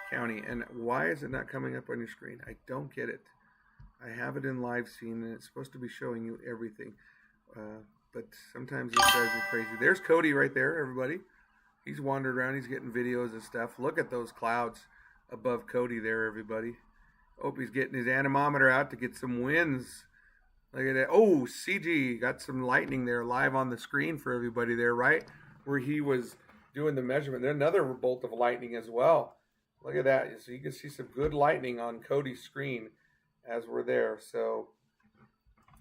County. And why is it not coming up on your screen? I don't get it. I have it in live scene, and it's supposed to be showing you everything, but sometimes it drives me crazy. There's Cody right there, everybody. He's wandered around. He's getting videos and stuff. Look at those clouds above Cody there, everybody. Hope he's getting his anemometer out to get some winds. Look at that. Oh, CG got some lightning there live on the screen for everybody there, right where he was doing the measurement. There's another bolt of lightning as well. Look at that. So you can see some good lightning on Cody's screen as we're there. So,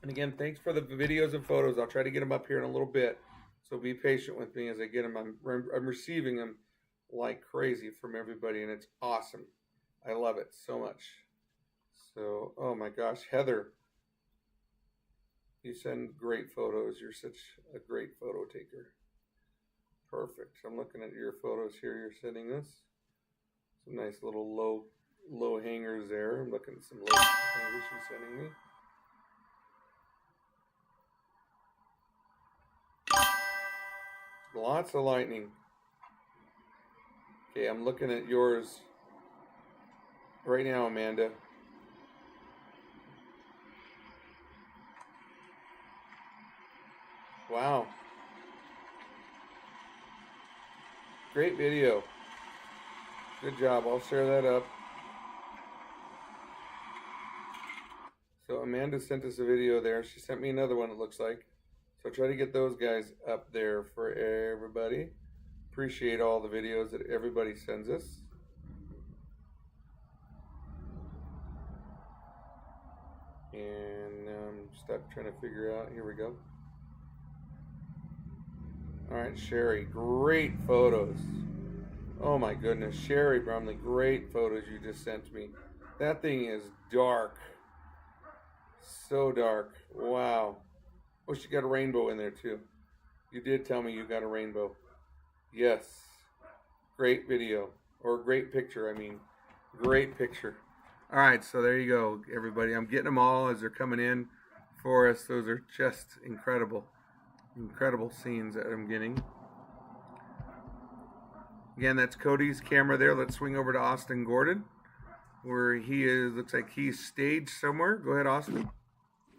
and again, thanks for the videos and photos. I'll try to get them up here in a little bit. So be patient with me as I get them. I'm receiving them like crazy from everybody, and it's awesome. I love it so much. So, oh my gosh, Heather. You send great photos. You're such a great photo taker. Perfect. I'm looking at your photos here. You're sending us some nice little low hangers there. I'm looking at some low hangers you're sending me. Lots of lightning. Okay, I'm looking at yours right now, Amanda. Wow. Great video. Good job. I'll share that up. So Amanda sent us a video there. She sent me another one, it looks like. So try to get those guys up there for everybody. Appreciate all the videos that everybody sends us. And I'm stuck trying to figure out. Here we go. All right, Sherry, great photos. Oh my goodness, Sherry Brumley, great photos you just sent me. That thing is dark. So dark. Wow. Oh, she got a rainbow in there too. You did tell me you got a rainbow. Yes. Great video. Or great picture, I mean. Great picture. All right, so there you go, everybody. I'm getting them all as they're coming in for us. Those are just incredible. Incredible scenes that I'm getting. Again, that's Cody's camera there. Let's swing over to Austin Gordon, where he is. Looks like he's staged somewhere. Go ahead, Austin.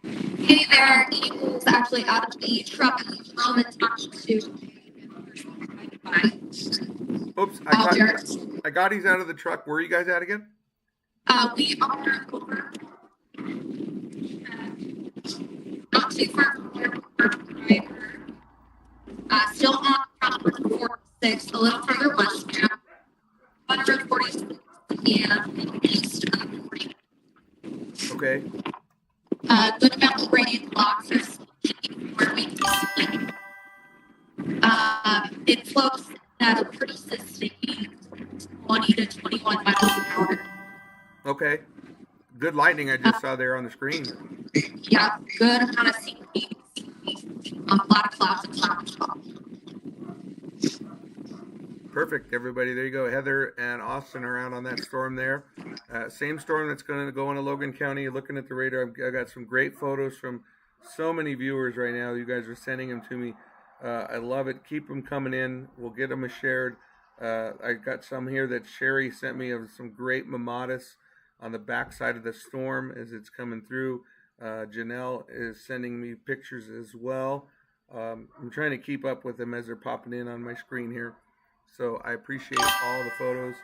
Hey there, he is actually out of the truck from attached to. Oops, I got he's out of the truck. Where are you guys at again? We are over. Not too far from where we're still on Route 46, a little further west now. 146 and east of 40. Okay. Good amount of rain blocks is where we can see. It flows at a pretty sustained 20 to 21 miles an hour. Okay. Good lightning I just saw there on the screen. Yeah, good amount of scenery. Black clouds and clouds. Perfect, everybody. There you go. Heather and Austin are out on that storm there. Same storm that's going to go into Logan County. You're looking at the radar. I got some great photos from so many viewers right now. You guys are sending them to me. I love it. Keep them coming in. We'll get them shared. I got some here that Sherry sent me of some great mamatas on the backside of the storm as it's coming through. Janelle is sending me pictures as well. I'm trying to keep up with them as they're popping in on my screen here. So I appreciate all the photos.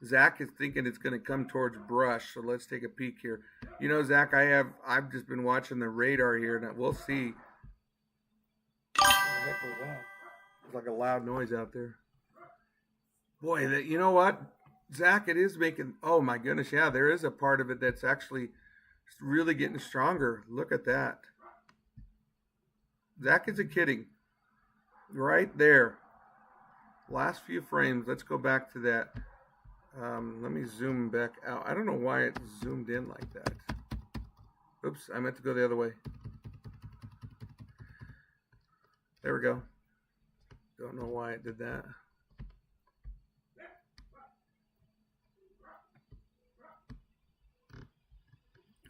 Zach is thinking it's going to come towards brush, so let's take a peek here. You know, Zach, I've just been watching the radar here, and we'll see. What the heck was that? It's like a loud noise out there. Boy, you know what, Zach, it is making. Oh my goodness, yeah, there is a part of it that's actually really getting stronger. Look at that. Zach isn't kidding. Right there. Last few frames. Let's go back to that. Let me zoom back out. I don't know why it zoomed in like that. Oops, I meant to go the other way. There we go. Don't know why it did that.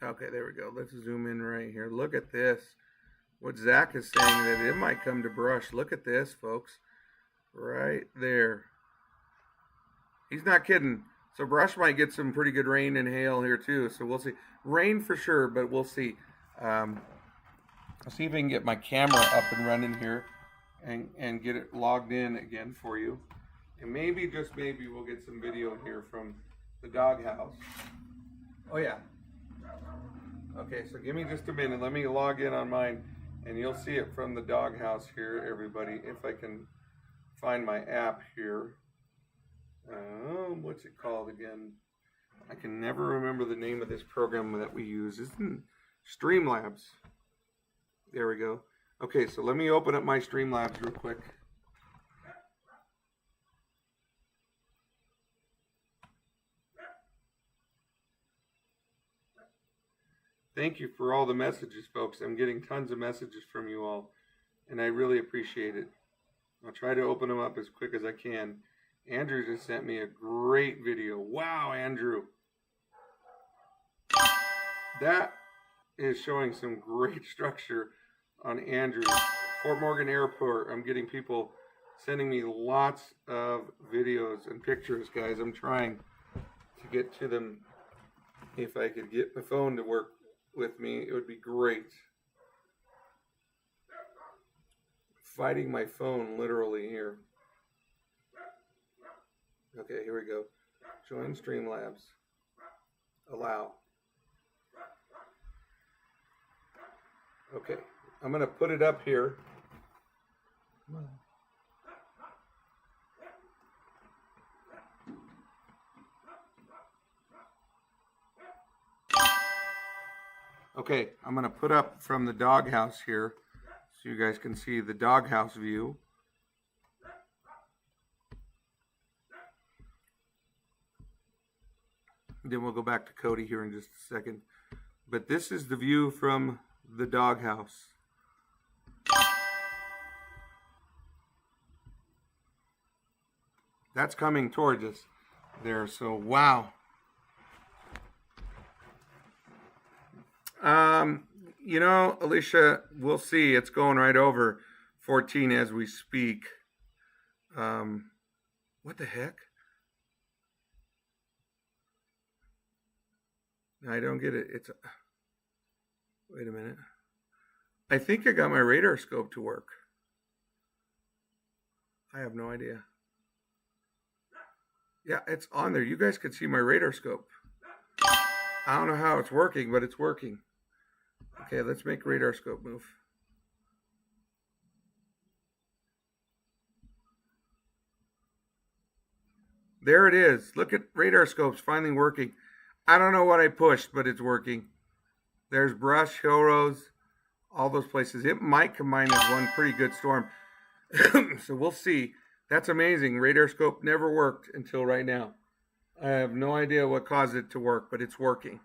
Okay, there we go. Let's zoom in right here. Look at this. What Zach is saying, that it might come to brush. Look at this, folks. Right there. He's not kidding. So brush might get some pretty good rain and hail here too. So we'll see. Rain for sure, but we'll see. I'll see if I can get my camera up and running here and get it logged in again for you. And maybe, just maybe, we'll get some video here from the doghouse. Oh yeah. Okay, so give me just a minute. Let me log in on mine. And you'll see it from the doghouse here, everybody, if I can find my app here. What's it called again? I can never remember the name of this program that we use. Isn't Streamlabs? There we go. Okay, so let me open up my Streamlabs real quick. Thank you for all the messages, folks. I'm getting tons of messages from you all, and I really appreciate it. I'll try to open them up as quick as I can. Andrew just sent me a great video. Wow, Andrew. That is showing some great structure on Andrew. Fort Morgan Airport, I'm getting people sending me lots of videos and pictures, guys. I'm trying to get to them. If I could get my phone to work with me, it would be great. Fighting my phone literally here. Okay, here we go. Join Streamlabs. Allow. Okay, I'm going to put it up here. Okay, I'm going to put up from the doghouse here so you guys can see the doghouse view. Then we'll go back to Cody here in just a second. But this is the view from the doghouse. That's coming towards us there, so wow. You know, Alicia, we'll see. It's going right over 14 as we speak. What the heck? I don't get it. It's wait a minute. I think I got my radar scope to work. I have no idea. Yeah, it's on there. You guys can see my radar scope. I don't know how it's working, but it's working. Okay, let's make radar scope move. There it is. Look at radar scopes finally working. I don't know what I pushed, but it's working. There's Brush, Hill Rose, all those places. It might combine as one pretty good storm. So we'll see. That's amazing. Radar scope never worked until right now. I have no idea what caused it to work, but it's working.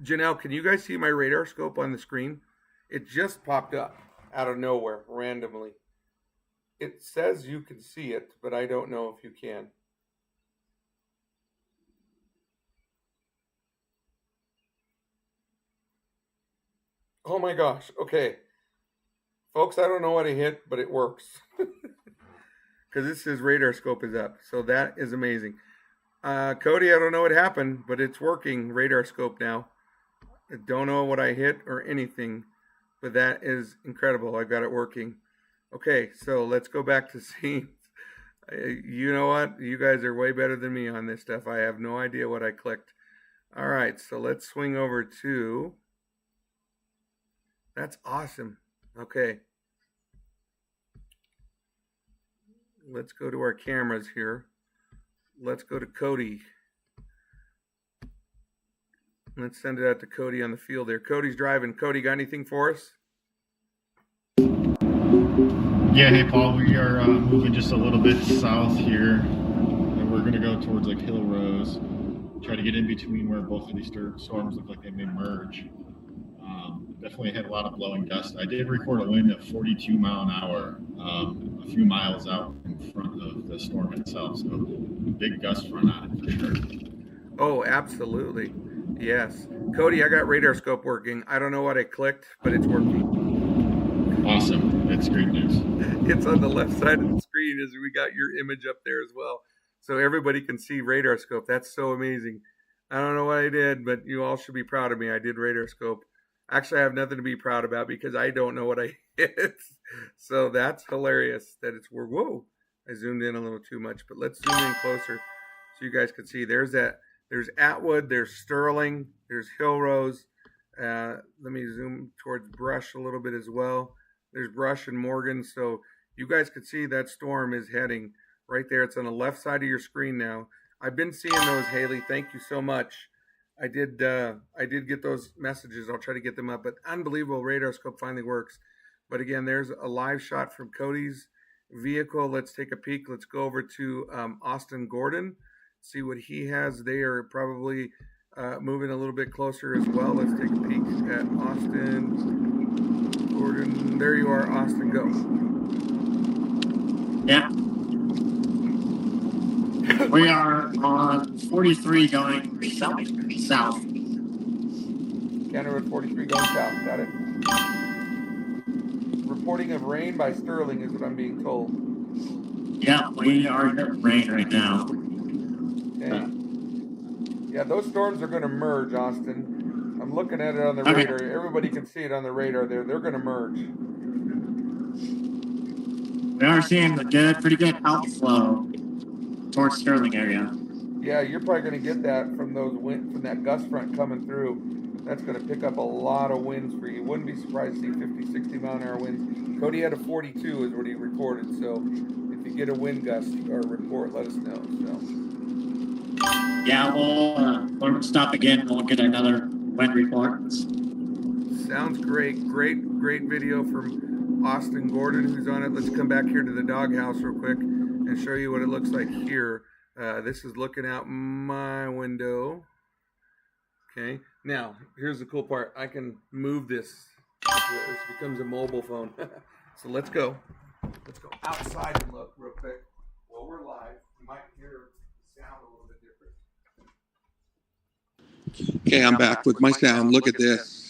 Janelle, can you guys see my radar scope on the screen? It just popped up out of nowhere, randomly. It says you can see it, but I don't know if you can. Oh my gosh, okay. Folks, I don't know what I hit, but it works. Because it says radar scope is up. So that is amazing. Cody, I don't know what happened, but it's working, radar scope now. I don't know what I hit or anything, but that is incredible. I got it working. Okay, so let's go back to scenes. You know what? You guys are way better than me on this stuff. I have no idea what I clicked. All right, so let's swing over to... That's awesome. Okay. Let's go to our cameras here. Let's go to Cody. Let's send it out to Cody on the field there. Cody's driving. Cody, got anything for us? Yeah, hey Paul, we are moving just a little bit south here, and we're going to go towards like Hill Rose, try to get in between where both of these storms look like they may merge. Definitely had a lot of blowing dust. I did record a wind of 42 mile an hour a few miles out in front of the storm itself, so big gust front on it for sure. Oh, absolutely. Yes. Cody, I got radar scope working. I don't know what I clicked, but it's working. Awesome. That's great news. It's on the left side of the screen as we got your image up there as well. So everybody can see radar scope. That's so amazing. I don't know what I did, but you all should be proud of me. I did radar scope. Actually, I have nothing to be proud about because I don't know what I hit. So that's hilarious that it's, whoa, I zoomed in a little too much, but let's zoom in closer so you guys can see. There's Atwood, there's Sterling, there's Hill Rose. Let me zoom towards Brush a little bit as well. There's Brush and Morgan. So you guys can see that storm is heading right there. It's on the left side of your screen now. I've been seeing those, Haley. Thank you so much. I did get those messages. I'll try to get them up, but unbelievable radar scope finally works. But again, there's a live shot from Cody's vehicle. Let's take a peek. Let's go over to Austin Gordon, see what he has. They are probably moving a little bit closer as well. Let's take a peek at Austin Gordon. There you are, Austin, go. Yeah. We are on 43 going south. County Road 43 going south. Got it. Reporting of rain by Sterling is what I'm being told. Yeah, we are getting rain right now. Okay. Yeah, those storms are going to merge, Austin. I'm looking at it on the radar. Everybody can see it on the radar there. They're going to merge. We are seeing a pretty good outflow towards Sterling area. Yeah, you're probably going to get that from from that gust front coming through. That's going to pick up a lot of winds for you. Wouldn't be surprised to see 50, 60 mile an hour winds. Cody had a 42 is what he recorded. So if you get a wind gust or report, let us know. So yeah, we'll stop again. We'll get another wind report. Sounds great. Great video from Austin Gordon, who's on it. Let's come back here to the doghouse real quick and show you what it looks like here. This is looking out my window. Okay, now here's the cool part. I can move this. This becomes a mobile phone. So let's go outside and look real quick. While we're live, you might hear the sound a little bit different. Okay, I'm back with my sound. Look at this.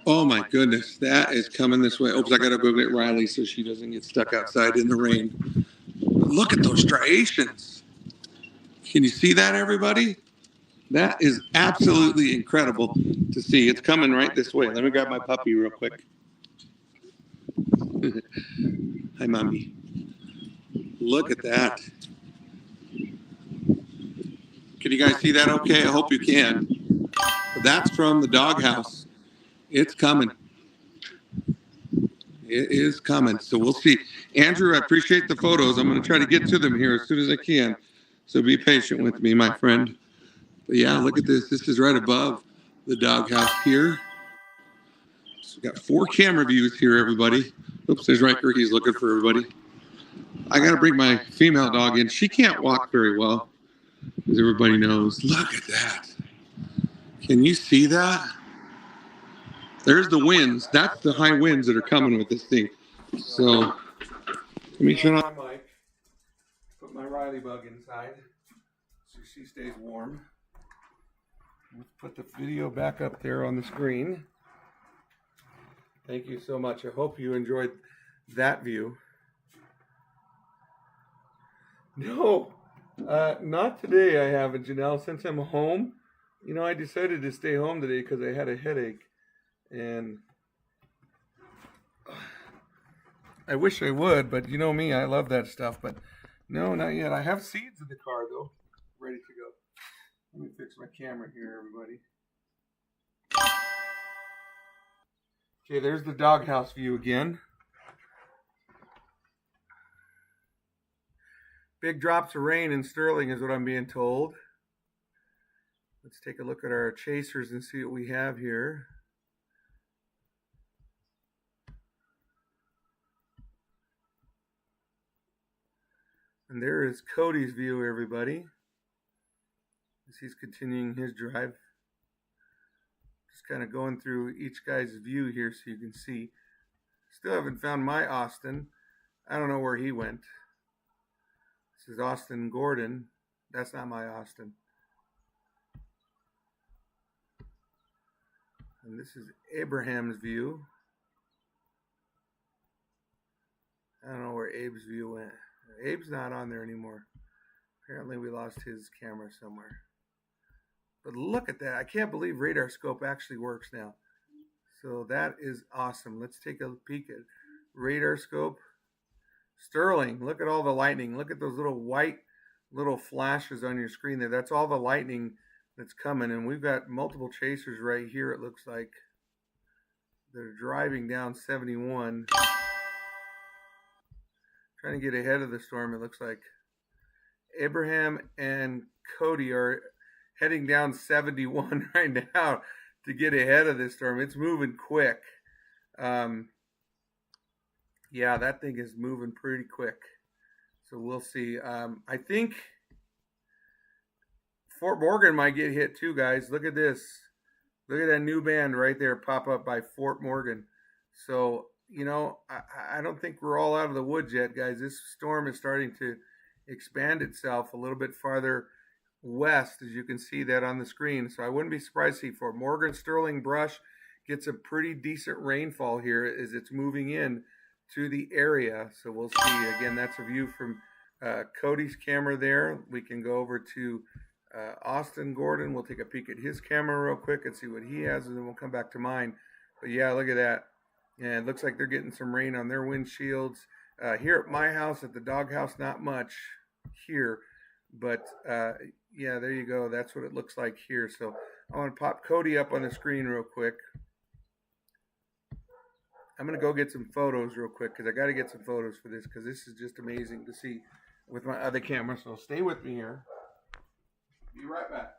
Oh my goodness, that is coming this way. Oops, I gotta go get Riley so she doesn't get stuck outside in the rain. Look at those striations. Can you see that, everybody? That is absolutely incredible to see. It's coming right this way. Let me grab my puppy real quick. Hi, Mommy. Look at that. Can you guys see that okay? I hope you can. That's from the doghouse. It's coming. It is coming. So we'll see. Andrew, I appreciate the photos. I'm going to try to get to them here as soon as I can. So be patient with me, my friend. But yeah, look at this. This is right above the doghouse here. So we got 4 camera views here, everybody. Oops, there's Riker. He's looking for everybody. I got to bring my female dog in. She can't walk very well, as everybody knows. Look at that. Can you see that? There's the winds. That's the high winds that are coming with this thing. So let me turn on my mic. Put my Riley bug inside so she stays warm. Let's put the video back up there on the screen. Thank you so much. I hope you enjoyed that view. No, not today I haven't, Janelle. Since I'm home, you know, I decided to stay home today because I had a headache. And I wish I would, but you know me, I love that stuff. But no, not yet. I have seeds in the car, though, ready to go. Let me fix my camera here, everybody. Okay, there's the doghouse view again. Big drops of rain in Sterling is what I'm being told. Let's take a look at our chasers and see what we have here. And there is Cody's view, everybody, as he's continuing his drive. Just kind of going through each guy's view here so you can see. Still haven't found my Austin. I don't know where he went. This is Austin Gordon. That's not my Austin. And this is Abraham's view. I don't know where Abe's view went. Abe's not on there anymore. Apparently we lost his camera somewhere. But look at that. I can't believe Radar Scope actually works now. So that is awesome. Let's take a peek at Radar Scope. Sterling, look at all the lightning. Look at those little white little flashes on your screen there. That's all the lightning that's coming. And we've got multiple chasers right here, it looks like. They're driving down 71. Trying to get ahead of the storm, it looks like. Abraham and Cody are heading down 71 right now to get ahead of this storm. It's moving quick. Yeah, that thing is moving pretty quick. So we'll see. I think Fort Morgan might get hit too, guys. Look at this. Look at that new band right there pop up by Fort Morgan. So, you know, I don't think we're all out of the woods yet, guys. This storm is starting to expand itself a little bit farther west, as you can see that on the screen. So I wouldn't be surprised to see Fort Morgan, Sterling, Brush gets a pretty decent rainfall here as it's moving in to the area. So we'll see. Again, that's a view from Cody's camera there. We can go over to Austin Gordon. We'll take a peek at his camera real quick and see what he has, and then we'll come back to mine. But yeah, look at that. And it looks like they're getting some rain on their windshields. Here at my house, at the doghouse, not much here. But yeah, there you go. That's what it looks like here. So I want to pop Cody up on the screen real quick. I'm going to go get some photos real quick because I got to get some photos for this because this is just amazing to see with my other camera. So stay with me here. Be right back.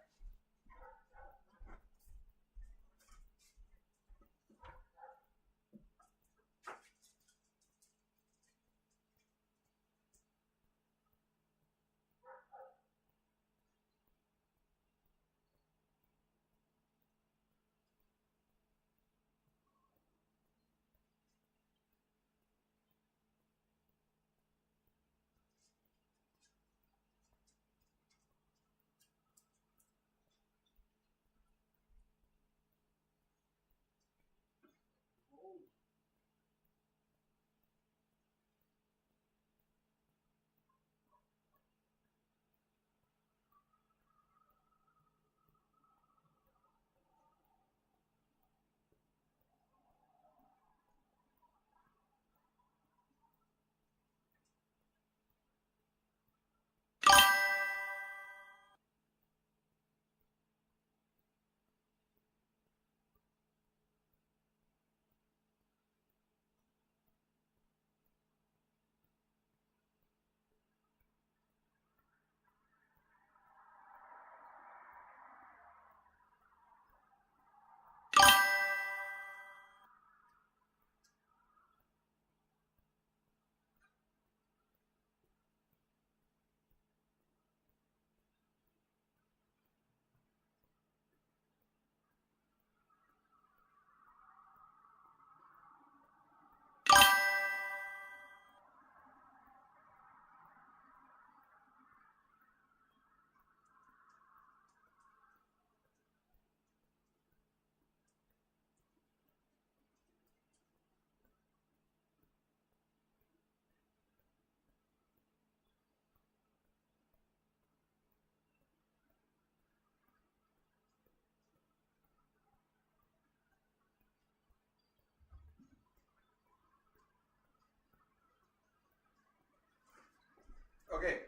Okay,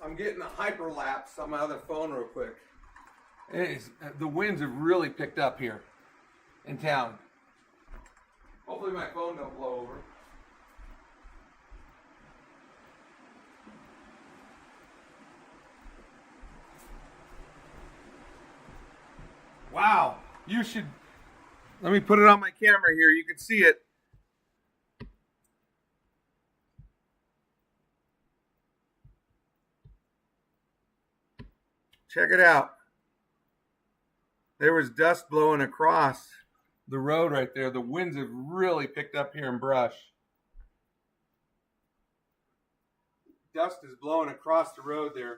I'm getting a hyperlapse on my other phone real quick. Anyways, the winds have really picked up here in town. Hopefully my phone don't blow over. Wow, you should, let me put it on my camera here, you can see it. Check it out. There was dust blowing across the road right there. The winds have really picked up here in Brush. Dust is blowing across the road there.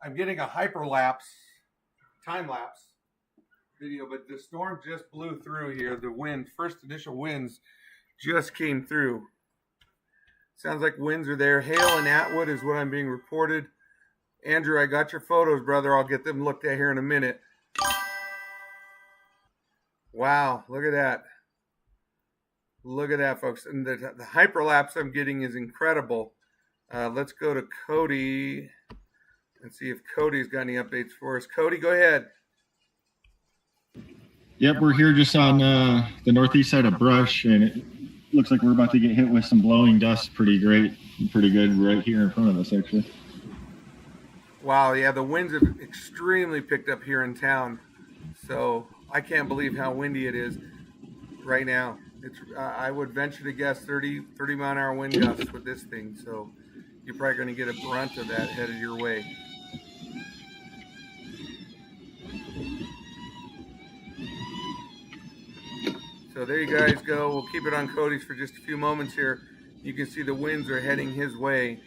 I'm getting a hyperlapse, time-lapse video, but the storm just blew through here. The wind, first initial winds just came through. Sounds like winds are there. Hail in Atwood is what I'm being reported. Andrew, I got your photos, brother. I'll get them looked at here in a minute. Wow, look at that. Look at that, folks. And the hyperlapse I'm getting is incredible. Let's go to Cody and see if Cody's got any updates for us. Cody, go ahead. Yep, we're here just on the northeast side of Brush, and it looks like we're about to get hit with some blowing dust pretty good right here in front of us, actually. Wow, yeah, the winds have extremely picked up here in town. So I can't believe how windy it is right now. It's I would venture to guess 30 mile an hour wind gusts with this thing. So you're probably going to get a brunt of that headed your way. So there you guys go. We'll keep it on Cody's for just a few moments here. You can see the winds are heading his way.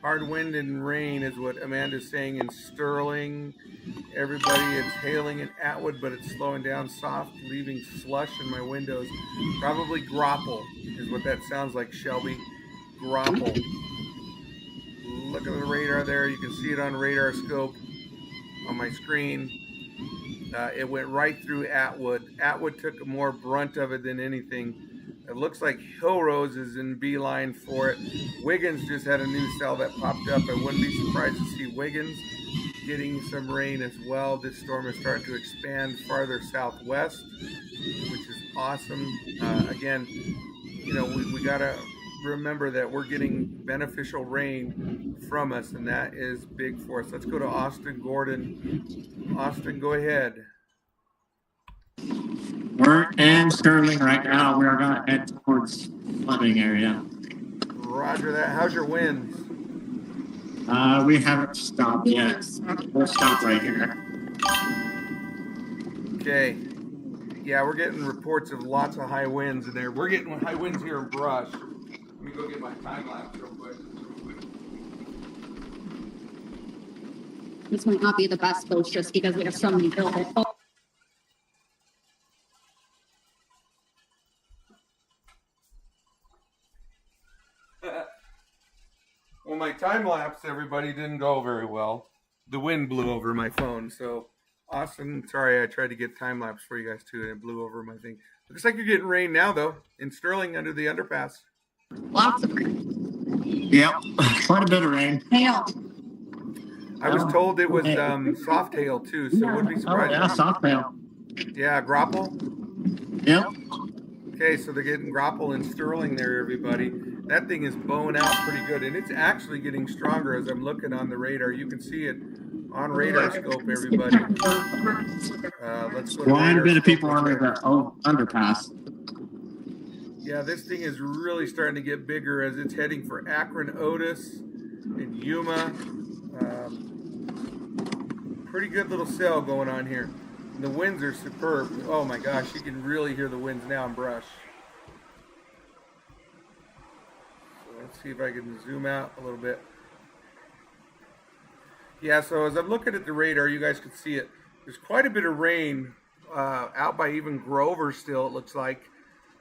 Hard wind and rain is what Amanda's saying in Sterling. Everybody, it's hailing in Atwood, but it's slowing down soft, leaving slush in my windows. Probably grapple is what that sounds like, Shelby. Grapple. Look at the radar there. You can see it on radar scope on my screen. It went right through Atwood. Atwood took more brunt of it than anything. It looks like Hill Rose is in beeline for it. Wiggins just had a new cell that popped up. I wouldn't be surprised to see Wiggins getting some rain as well. This storm is starting to expand farther southwest, which is awesome. Again, you know, we got to remember that we're getting beneficial rain from us, and that is big for us. Let's go to Austin Gordon. Austin, go ahead. We're in Sterling right now. We're going to head towards flooding area. Roger that. How's your winds? We haven't stopped yet. We'll stop right here. Okay. Yeah, we're getting reports of lots of high winds in there. We're getting high winds here in Brush. Let me go get my time lapse real quick. This might not be the best post just because we have so many buildings. Well, my time lapse, everybody, didn't go very well. The wind blew over my phone. So, Austin, sorry, I tried to get time lapse for you guys too, and it blew over my thing. Looks like you're getting rain now, though, in Sterling under the underpass. Lots of rain. Yep, quite a bit of rain. Hail. I was told it was soft hail too, so wouldn't be surprised. Oh, yeah, soft hail. Yeah, grapple. Yep. Okay, so they're getting grapple in Sterling there, everybody. That thing is bowing out pretty good, and it's actually getting stronger as I'm looking on the radar. You can see it on radar scope, everybody. Let's go to Quite a radar bit of scope people real under quick. the underpass. Yeah, this thing is really starting to get bigger as it's heading for Akron, Otis, and Yuma. Pretty good little cell going on here. And the winds are superb. Oh my gosh, you can really hear the winds now in Brush. So let's see if I can zoom out a little bit. Yeah, so as I'm looking at the radar, you guys can see it. There's quite a bit of rain out by even Grover still, it looks like.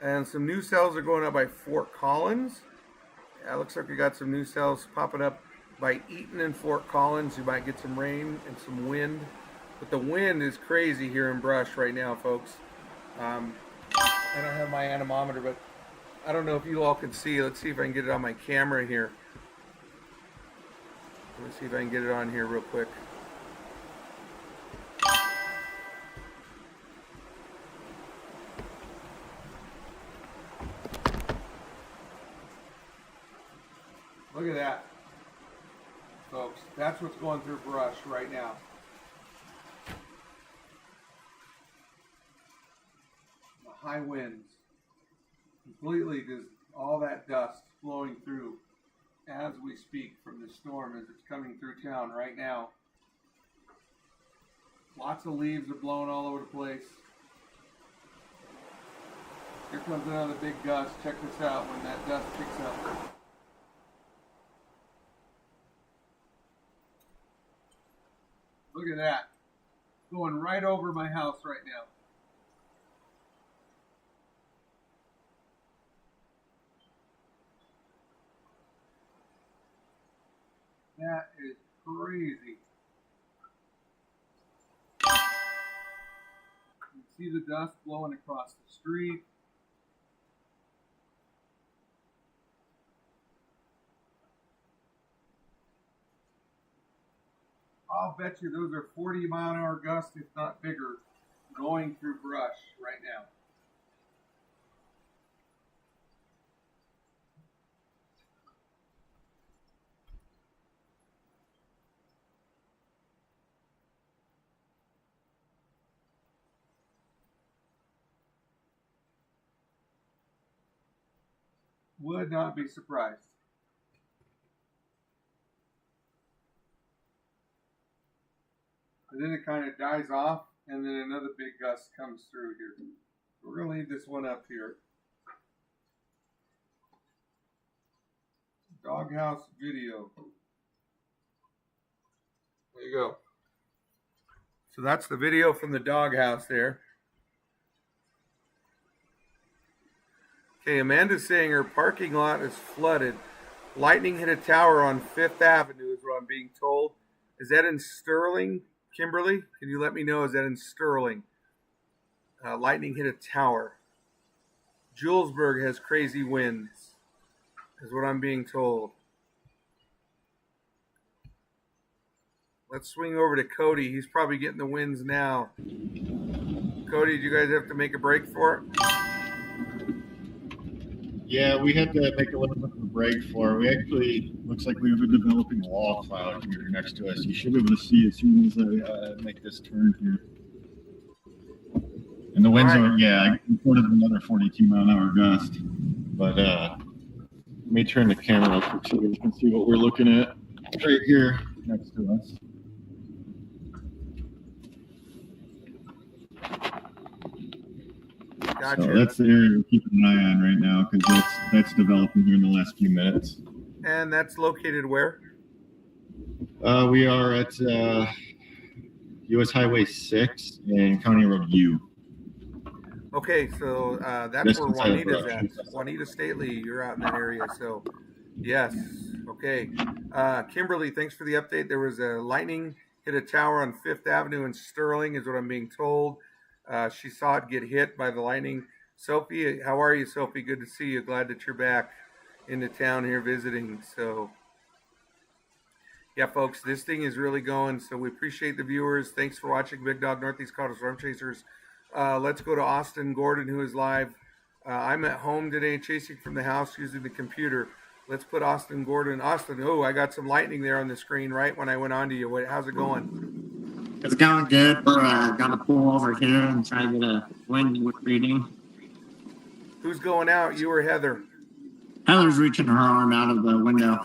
And some new cells are going up by Fort Collins. Yeah, it looks like we got some new cells popping up by Eaton and Fort Collins. You might get some rain and some wind. But the wind is crazy here in Brush right now, folks. I don't have my anemometer, but I don't know if you all can see. Let's see if I can get it on my camera here. Let me see if I can get it on here real quick. Look at that, folks. That's what's going through Brush right now. The high winds. Completely just all that dust flowing through as we speak from the storm as it's coming through town right now. Lots of leaves are blowing all over the place. Here comes another big gust. Check this out when that dust picks up. Look at that. Going right over my house right now. That is crazy. You see the dust blowing across the street. I'll bet you those are 40-mile-an-hour gusts, if not bigger, going through Brush right now. Would not be surprised. And then it kind of dies off, and then another big gust comes through here. We're going to leave this one up here. Doghouse video. There you go. So that's the video from the doghouse there. Okay, Amanda's saying her parking lot is flooded. Lightning hit a tower on 5th Avenue is what I'm being told. Is that in Sterling Kimberly, can you let me know? Is that in Sterling? Lightning hit a tower. Julesburg has crazy winds, is what I'm being told. Let's swing over to Cody. He's probably getting the winds now. Cody, do you guys have to make a break for it? Yeah, we had to make a little bit of a break for it. We actually, looks like we have a developing wall cloud here next to us. You should be able to see as soon as I make this turn here. And the winds are, yeah, I reported another 42-mile-an-hour gust. But let me turn the camera up so you can see what we're looking at right here next to us. Gotcha. So that's the area we're keeping an eye on right now because that's developing here in the last few minutes. And that's located where? We are at U.S. Highway 6 and County Road U. Okay, so that's where Juanita's at. Juanita Stately, you're out in that area. So, yes. Okay. Kimberly, thanks for the update. There was a lightning hit a tower on 5th Avenue in Sterling, is what I'm being told. She saw it get hit by the lightning. Sophie, how are you, Sophie? Good to see you. Glad that you're back into town here visiting. So, yeah, folks, this thing is really going. So we appreciate the viewers. Thanks for watching Big Dog Northeast Colorado Storm Chasers. Let's go to Austin Gordon, who is live. I'm at home today, chasing from the house using the computer. Let's put Austin Gordon. Austin, oh, I got some lightning there on the screen right when I went on to you. How's it going? It's going good. We're gonna pull over here and try to get a wind reading. Who's going out? You or Heather? Heather's reaching her arm out of the window.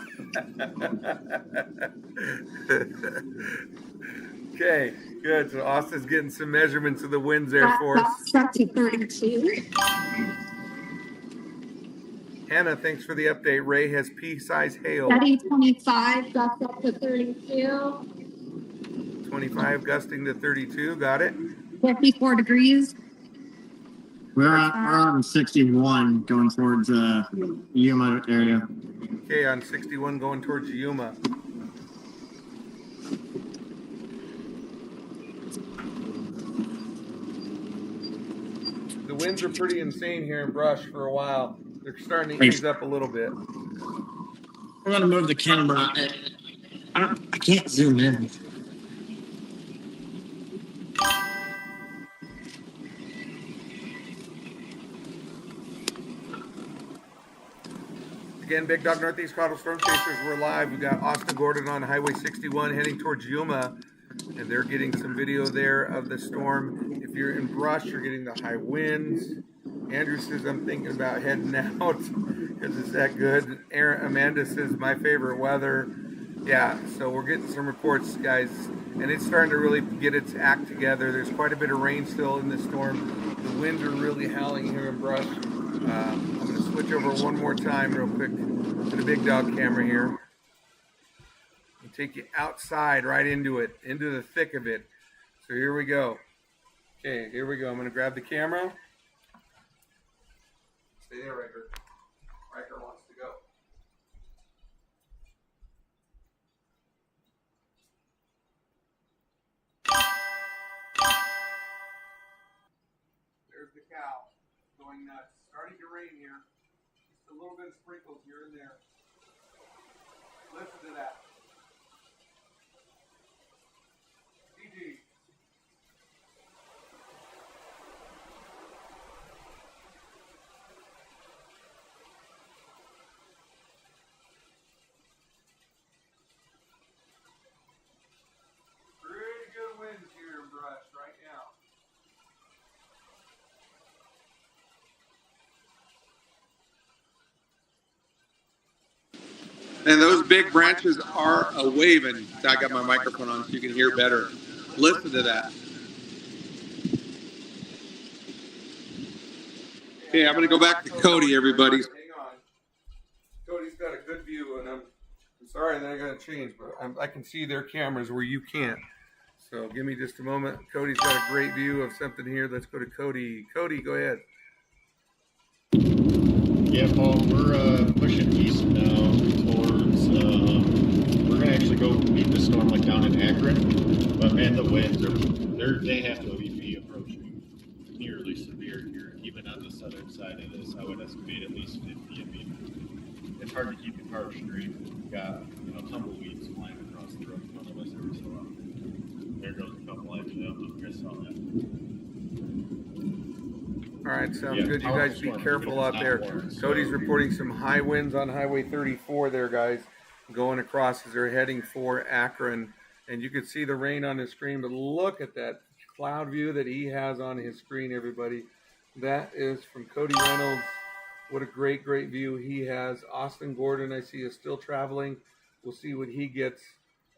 Okay, good. So Austin's getting some measurements of the winds there for us. That's 32. Hannah, thanks for the update. Ray has pea-size hail. Steady 25, gust up to 32. 25 gusting to 32. Got it. 54 degrees. We're on 61 going towards Yuma area. Okay, on 61 going towards Yuma. The winds are pretty insane here in Brush for a while. They're starting to ease up a little bit. We're gonna move the camera. I can't zoom in. Again, Big Dog Northeast Colorado Storm Chasers, we're live. We got Austin Gordon on Highway 61 heading towards Yuma, and they're getting some video there of the storm. If you're in Brush, you're getting the high winds. Andrew says, I'm thinking about heading out because it's that good. Amanda says, my favorite weather. Yeah, so we're getting some reports, guys, and it's starting to really get its act together. There's quite a bit of rain still in the storm. The winds are really howling here in Brush. I'm going to switch over one more time real quick to the Big Dog camera here. And take you outside right into it, into the thick of it. So here we go. Okay, here we go. I'm going to grab the camera. Stay there, Riker. Riker wants to go. There's the cow going nuts. Starting to rain here. Just a little bit of sprinkles here and there. Listen to that. DG. Pretty good winds here in Brush right now. And those big branches are a waving. I got my microphone on so you can hear better. Listen to that. Okay, I'm going to go back to Cody, everybody. Hang on. Cody's got a good view, and I'm sorry that I got to change, but I can see their cameras where you can't. So give me just a moment. Cody's got a great view of something here. Let's go to Cody. Cody, go ahead. Yeah, Paul, we're pushing east now towards, we're going to actually to go meet the storm like down in Akron, but man, the winds they have to be approaching nearly severe here, even on the southern side of this. I would estimate at least 50. I mean, it's hard to keep your car straight. We've got tumbleweeds flying across the road in front of us every so often. There goes a couple. I don't know if you guys saw that. All right, sounds good. You guys be careful out there. Cody's reporting some high winds on Highway 34 there, guys, going across as they're heading for Akron. And you can see the rain on his screen, but look at that cloud view that he has on his screen, everybody. That is from Cody Reynolds. What a great, great view he has. Austin Gordon, I see, is still traveling. We'll see what he gets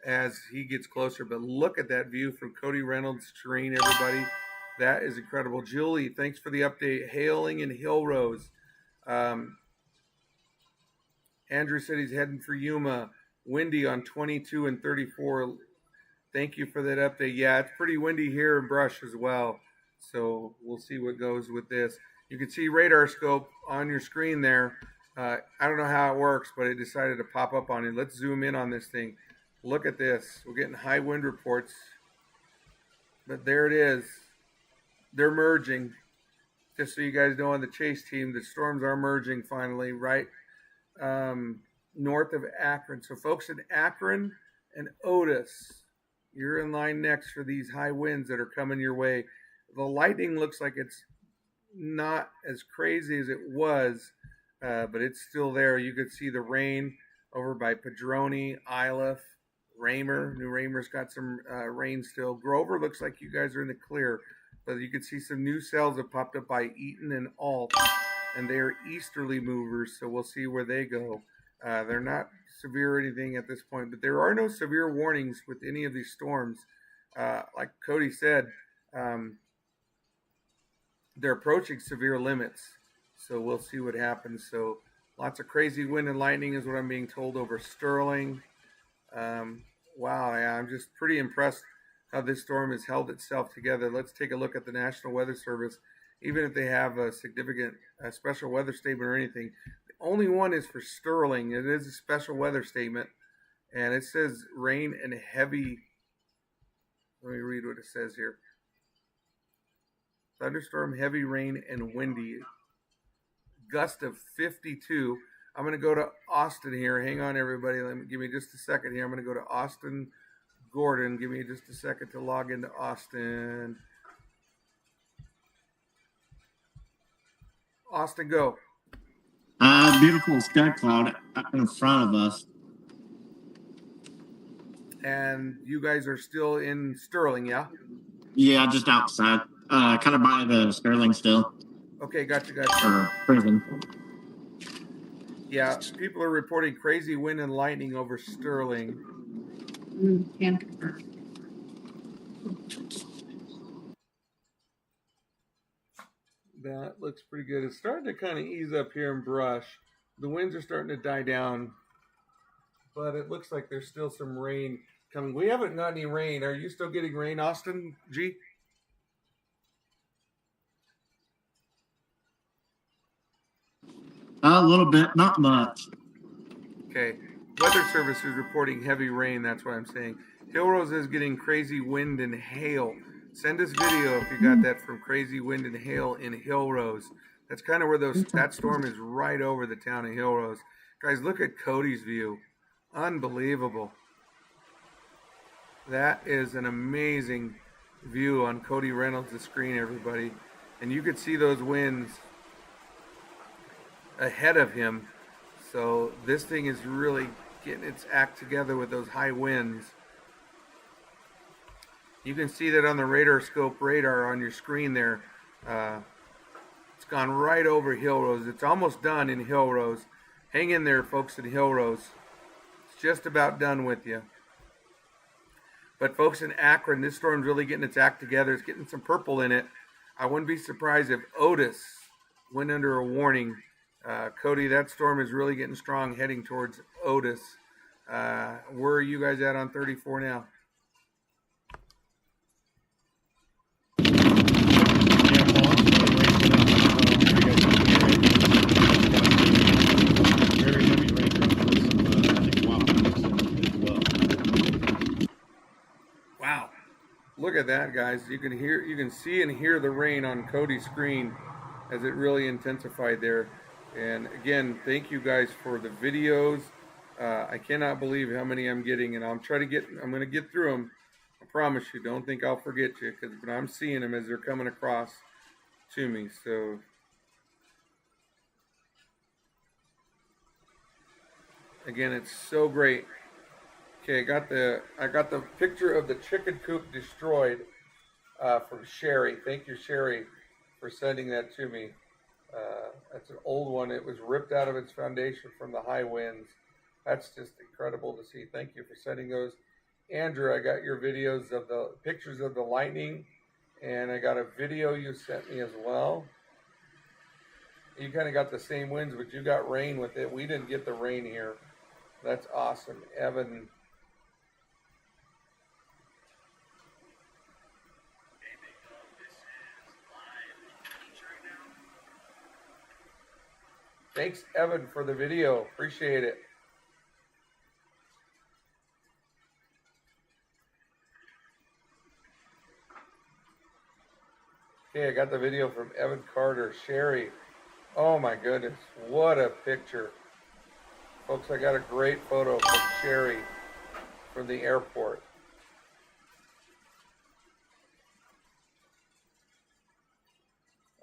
as he gets closer. But look at that view from Cody Reynolds' screen, everybody. That is incredible. Julie, thanks for the update. Hailing in Hillrose. Andrew said he's heading for Yuma. Windy on 22 and 34. Thank you for that update. Yeah, it's pretty windy here in Brush as well. So we'll see what goes with this. You can see radar scope on your screen there. I don't know how it works, but it decided to pop up on it. Let's zoom in on this thing. Look at this. We're getting high wind reports. But there it is. They're merging. Just so you guys know, on the chase team, the storms are merging finally right north of Akron. So folks in Akron and Otis, you're in line next for these high winds that are coming your way. The lightning looks like it's not as crazy as it was, but it's still there. You could see the rain over by Padrone, Iliff, Raymer. New Raymer's got some rain still. Grover looks like you guys are in the clear. But you can see some new cells have popped up by Eaton and Alt, and they are easterly movers, so we'll see where they go. They're not severe or anything at this point, but there are no severe warnings with any of these storms. Like Cody said, they're approaching severe limits, so we'll see what happens. So lots of crazy wind and lightning is what I'm being told over Sterling. Wow, yeah, I'm just pretty impressed how this storm has held itself together. Let's take a look at the National Weather Service. Even if they have a significant special weather statement or anything, the only one is for Sterling. It is a special weather statement, and it says rain and heavy. Let me read what it says here. Thunderstorm, heavy rain, and windy. Gust of 52. I'm going to go to Austin here. Hang on, everybody. Give me just a second here. I'm going to go to Austin Gordon. Give me just a second to log into Austin. Austin, go. Beautiful sky cloud in front of us. And you guys are still in Sterling, yeah? Yeah, just outside. Kind of by the Sterling still. Okay, gotcha. Or prison. Yeah, people are reporting crazy wind and lightning over Sterling. Can confirm. That looks pretty good. It's starting to kind of ease up here in Brush. The winds are starting to die down, but it looks like there's still some rain coming. We haven't got any rain. Are you still getting rain, Austin G? A little bit, not much. Okay. Weather Service is reporting heavy rain. That's what I'm saying. Hillrose is getting crazy wind and hail. Send us video if you got that from crazy wind and hail in Hillrose. That's kind of where that storm is, right over the town of Hillrose. Guys, look at Cody's view. Unbelievable. That is an amazing view on Cody Reynolds' screen, everybody. And you could see those winds ahead of him. So this thing is really getting its act together with those high winds. You can see that on the radar scope radar on your screen there. It's gone right over Hillrose. It's almost done in Hillrose. Hang in there, folks, in Hillrose. It's just about done with you. But folks in Akron, this storm's really getting its act together. It's getting some purple in it. I wouldn't be surprised if Otis went under a warning. Cody, that storm is really getting strong heading towards Otis. Where are you guys at on 34 now? Look at that, guys. You can see and hear the rain on Cody's screen as it really intensified there. And again, thank you guys for the videos. I cannot believe how many I'm getting, and I'm going to get through them. I promise you. Don't think I'll forget you, but I'm seeing them as they're coming across to me. So again, it's so great. Okay, I got the picture of the chicken coop destroyed from Sherry. Thank you, Sherry, for sending that to me. That's an old one. It was ripped out of its foundation from the high winds. That's just incredible to see. Thank you for sending those. Andrew, I got your videos of the pictures of the lightning, and I got a video you sent me as well. You kind of got the same winds, but you got rain with it. We didn't get the rain here. That's awesome. Evan. Thanks, Evan, for the video. Appreciate it. Okay, I got the video from Evan Carter. Sherry. Oh my goodness, what a picture. Folks, I got a great photo from Sherry from the airport.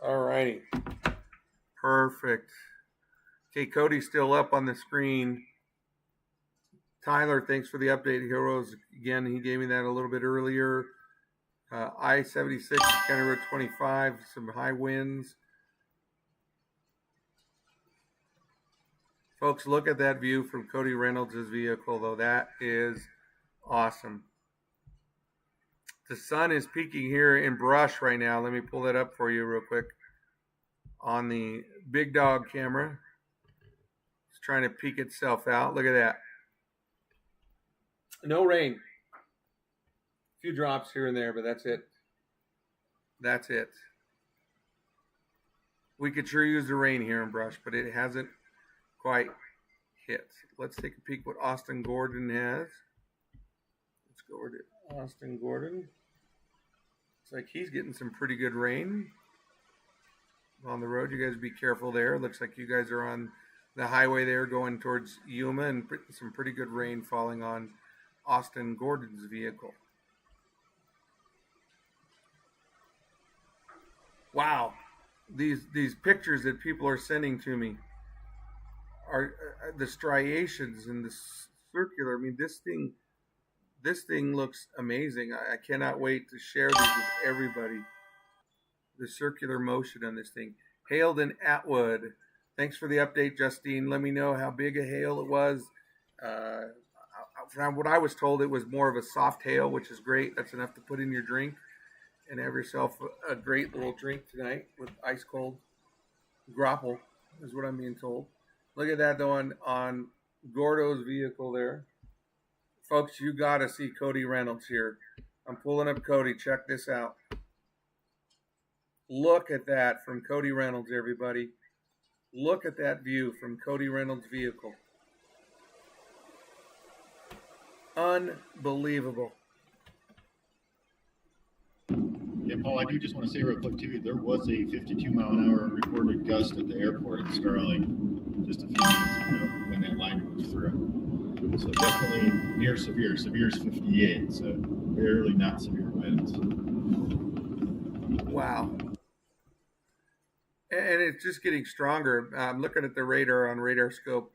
All righty. Perfect. Okay, Cody's still up on the screen. Tyler, thanks for the update, heroes. Again, he gave me that a little bit earlier. I-76, County Road 25, some high winds. Folks, look at that view from Cody Reynolds' vehicle, though. That is awesome. The sun is peaking here in Brush right now. Let me pull that up for you real quick on the Big Dog camera. It's trying to peek itself out. Look at that. No rain. A few drops here and there, but that's it. That's it. We could sure use the rain here in Brush, but it hasn't quite hit. Let's take a peek what Austin Gordon has. Let's go over to Austin Gordon. Looks like he's getting some pretty good rain on the road. You guys be careful there. Looks like you guys are on the highway there going towards Yuma, and some pretty good rain falling on Austin Gordon's vehicle. Wow, these pictures that people are sending to me are the striations and the circular. I mean, this thing looks amazing. I cannot wait to share these with everybody. The circular motion on this thing. Hailed in Atwood. Thanks for the update, Justine. Let me know how big a hail it was. From what I was told, it was more of a soft hail, which is great. That's enough to put in your drink and have yourself a great little drink tonight with ice cold grapple, is what I'm being told. Look at that, though, on Gordo's vehicle there. Folks, you got to see Cody Reynolds here. I'm pulling up Cody. Check this out. Look at that from Cody Reynolds, everybody. Look at that view from Cody Reynolds' vehicle. Unbelievable. Yeah, Paul, I do just want to say real quick, too, there was a 52-mile-an-hour recorded gust at the airport in Starling just a few minutes ago when that line moved through. So definitely near severe. Severe is 58, so barely not severe winds. Wow. And it's just getting stronger. I'm looking at the radar on Radar Scope,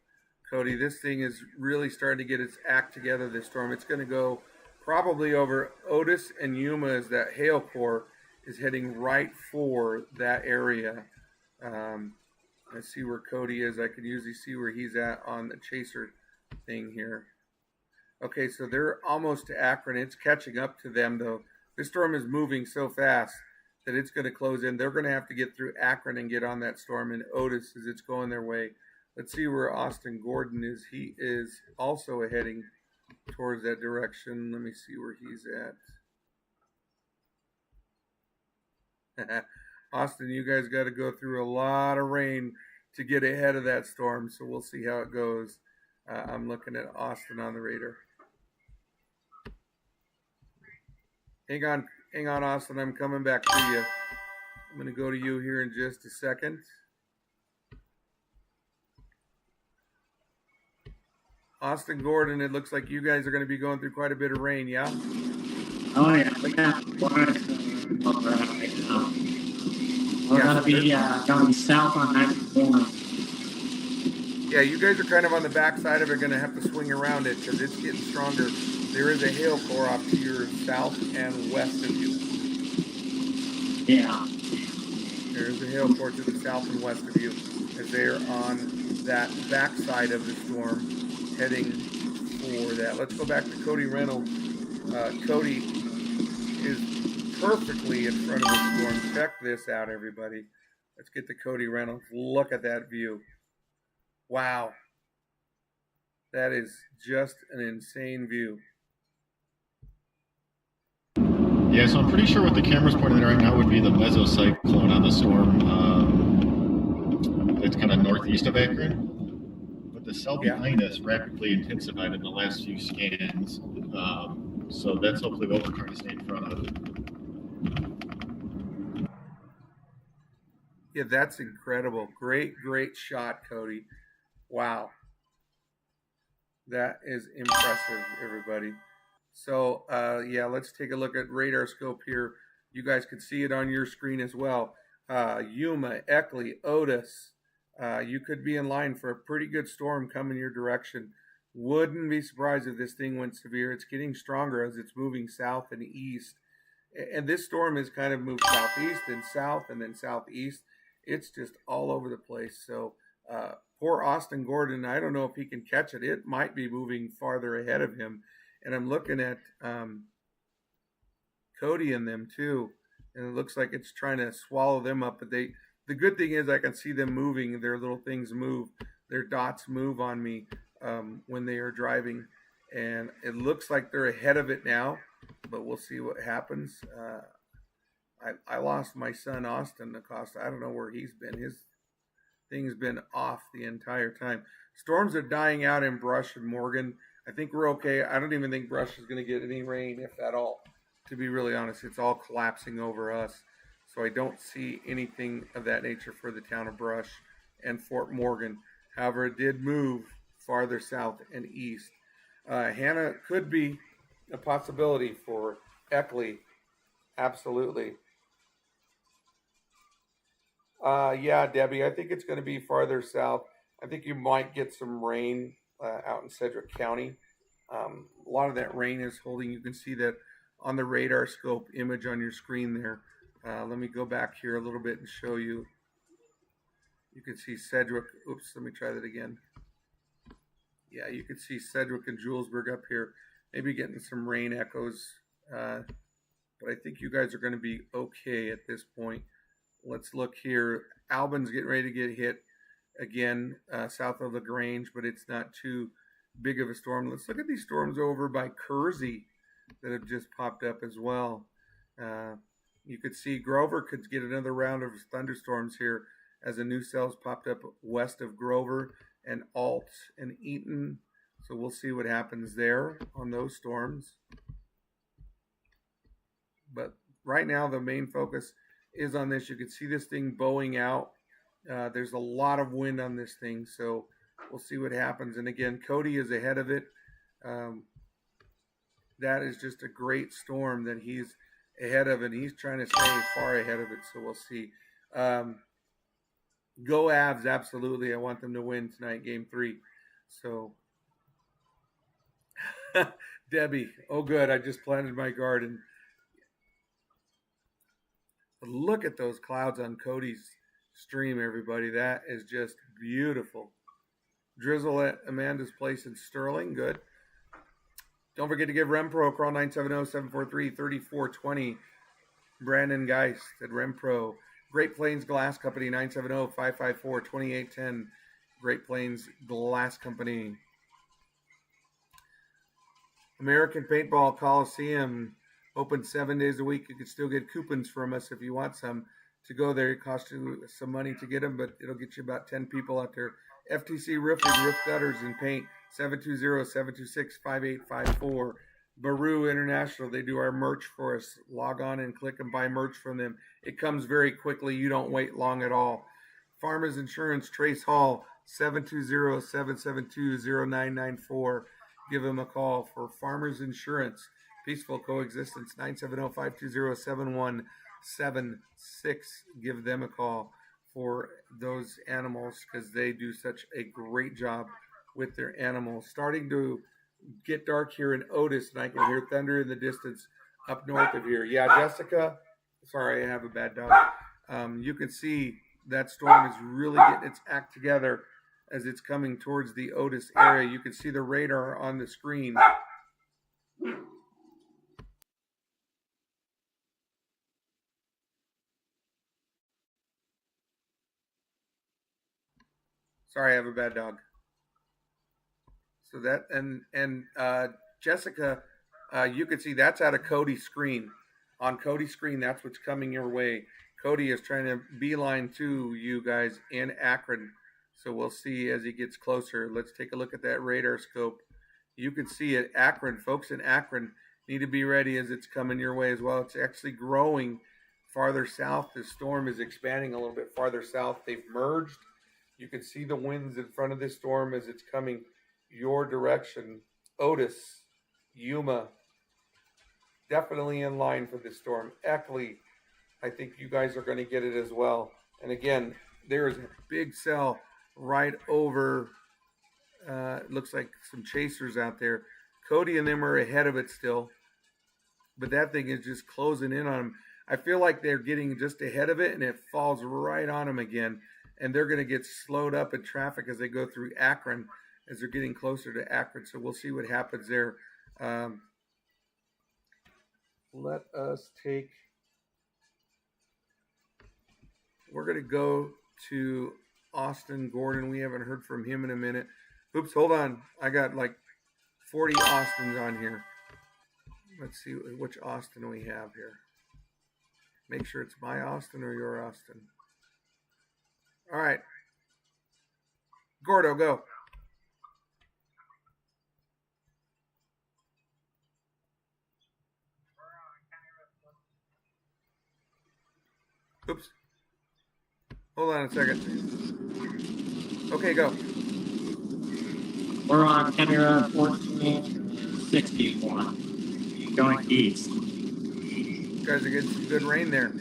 Cody. This thing is really starting to get its act together, this storm. It's going to go probably over Otis and Yuma as that hail core is heading right for that area. Let's see where Cody is. I could usually see where he's at on the chaser thing here. Okay, so they're almost to Akron. It's catching up to them, though. This storm is moving so fast that it's going to close in. They're going to have to get through Akron and get on that storm in Otis as it's going their way. Let's see where Austin Gordon is. He is also heading towards that direction. Let me see where he's at. Austin, you guys got to go through a lot of rain to get ahead of that storm, so we'll see how it goes. I'm looking at Austin on the radar. Hang on, Austin. I'm coming back to you. I'm going to go to you here in just a second. Austin Gordon, it looks like you guys are going to be going through quite a bit of rain, yeah? Oh yeah, we got water right now. We're gonna be going south on 94. Yeah, you guys are kind of on the backside of it, going to have to swing around it because it's getting stronger. There is a hail core off to your south and west of you. Yeah. There is a hail core to the south and west of you as they're on that backside of the storm heading for that. Let's go back to Cody Reynolds. Cody is perfectly in front of the storm. Check this out, everybody. Let's get to Cody Reynolds. Look at that view. Wow. That is just an insane view. Yeah, so I'm pretty sure what the camera's pointing at right now would be the mesocyclone on the storm. It's kind of northeast of Akron. But the cell behind us rapidly intensified in the last few scans. So that's hopefully what we're trying to stay in front of. Yeah, that's incredible. Great shot, Cody. Wow. That is impressive, everybody. So, yeah, let's take a look at radar scope here. You guys can see it on your screen as well. Yuma, Eckley, Otis. You could be in line for a pretty good storm coming your direction. Wouldn't be surprised if this thing went severe. It's getting stronger as it's moving south and east. And this storm has kind of moved southeast and south and then southeast. It's just all over the place. So, poor Austin Gordon, I don't know if he can catch it. It might be moving farther ahead of him. And I'm looking at Cody and them too. And it looks like it's trying to swallow them up. But the good thing is I can see them moving. Their little things move. Their dots move on me when they are driving. And it looks like they're ahead of it now. But we'll see what happens. I lost my son, Austin Acosta. I don't know where he's been. His thing's been off the entire time. Storms are dying out in Brush and Morgan. I think we're okay. I don't even think Brush is going to get any rain, if at all. To be really honest, it's all collapsing over us. So I don't see anything of that nature for the town of Brush and Fort Morgan. However, it did move farther south and east. Hannah could be a possibility for Eckley. Absolutely. Yeah, Debbie, I think it's going to be farther south. I think you might get some rain out in Sedgwick County. A lot of that rain is holding. You can see that on the radar scope image on your screen there. Let me go back here a little bit and show you. You can see Sedgwick. Oops, let me try that again. Yeah, you can see Sedgwick and Julesburg up here. Maybe getting some rain echoes. But I think you guys are going to be okay at this point. Let's look here. Albin's getting ready to get hit again south of LaGrange, but it's not too big of a storm. Let's look at these storms over by Kersey that have just popped up as well. You could see Grover could get another round of thunderstorms here as a new cell's popped up west of Grover and Alt and Eaton. So we'll see what happens there on those storms. But right now the main focus is on this. You can see this thing bowing out. There's a lot of wind on this thing, so we'll see what happens. And again, Cody is ahead of it. That is just a great storm that he's ahead of, and he's trying to stay far ahead of it, so we'll see. Go Avs, absolutely. I want them to win tonight, Game 3. So, Debbie, oh good, I just planted my garden. But look at those clouds on Cody's stream, everybody. That is just beautiful. Drizzle at Amanda's place in Sterling. Good. Don't forget to give RemPro a call, 970-743-3420. Brandon Geist at RemPro. Great Plains Glass Company, 970-554-2810. Great Plains Glass Company. American Paintball Coliseum. Open 7 days a week. You can still get coupons from us if you want some to go there. It costs you some money to get them, but it'll get you about 10 people out there. FTC Roofing, roof gutters and paint, 720-726-5854. Baru International, they do our merch for us. Log on and click and buy merch from them. It comes very quickly. You don't wait long at all. Farmers Insurance, Trace Hall, 720-772-0994. Give them a call for Farmers Insurance. Peaceful Coexistence, 970-520-7176. Give them a call for those animals because they do such a great job with their animals. Starting to get dark here in Otis, and I can hear thunder in the distance up north of here. Yeah, Jessica, sorry, I have a bad dog. You can see that storm is really getting its act together as it's coming towards the Otis area. You can see the radar on the screen. Sorry, I have a bad dog. So that, and Jessica, you can see that's out of Cody's screen. On Cody's screen, that's what's coming your way. Cody is trying to beeline to you guys in Akron. So we'll see as he gets closer. Let's take a look at that radar scope. You can see it. Akron, folks in Akron need to be ready as it's coming your way as well. It's actually growing farther south. The storm is expanding a little bit farther south. They've merged. You can see the winds in front of this storm as it's coming your direction. Otis, Yuma, definitely in line for this storm. Eckley, I think you guys are going to get it as well. And again, there is a big cell right over, looks like some chasers out there. Cody and them are ahead of it still, but that thing is just closing in on them. I feel like they're getting just ahead of it, and it falls right on them again, and they're going to get slowed up in traffic as they go through Akron, as they're getting closer to Akron. So we'll see what happens there. Let us take, we're going to go to Austin Gordon. We haven't heard from him in a minute. Oops, hold on. I got like 40 Austins on here. Let's see which Austin we have here. Make sure it's my Austin or your Austin. All right. Gordo, go. Oops. Hold on a second. Okay, go. We're on County Road 1461, going east. You guys are getting some good rain there.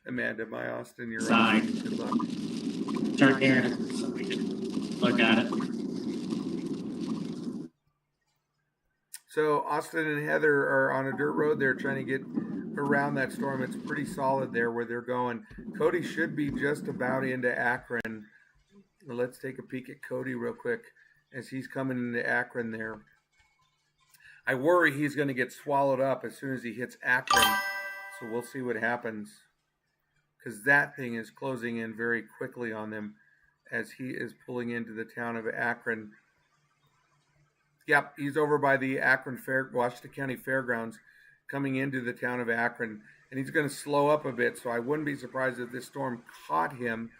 Amanda, my Austin, you're Side. right. Good luck. Turn here so we can look at it. So Austin and Heather are on a dirt road. They're trying to get around that storm. It's pretty solid there where they're going. Cody should be just about into Akron. Let's take a peek at Cody real quick as he's coming into Akron there. I worry he's going to get swallowed up as soon as he hits Akron. So we'll see what happens, because that thing is closing in very quickly on them as he is pulling into the town of Akron. Yep, he's over by the Akron Washington County Fairgrounds, coming into the town of Akron, and he's going to slow up a bit. So I wouldn't be surprised if this storm caught him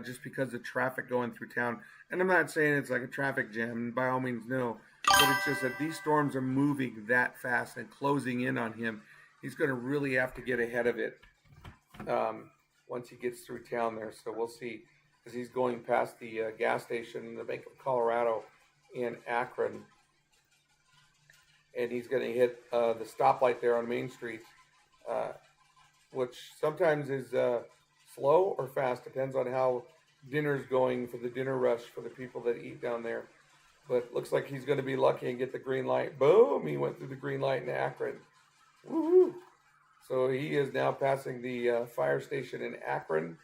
just because of traffic going through town. And I'm not saying it's like a traffic jam, by all means, no. But it's just that these storms are moving that fast and closing in on him. He's going to really have to get ahead of it once he gets through town there. So we'll see, as he's going past the gas station, the Bank of Colorado in Akron. And he's going to hit the stoplight there on Main Street, which sometimes is slow or fast, depends on how dinner's going for the dinner rush for the people that eat down there. But looks like he's going to be lucky and get the green light. Boom! He went through the green light in Akron. Woohoo! So he is now passing the fire station in Akron.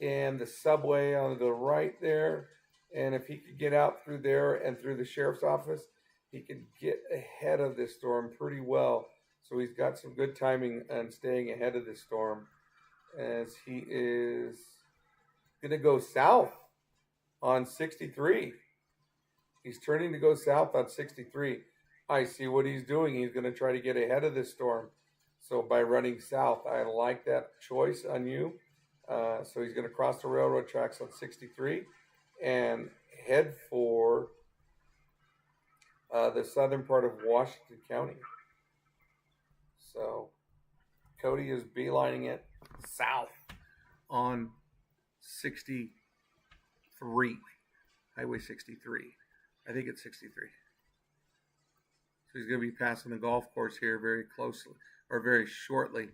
And the subway on the right there. And if he could get out through there and through the sheriff's office, he could get ahead of this storm pretty well. So he's got some good timing and staying ahead of this storm, as he is going to go south on 63. He's turning to go south on 63. I see what he's doing. He's going to try to get ahead of this storm. So by running south, I like that choice on you. So he's going to cross the railroad tracks on 63 and head for the southern part of Washington County. So Cody is beelining it south on 63, Highway 63. I think it's 63. So he's going to be passing the golf course here very closely, or very shortly.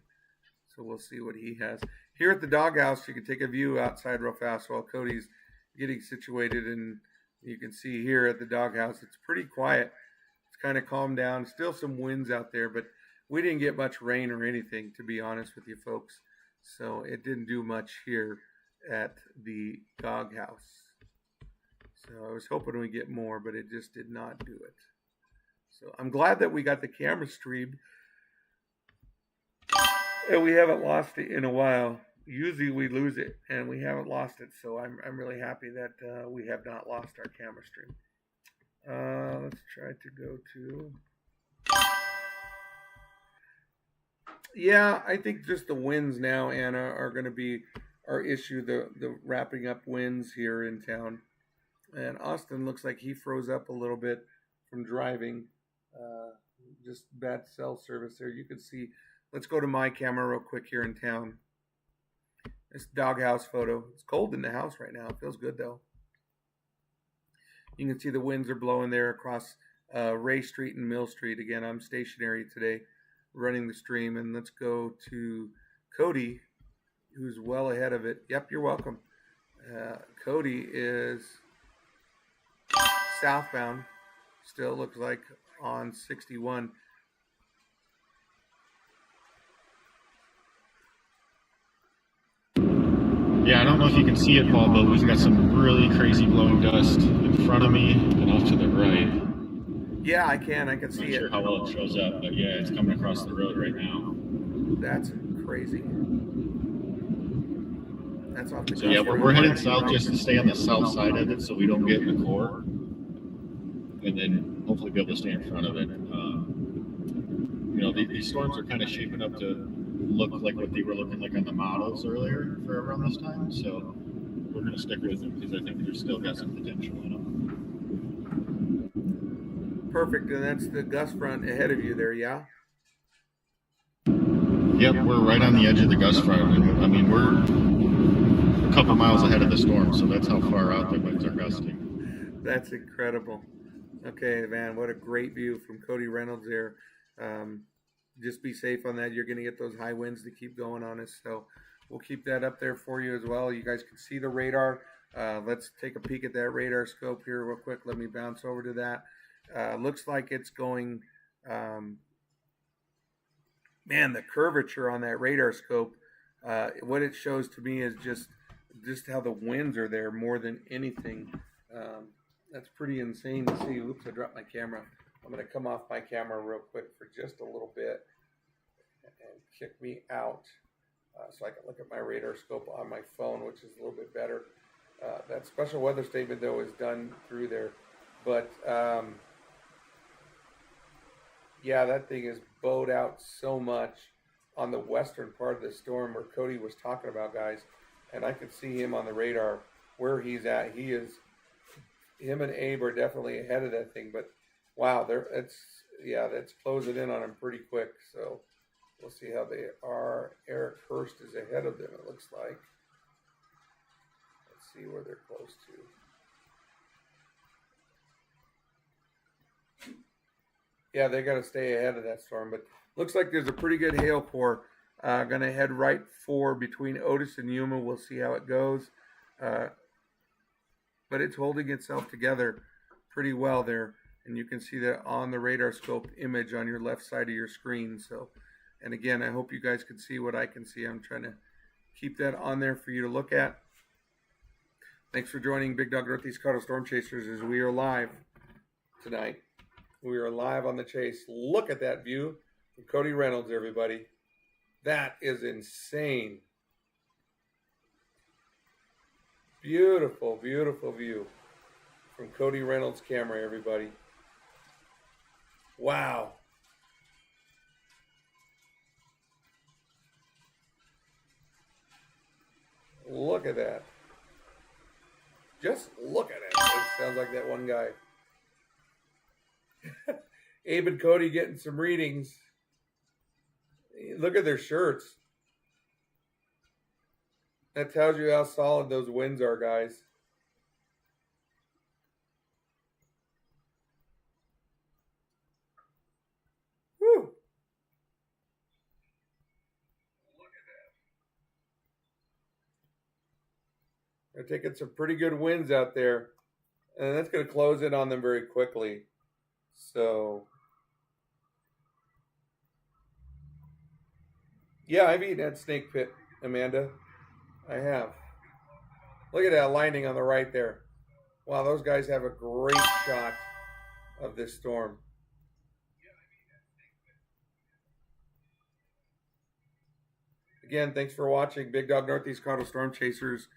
So we'll see what he has. Here at the doghouse, you can take a view outside real fast while Cody's getting situated. And you can see here at the doghouse, it's pretty quiet. It's kind of calmed down. Still some winds out there, but we didn't get much rain or anything, to be honest with you folks. So it didn't do much here at the doghouse. So I was hoping we get more, but it just did not do it. So I'm glad that we got the camera stream and we haven't lost it in a while. Usually we lose it and we haven't lost it. So I'm really happy that we have not lost our camera stream. Let's try to go to... Yeah, I think just the winds now, Anna, are going to be our issue, the wrapping up winds here in town. And Austin looks like he froze up a little bit from driving. Just bad cell service there. You can see, let's go to my camera real quick here in town. This doghouse photo. It's cold in the house right now. It feels good though. You can see the winds are blowing there across Ray Street and Mill Street. Again, I'm stationary today running the stream, and let's go to Cody, who's well ahead of it. Yep, you're welcome. Cody is southbound, still looks like on 61. Yeah, I don't know if you can see it, Paul, but we've got some really crazy blowing dust in front of me and off to the right. Yeah, I can see it. Not sure how well it shows up, but yeah, it's coming across the road right now. That's crazy. That's off the So yeah, we're heading south just to stay on the south side of it so we don't get in the core. And then hopefully be able to stay in front of it. You know, these storms are kind of shaping up to look like what they were looking like on the models earlier for around this time. So we're going to stick with them because I think they're still got some potential in them. Perfect, and that's the gust front ahead of you there, yeah? Yep, we're right on the edge of the gust front. I mean, we're a couple miles ahead of the storm, so that's how far out the winds are gusting. That's incredible. Okay, man, what a great view from Cody Reynolds there. Just be safe on that. You're going to get those high winds to keep going on us, so we'll keep that up there for you as well. You guys can see the radar. Let's take a peek at that radar scope here real quick. Let me bounce over to that. Looks like it's going, man, the curvature on that radar scope, what it shows to me is just how the winds are there more than anything. That's pretty insane to see. Oops, I dropped my camera. I'm going to come off my camera real quick for just a little bit and kick me out so I can look at my radar scope on my phone, which is a little bit better. That special weather statement, though, is done through there. But, yeah, that thing is bowed out so much on the western part of the storm where Cody was talking about, guys. And I could see him on the radar where he's at. Him and Abe are definitely ahead of that thing. But, wow, that's closing in on him pretty quick. So we'll see how they are. Eric Hurst is ahead of them, it looks like. Let's see where they're close to. Yeah, they got to stay ahead of that storm, but looks like there's a pretty good hail core going to head right for between Otis and Yuma. We'll see how it goes, but it's holding itself together pretty well there, and you can see that on the radar scope image on your left side of your screen. So, and again, I hope you guys can see what I can see. I'm trying to keep that on there for you to look at. Thanks for joining Big Dog Northeast Colorado Storm Chasers as we are live tonight. We are live on the chase. Look at that view from Cody Reynolds, everybody. That is insane. Beautiful, beautiful view from Cody Reynolds' camera, everybody. Wow. Look at that. Just look at it. It sounds like that one guy. Abe and Cody getting some readings. Look at their shirts. That tells you how solid those winds are, guys. Whew. They're taking some pretty good winds out there. And that's going to close in on them very quickly. So, yeah, I've eaten at Snake Pit, Amanda. I have. Look at that lightning on the right there. Wow, those guys have a great shot of this storm. Again, thanks for watching Big Dog Northeast Colorado Storm Chasers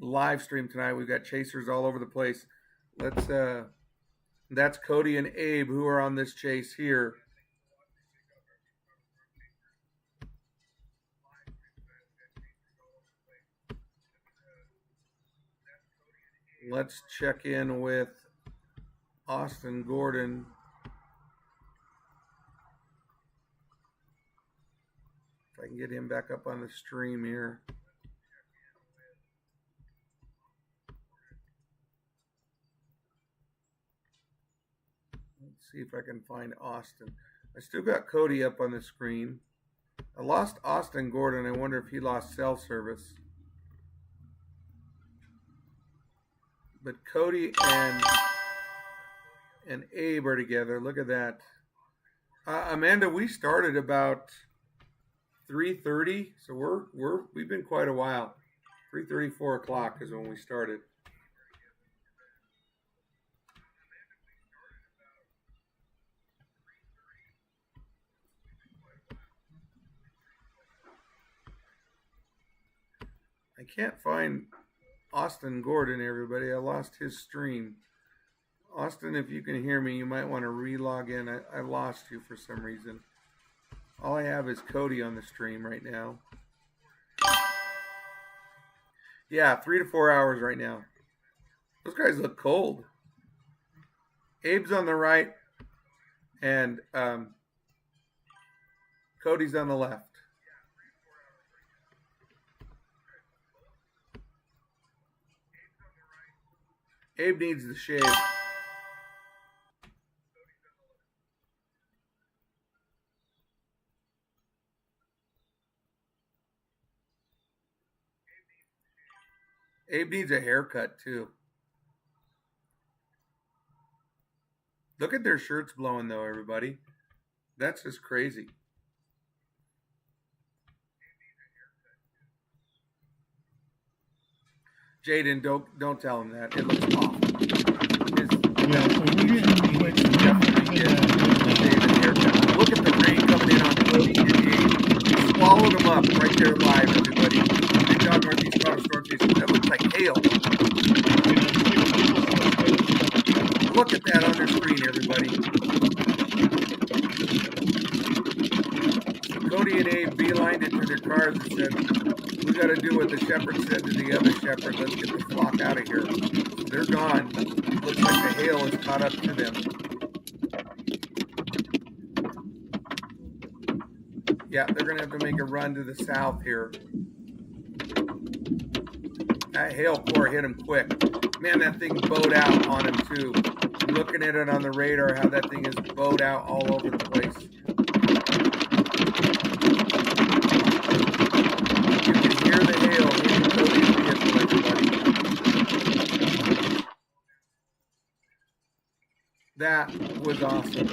live stream tonight. We've got chasers all over the place. That's Cody and Abe who are on this chase here. Let's check in with Austin Gordon. If I can get him back up on the stream here. Let's see if I can find Austin. I still got Cody up on the screen. I lost Austin Gordon. I wonder if he lost cell service. But Cody and Abe are together. Look at that. Amanda, we started about 3:30, so we've been quite a while. 3:30, 4 o'clock is when we started. I can't find Austin Gordon, everybody. I lost his stream. Austin, if you can hear me, you might want to re-log in. I lost you for some reason. All I have is Cody on the stream right now. Yeah, 3 to 4 hours right now. Those guys look cold. Abe's on the right, and Cody's on the left. Abe needs the shave. Abe needs a haircut too. Look at their shirts blowing though, everybody. That's just crazy. Jaden, don't tell him that. It looks awful. Look at the rain coming in on Cody and Abe. Swallowed him up right there live, everybody. Big Dog Northeast Colorado Storm Chasers. That looks like hail. Look at that on their screen, everybody. So Cody and Abe beelined into their cars and said, "We got to do what the shepherd said to the other shepherd. Let's get the flock out of here." So they're gone. Looks like the hail has caught up to them. Yeah, they're going to have to make a run to the south here. That hail core hit him quick. Man, that thing bowed out on him too. I'm looking at it on the radar, how that thing is bowed out all over the place. You can hear the hail hitting Cody's vehicle, everybody. That was awesome.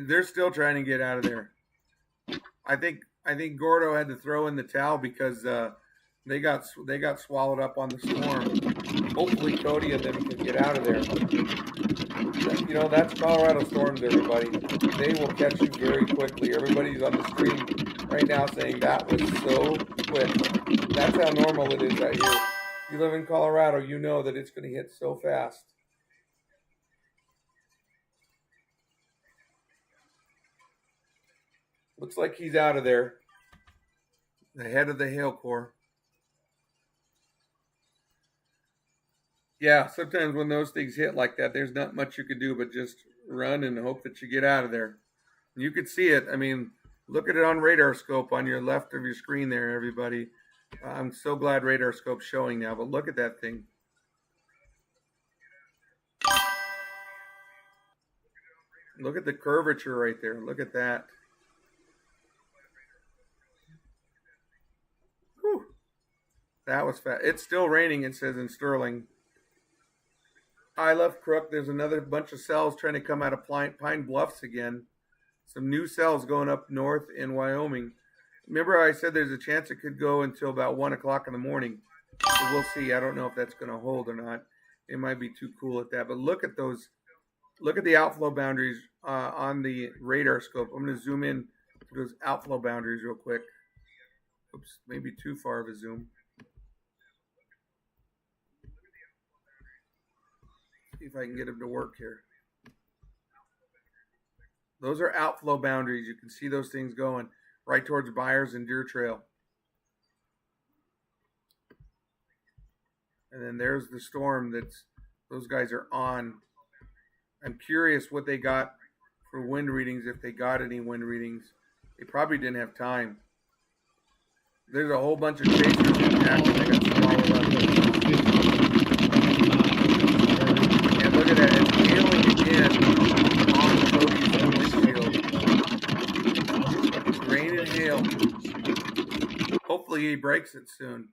They're still trying to get out of there. I think Gordo had to throw in the towel because they got swallowed up on the storm. Hopefully Cody and them can get out of there. You know, that's Colorado storms, everybody. They will catch you very quickly. Everybody's on the stream right now saying that was so quick. That's how normal it is out here. If you live in Colorado, you know that it's going to hit so fast. Looks like he's out of there. The head of the hail core. Yeah, sometimes when those things hit like that, there's not much you can do but just run and hope that you get out of there. You could see it. I mean, look at it on Radar Scope on your left of your screen there, everybody. I'm so glad Radar Scope's showing now, but look at that thing. Look at the curvature right there. Look at that. Whew. That was fast. It's still raining, it says in Sterling. I love Crook. There's another bunch of cells trying to come out of Pine Bluffs again. Some new cells going up north in Wyoming. Remember I said there's a chance it could go until about 1 o'clock in the morning. So we'll see. I don't know if that's going to hold or not. It might be too cool at that. But look at those. Look at the outflow boundaries on the radar scope. I'm going to zoom in to those outflow boundaries real quick. Oops, maybe too far of a zoom. See if I can get them to work here. Those are outflow boundaries. You can see those things going right towards Byers and Deer Trail. And then there's the storm that's those guys are on. I'm curious what they got for wind readings, if they got any wind readings. They probably didn't have time. There's a whole bunch of chasers in action. They got swallowed up. And look at that. It's hailing again on Cody's windshield. Rain and hail. Hopefully he breaks it soon.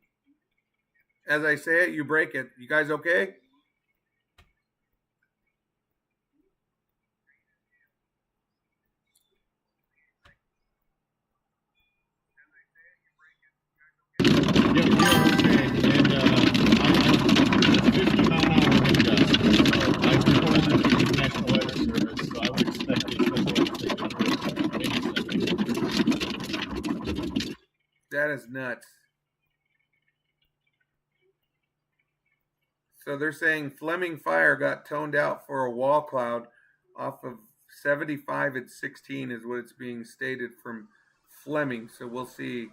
As I say it, you break it. You guys okay? That is nuts. So they're saying Fleming Fire got toned out for a wall cloud off of 75 at 16 is what it's being stated from Fleming. So we'll see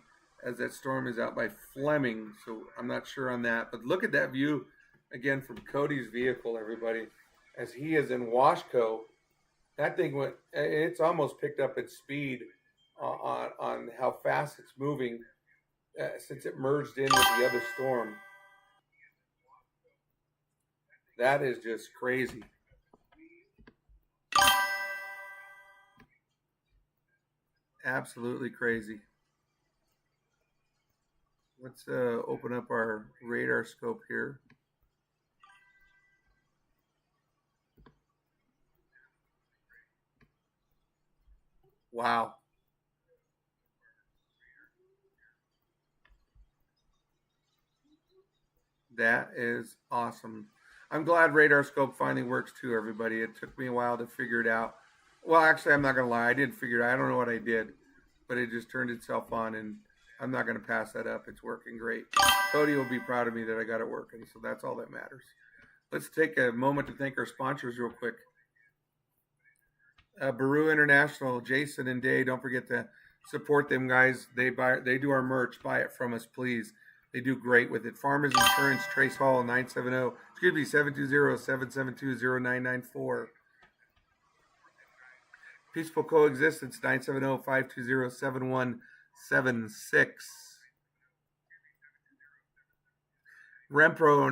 as that storm is out by Fleming. So I'm not sure on that. But look at that view again from Cody's vehicle, everybody. As he is in Washco, that thing went, it's almost picked up its speed on how fast it's moving since it merged in with the other storm. That is just crazy. Absolutely crazy. Let's open up our radar scope here. Wow. That is awesome. I'm glad Radar Scope finally works too, everybody. It took me a while to figure it out. Well, actually, I'm not going to lie. I didn't figure it out. I don't know what I did, but it just turned itself on, and I'm not going to pass that up. It's working great. Cody will be proud of me that I got it working, so that's all that matters. Let's take a moment to thank our sponsors real quick. Baru International, Jason and Day, don't forget to support them, guys. They do our merch. Buy it from us, please. They do great with it. Farmers Insurance, Trace Hall, 720-772-0994. Peaceful Coexistence, 970-520-7176. Rempro,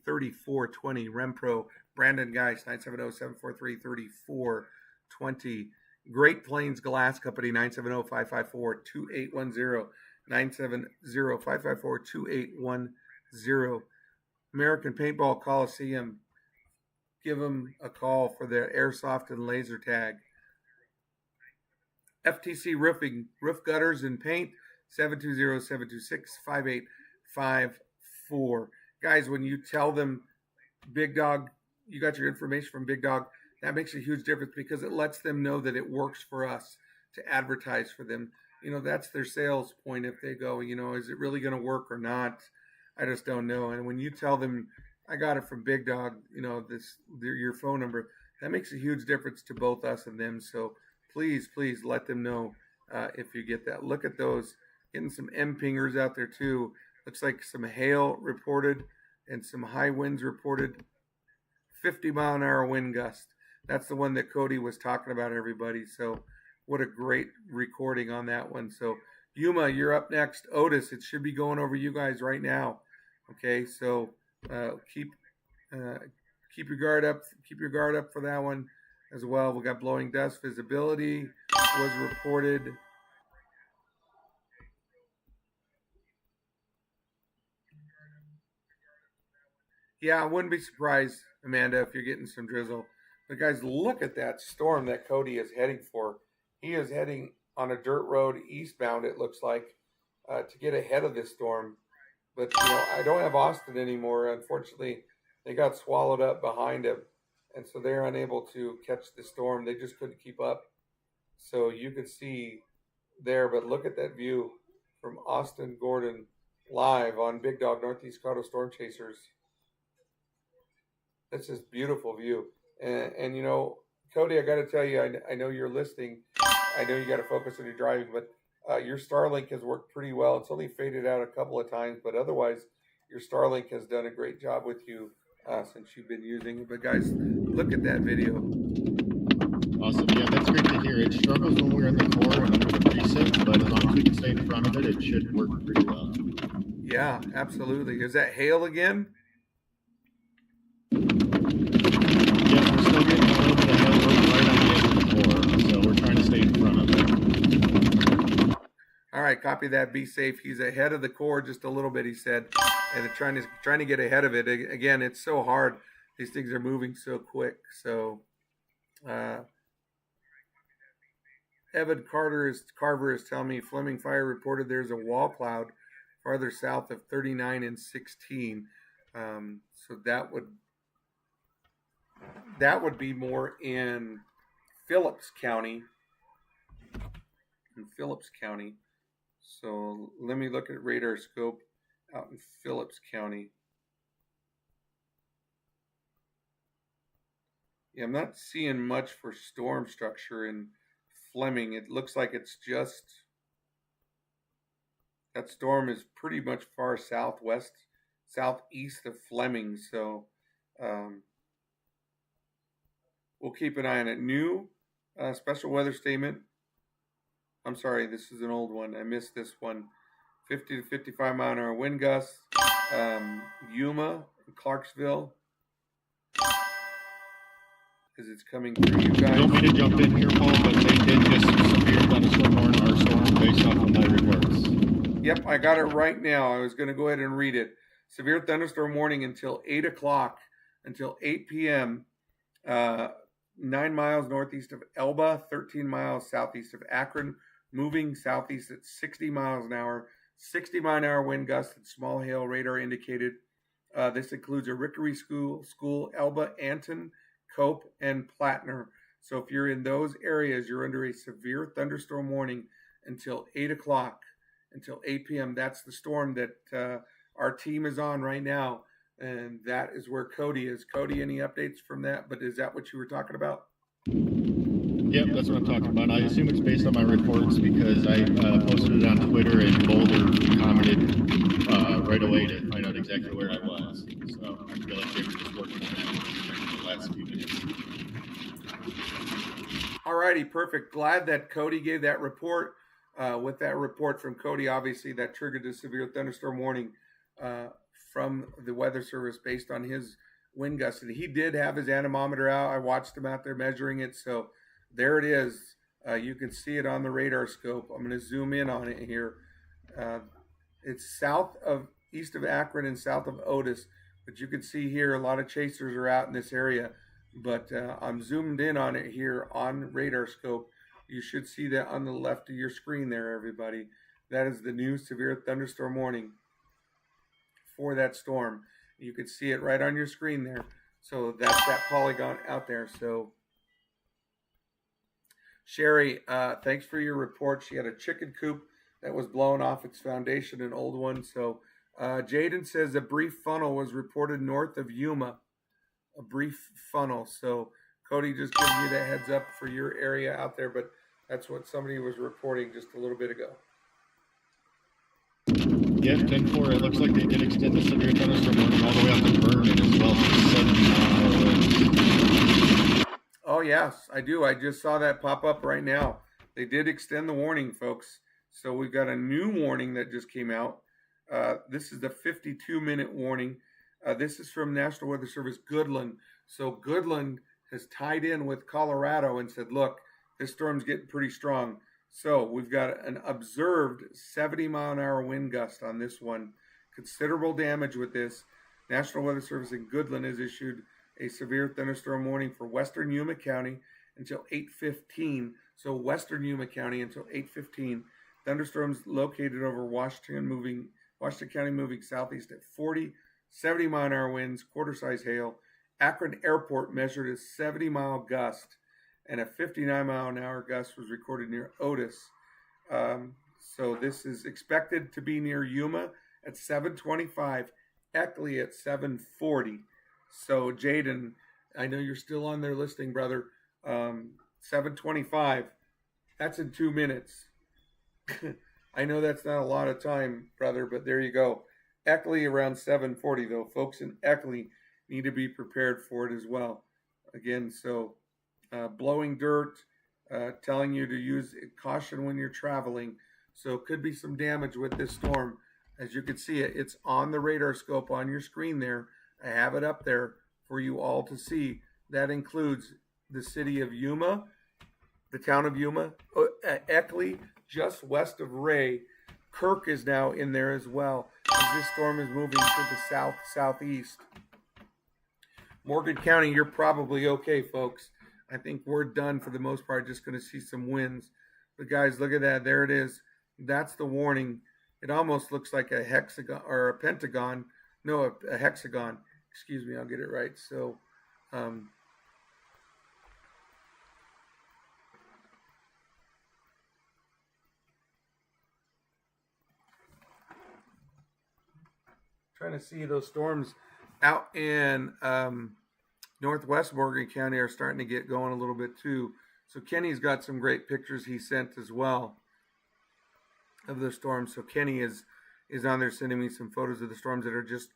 970-743-3420. Rempro, Brandon Geist, 970-743-3420. Great Plains Glass Company, 970-554-2810. 970-554-2810. American Paintball Coliseum. Give them a call for their airsoft and laser tag. FTC Roofing, roof gutters and paint, 720-726-5854. Guys, when you tell them Big Dog, you got your information from Big Dog, that makes a huge difference because it lets them know that it works for us to advertise for them. You know, that's their sales point. If they go, you know, is it really going to work or not? I just don't know. And when you tell them, I got it from Big Dog, you know, your phone number, that makes a huge difference to both us and them. So please let them know if you get that. Look at those, getting some M-pingers out there too. Looks like some hail reported and some high winds reported. 50-mile-an-hour wind gust. That's the one that Cody was talking about, everybody. So what a great recording on that one. So Yuma, you're up next. Otis, it should be going over you guys right now. Okay, so keep your guard up. Keep your guard up for that one as well. We got blowing dust. Visibility was reported. Yeah, I wouldn't be surprised, Amanda, if you're getting some drizzle. But guys, look at that storm that Cody is heading for. He is heading on a dirt road eastbound, it looks like, to get ahead of this storm. But, I don't have Austin anymore. Unfortunately, they got swallowed up behind him. And so they're unable to catch the storm. They just couldn't keep up. So you can see there, but look at that view from Austin Gordon live on Big Dog Northeast Colorado Storm Chasers. That's just beautiful view. And Cody, I got to tell you, I know you're listening. I know you got to focus on your driving, but your Starlink has worked pretty well. It's only faded out a couple of times, but otherwise, your Starlink has done a great job with you since you've been using it. But guys, look at that video. Awesome. Yeah, that's great to hear. It struggles when we're in the core and under the preset, but as long as we can stay in front of it, it should work pretty well. Yeah, absolutely. Is that hail again? Yeah, we're still getting a little bit of hail. We're right on the edge of the core, so we're trying to stay in front of it. All right, copy that. Be safe. He's ahead of the core just a little bit, he said, and they're trying to get ahead of it. Again, it's so hard. These things are moving so quick. So, Evan Carver is telling me Fleming Fire reported there's a wall cloud farther south of 39 and 16. So that would be more in Phillips County. So let me look at radar scope out in Phillips County. Yeah, I'm not seeing much for storm structure in Fleming. It looks like it's just, that storm is pretty much far southeast of Fleming. So we'll keep an eye on it. New special weather statement. I'm sorry, this is an old one. I missed this one. 50 to 55 mile an hour wind gusts. Yuma, Clarksville. Because it's coming through you guys. Don't mean to jump in here, Paul, but they did just severe thunderstorm warn our storm based off of my reports. Yep, I got it right now. I was going to go ahead and read it. Severe thunderstorm warning until 8 o'clock, until 8 p.m. 9 miles northeast of Elba, 13 miles southeast of Akron, moving southeast at 60 miles an hour, 60 mile an hour wind gusts and small hail radar indicated. This includes a Rickery School, Elba, Anton, Cope, and Plattner. So if you're in those areas, you're under a severe thunderstorm warning until 8 o'clock, until 8 p.m. That's the storm that our team is on right now. And that is where Cody is. Cody, any updates from that? But is that what you were talking about? Yep, that's what I'm talking about. I assume it's based on my reports because I posted it on Twitter and Boulder commented right away to find out exactly where I was. So I feel like they were just working on that the last few minutes. All righty, perfect. Glad that Cody gave that report. With that report from Cody, obviously that triggered a severe thunderstorm warning from the Weather Service based on his wind gusts. And he did have his anemometer out. I watched him out there measuring it. So there it is. You can see it on the radar scope. I'm going to zoom in on it here. It's east of Akron and south of Otis. But you can see here a lot of chasers are out in this area. But I'm zoomed in on it here on radar scope. You should see that on the left of your screen there, everybody. That is the new severe thunderstorm warning for that storm. You can see it right on your screen there. So that's that polygon out there. So Sherry, thanks for your report. She had a chicken coop that was blown off its foundation, an old one. So Jaden says a brief funnel was reported north of Yuma. A brief funnel. So Cody just giving you that heads up for your area out there. But That's what somebody was reporting just a little bit ago. Yeah, 10-4. It looks like they did extend the severe thunderstorm warning all the way up to Vernon as well. 7 Oh, yes, I do. I just saw that pop up right now. They did extend the warning, folks. So we've got a new warning that just came out. This is the 52-minute warning. This is from National Weather Service Goodland. So Goodland has tied in with Colorado and said, look, this storm's getting pretty strong. So we've got an observed 70-mile-an-hour wind gust on this one. Considerable damage with this. National Weather Service in Goodland has issued a severe thunderstorm warning for western Yuma County until 8:15. So western Yuma County until 8:15. Thunderstorms located over Washington County moving southeast at 40, 70-mile-an-hour winds, quarter-size hail. Akron Airport measured a 70-mile gust, and a 59-mile-an-hour gust was recorded near Otis. So this is expected to be near Yuma at 7:25, Eckley at 7:40. So Jaden, I know you're still on their listing, brother. 7:25, that's in 2 minutes. I know that's not a lot of time, brother, but there you go. Eckley around 7:40, though. Folks in Eckley need to be prepared for it as well. Again, so blowing dirt, telling you to use caution when you're traveling. So it could be some damage with this storm. As you can see, it's on the radar scope on your screen there. I have it up there for you all to see. That includes the city of Yuma, the town of Yuma, Eckley, just west of Ray. Kirk is now in there as well, as this storm is moving to the southeast. Morgan County, you're probably okay, folks. I think we're done for the most part. Just going to see some winds. But guys, look at that. There it is. That's the warning. It almost looks like a hexagon or a pentagon. No, a hexagon. Excuse me, I'll get it right. So, trying to see those storms out in northwest Morgan County are starting to get going a little bit too. So Kenny's got some great pictures he sent as well of the storms. So Kenny is on there sending me some photos of the storms that are just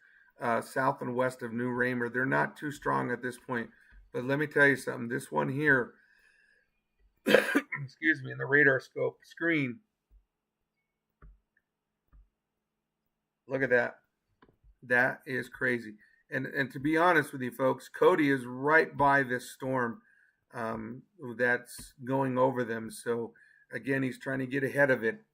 south and west of New Raymer. They're not too strong at this point, but let me tell you something. This one here, excuse me, in the radar scope screen, look at that. That is crazy. And to be honest with you folks, Cody is right by this storm that's going over them. So again, he's trying to get ahead of it.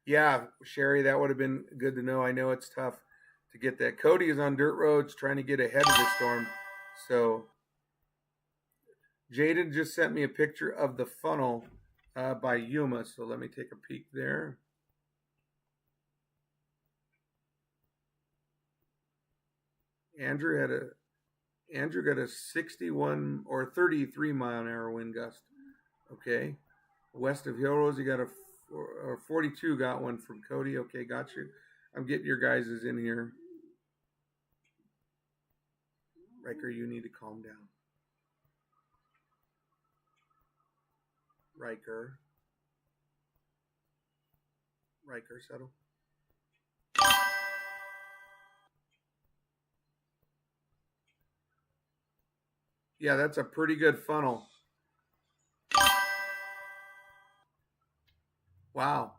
Yeah, Sherry, that would have been good to know. I know it's tough to get that. Cody is on dirt roads trying to get ahead of the storm. So Jaden just sent me a picture of the funnel by Yuma. So let me take a peek there. Andrew got a 61 or 33 mile an hour wind gust. Okay. West of Hill Rose, you got a 42 got one from Cody. Okay, got you. I'm getting your guys' in here. Riker, you need to calm down. Riker, settle. Yeah, that's a pretty good funnel. Wow.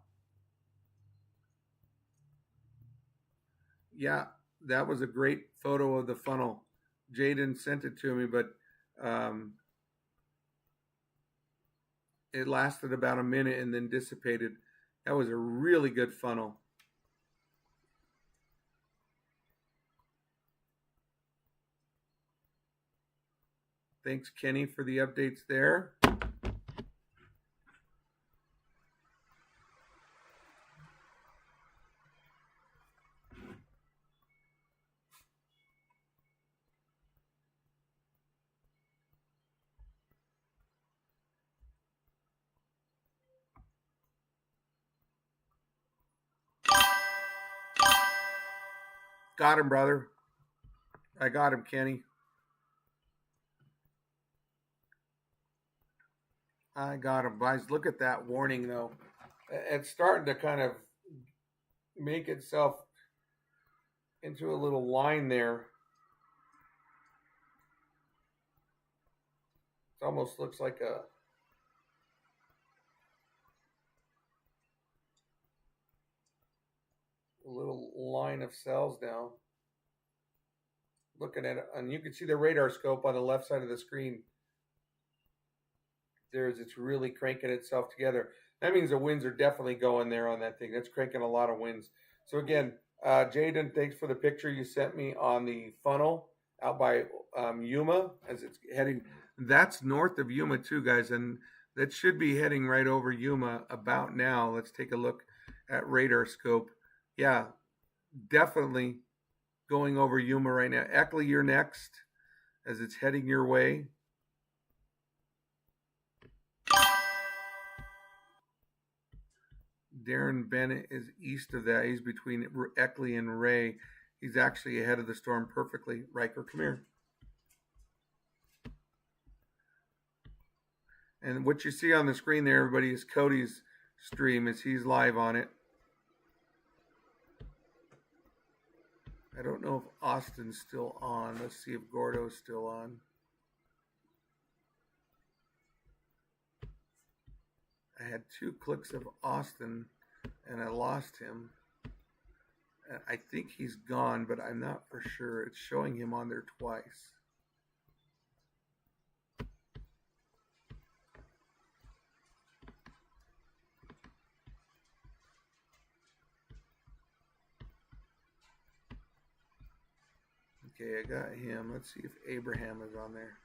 Yeah, that was a great photo of the funnel. Jaden sent it to me, but it lasted about a minute and then dissipated. That was a really good funnel. Thanks, Kenny, for the updates there. Got him, brother. I got him, Kenny. I got him, guys. Look at that warning, though. It's starting to kind of make itself into a little line there. It almost looks like a little line of cells now. Looking at it, and you can see the radar scope on the left side of the screen. It's really cranking itself together. That means the winds are definitely going there on that thing. That's cranking a lot of winds. So again, Jaden, thanks for the picture you sent me on the funnel out by Yuma as it's heading. That's north of Yuma too, guys, and that should be heading right over Yuma about now. Let's take a look at radar scope. Yeah, definitely going over Yuma right now. Eckley, you're next as it's heading your way. Darren Bennett is east of that. He's between Eckley and Ray. He's actually ahead of the storm perfectly. Riker, come here. And what you see on the screen there, everybody, is Cody's stream as he's live on it. I don't know if Austin's still on. Let's see if Gordo's still on. I had 2 clicks of Austin and I lost him. And I think he's gone, but I'm not for sure. It's showing him on there twice. Okay, I got him. Let's see if Abraham is on there.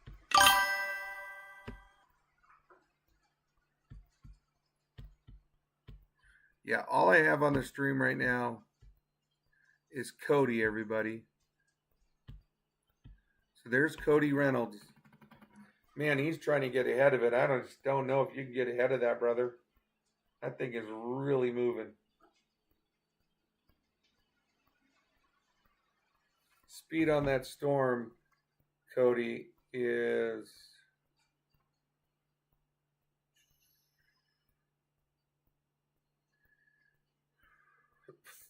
Yeah, all I have on the stream right now is Cody, everybody. So there's Cody Reynolds. Man, he's trying to get ahead of it. I just don't know if you can get ahead of that, brother. That thing is really moving. Speed on that storm, Cody, is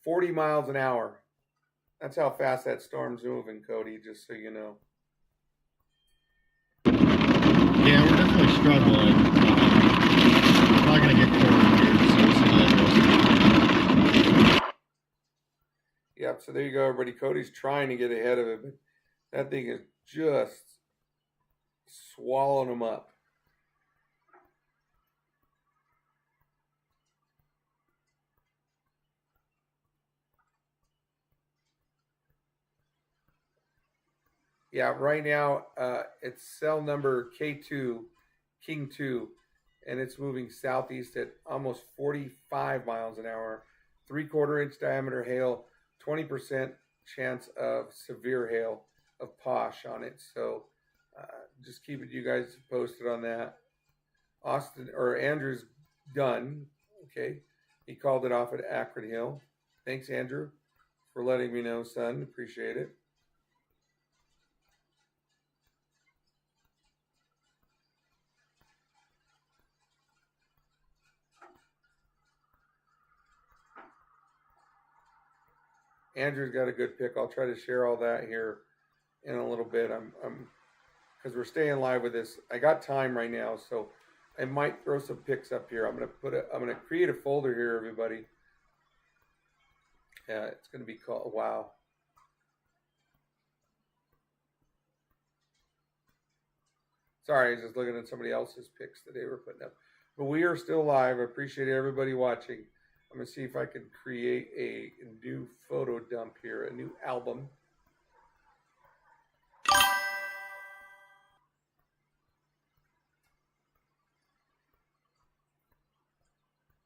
40 miles an hour. That's how fast that storm's moving, Cody, just so you know. Yeah, we're definitely struggling. We're not going to get cornered here, so this is Yep, so there you go, everybody. Cody's trying to get ahead of it, but that thing is just swallowing him up. Yeah, right now it's cell number K2, King 2, and it's moving southeast at almost 45 miles an hour. 3/4 inch diameter hail, 20% chance of severe hail of POSH on it. So just keeping you guys posted on that. Andrew's done. Okay, he called it off at Akron Hill. Thanks, Andrew, for letting me know, son. Appreciate it. Andrew's got a good pick. I'll try to share all that here in a little bit. I'm because we're staying live with this. I got time right now, so I might throw some picks up here. I'm gonna create a folder here, everybody. Yeah, it's gonna be called wow. Sorry, I was just looking at somebody else's picks that they were putting up. But we are still live. I appreciate everybody watching. I'm going to see if I can create a new photo dump here, a new album.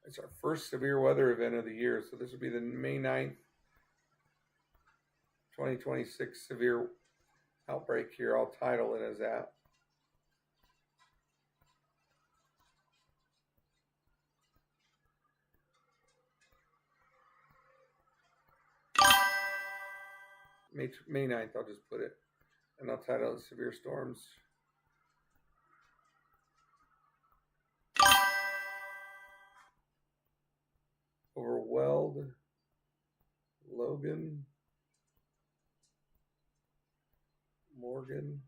It's our first severe weather event of the year. So this will be the May 9th, 2026 severe outbreak here. I'll title it as that. May 9th, I'll just put it, and I'll title it Severe Storms. Morgan.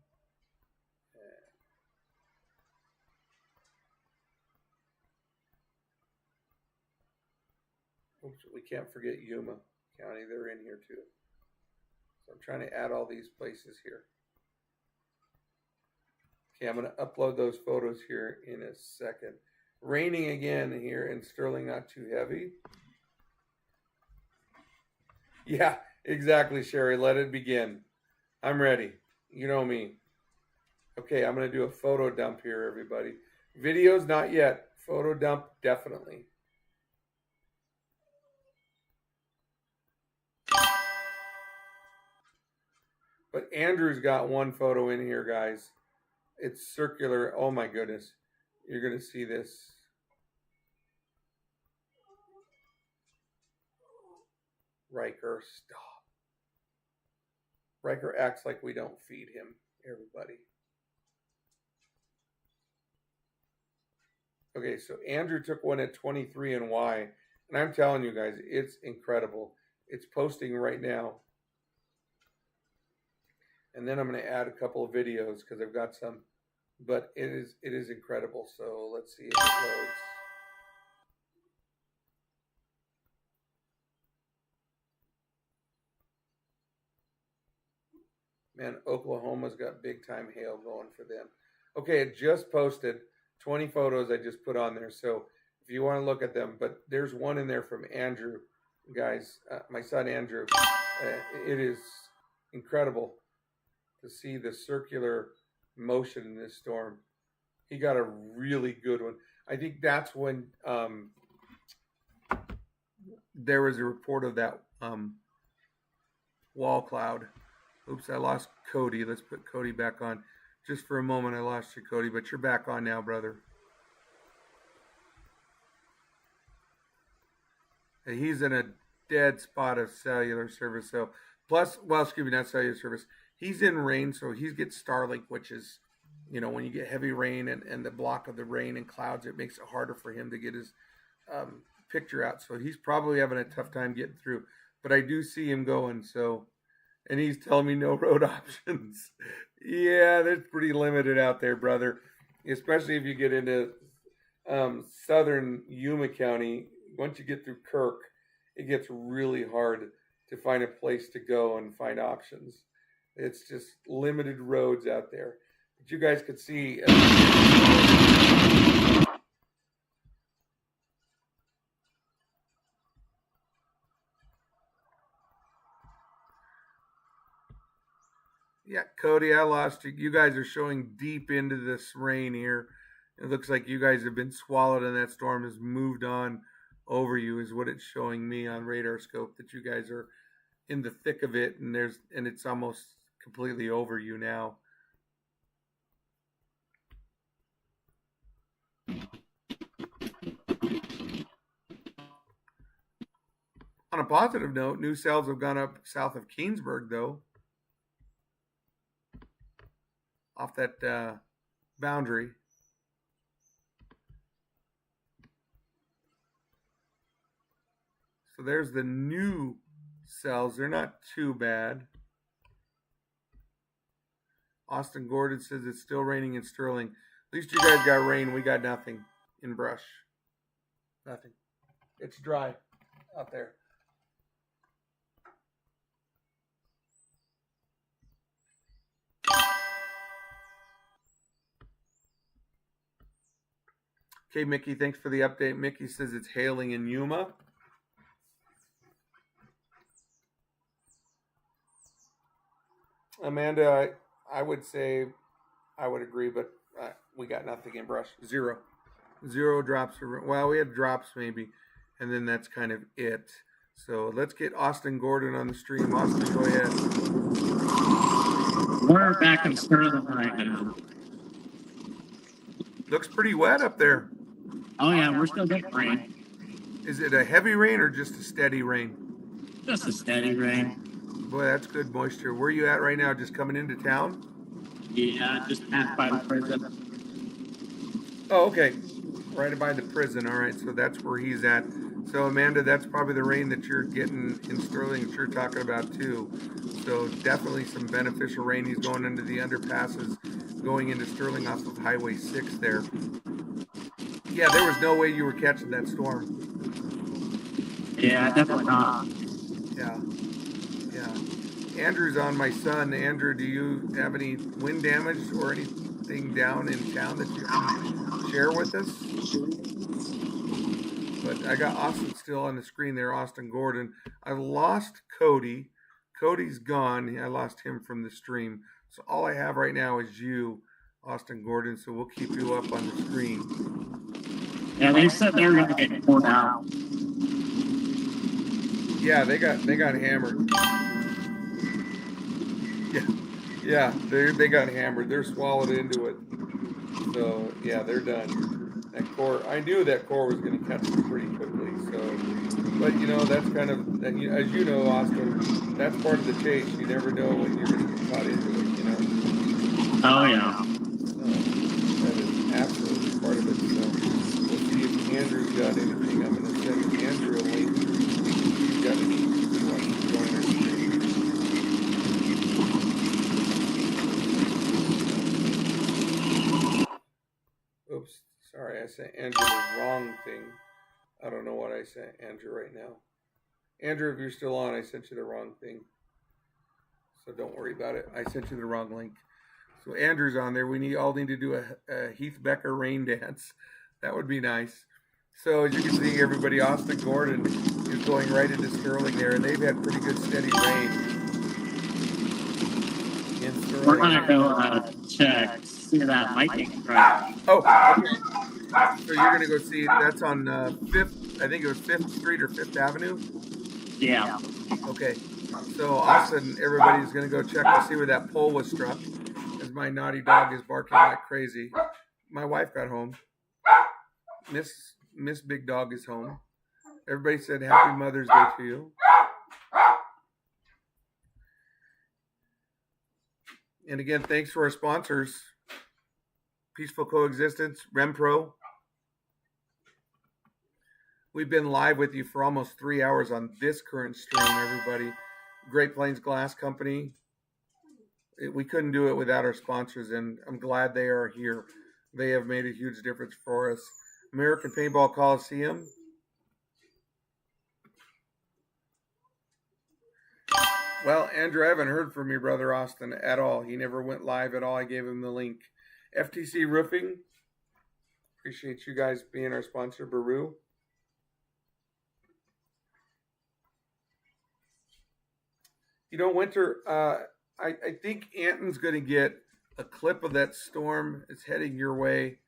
Oops, we can't forget Yuma County. They're in here too. So I'm trying to add all these places here. Okay, I'm going to upload those photos here in a second. Raining again here in Sterling, not too heavy. Yeah, exactly, Sherry. Let it begin. I'm ready. You know me. Okay, I'm going to do a photo dump here, everybody. Videos, not yet. Photo dump, definitely. But Andrew's got one photo in here, guys. It's circular. Oh, my goodness. You're going to see this. Riker, stop. Riker acts like we don't feed him, everybody. Okay, so Andrew took one at 23NY, and I'm telling you guys, it's incredible. It's posting right now. And then I'm going to add a couple of videos because I've got some, but it is incredible. So let's see if it loads. Man, Oklahoma's got big time hail going for them. Okay, it just posted 20 photos I just put on there. So if you want to look at them, but there's one in there from Andrew, guys, my son Andrew. It is incredible to see the circular motion in this storm. He got a really good one. I think that's when there was a report of that wall cloud. Oops, I lost Cody. Let's put Cody back on. Just for a moment, I lost you, Cody, but you're back on now, brother. And he's in a dead spot of cellular service. So, plus, well, excuse me, not cellular service. He's in rain, so he gets Starlink, which is, you know, when you get heavy rain and the block of the rain and clouds, it makes it harder for him to get his picture out. So he's probably having a tough time getting through. But I do see him going, so... And he's telling me no road options. Yeah, that's pretty limited out there, brother. Especially if you get into southern Yuma County. Once you get through Kirk, it gets really hard to find a place to go and find options. It's just limited roads out there. But you guys could see... Yeah, Cody, I lost you. You guys are showing deep into this rain here. It looks like you guys have been swallowed and that storm has moved on over you is what it's showing me on radar scope, that you guys are in the thick of it and it's almost completely over you now. On a positive note, new cells have gone up south of Keensburg, though. Off that boundary. So there's the new cells. They're not too bad. Austin Gordon says it's still raining in Sterling. At least you guys got rain. We got nothing in Brush. Nothing. It's dry out there. Okay, Mickey, thanks for the update. Mickey says it's hailing in Yuma. Amanda, I would say I would agree, but we got nothing in Brush. Zero drops. Well, we had drops maybe, and then that's kind of it. So let's get Austin Gordon on the stream. Austin, go ahead. We're back in Sterling right now. Looks pretty wet up there. Oh yeah, we're still getting rain. Is it a heavy rain or just a steady rain? Just a steady rain. Boy, that's good moisture. Where are you at right now? Just coming into town? Yeah, just passed by the prison. Oh, okay. Right by the prison. All right, so that's where he's at. So Amanda, that's probably the rain that you're getting in Sterling that you're talking about too. So definitely some beneficial rain. He's going into the underpasses, going into Sterling off of Highway 6 there. Yeah, there was no way you were catching that storm. Yeah, definitely not. Yeah, yeah. Andrew's on my son. Andrew, do you have any wind damage or anything down in town that you can share with us? But I got Austin still on the screen there, Austin Gordon. I lost Cody. Cody's gone. I lost him from the stream. So all I have right now is you, Austin Gordon. So we'll keep you up on the screen. Yeah, they said they're going to get pulled out. Yeah, they got hammered. Yeah, they got hammered. They're swallowed into it. So yeah, they're done. That core, I knew that core was going to catch them pretty quickly. So, but you know, that's kind of, as you know, Austin, that's part of the chase. You never know when you're going to get caught into it. You know. Oh yeah. So that is absolutely part of it. So we'll see if Andrew's got anything. I'm going to send Andrew a link. He's got anything he wants to join our stream. Oops. Sorry, I sent Andrew the wrong thing. I don't know what I sent Andrew right now. Andrew, if you're still on, I sent you the wrong thing. So don't worry about it. I sent you the wrong link. So Andrew's on there. We all need to do a Heath Becker rain dance. That would be nice. So as you can see, everybody, Austin Gordon is going right into Sterling there, and they've had pretty good steady rain in Sterling. We're going to go check, see that lightning strike. Oh, okay. So you're going to go see, that's on 5th, I think it was 5th Street or 5th Avenue? Yeah. Okay. So Austin, everybody's going to go check to see where that pole was struck, as my naughty dog is barking like crazy. My wife got home. Miss Big Dog is home. Everybody said Happy Mother's Day to you. And again, thanks to our sponsors, Peaceful Coexistence, RemPro. We've been live with you for almost 3 hours on this current stream, everybody. Great Plains Glass Company. We couldn't do it without our sponsors, and I'm glad they are here. They have made a huge difference for us. American Paintball Coliseum. Well, Andrew, I haven't heard from your brother Austin at all. He never went live at all. I gave him the link. FTC Roofing. Appreciate you guys being our sponsor, Baru. You know, Winter, I think Anton's going to get a clip of that storm. It's heading your way.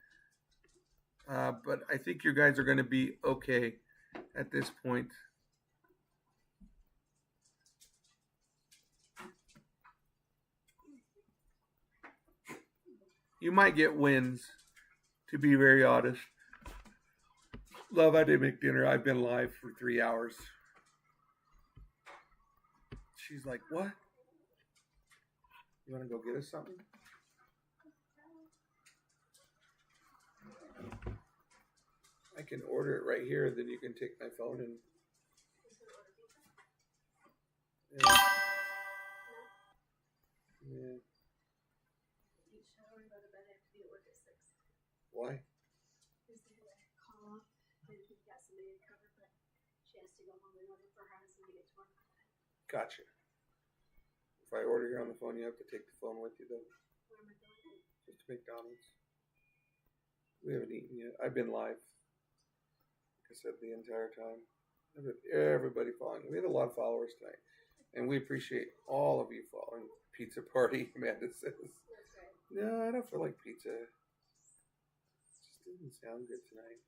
But I think you guys are going to be okay at this point. You might get winds, to be very honest. Love, I didn't make dinner. I've been live for 3 hours. She's like, what? You want to go get us something? I can order it right here, then you can take my phone and... Yeah. Yeah. Why? Gotcha. If I order here on the phone, you have to take the phone with you, though. Just to McDonald's. We haven't eaten yet. I've been live, like I said, the entire time. Everybody following. We had a lot of followers tonight, and we appreciate all of you following. Pizza party, Amanda says. No, I don't feel like pizza. It just didn't sound good tonight.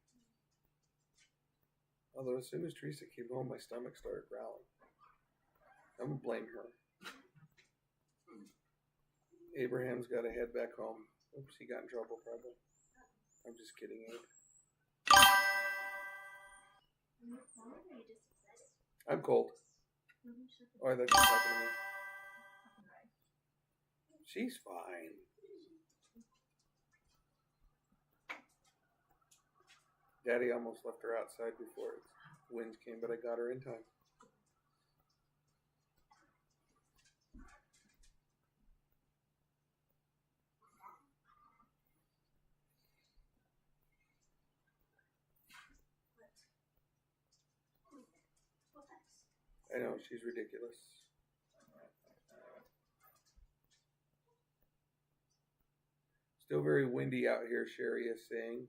Although as soon as Teresa came home, my stomach started growling. I'm gonna blame her. Abraham's got to head back home. Oops, he got in trouble probably. I'm just kidding, Abe. I'm cold. Oh, I thought you were talking to me. She's fine. Daddy almost left her outside before winds came, but I got her in time. I know, she's ridiculous. Still very windy out here, Sherry is saying.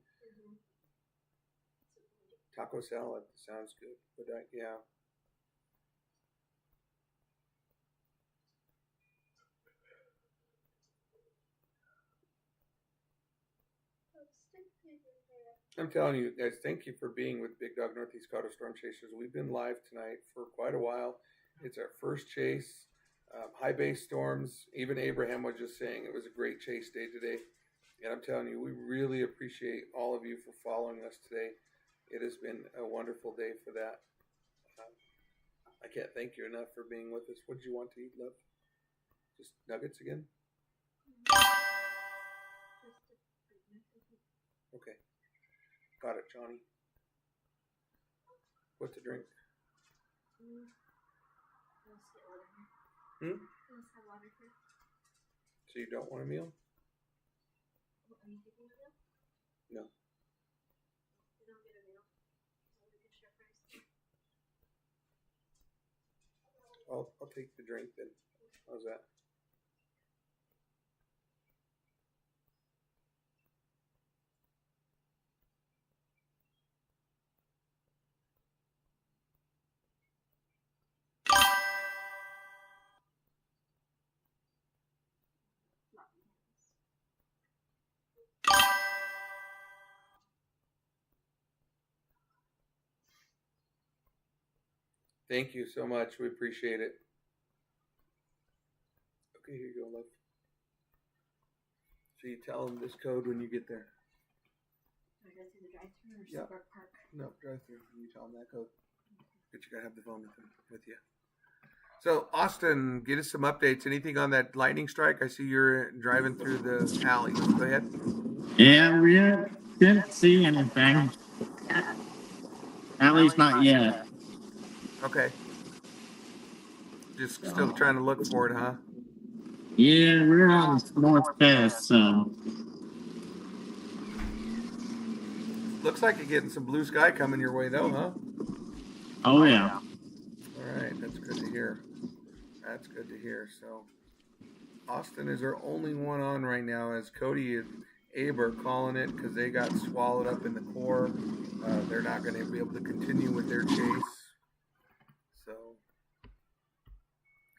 Taco salad sounds good, but yeah. I'm telling you guys, thank you for being with Big Dog Northeast Colorado Storm Chasers. We've been live tonight for quite a while. It's our first chase. High base storms. Even Abraham was just saying it was a great chase day today. And I'm telling you, we really appreciate all of you for following us today. It has been a wonderful day for that. I can't thank you enough for being with us. What did you want to eat, love? Just nuggets again? Okay. Got it, Johnny. What's a drink? So you don't want a meal? No. I'll take the drink then. How's that? Thank you so much. We appreciate it. Okay, here you go, love. So you tell them this code when you get there. Do I go through the drive-thru or Yeah. Sport Park? No, drive-through. You tell them that code. But you gotta have the phone with you. So Austin, get us some updates. Anything on that lightning strike? I see you're driving through the alley. Go ahead. Yeah, we didn't see anything. At least not yet. Okay. Just still trying to look for it, huh? Yeah, we're on northwest, so. Looks like you're getting some blue sky coming your way, though, huh? Oh, yeah. All right, that's good to hear. That's good to hear. So, Austin is our only one on right now, as Cody and Abe are calling it because they got swallowed up in the core. They're not going to be able to continue with their chase. So,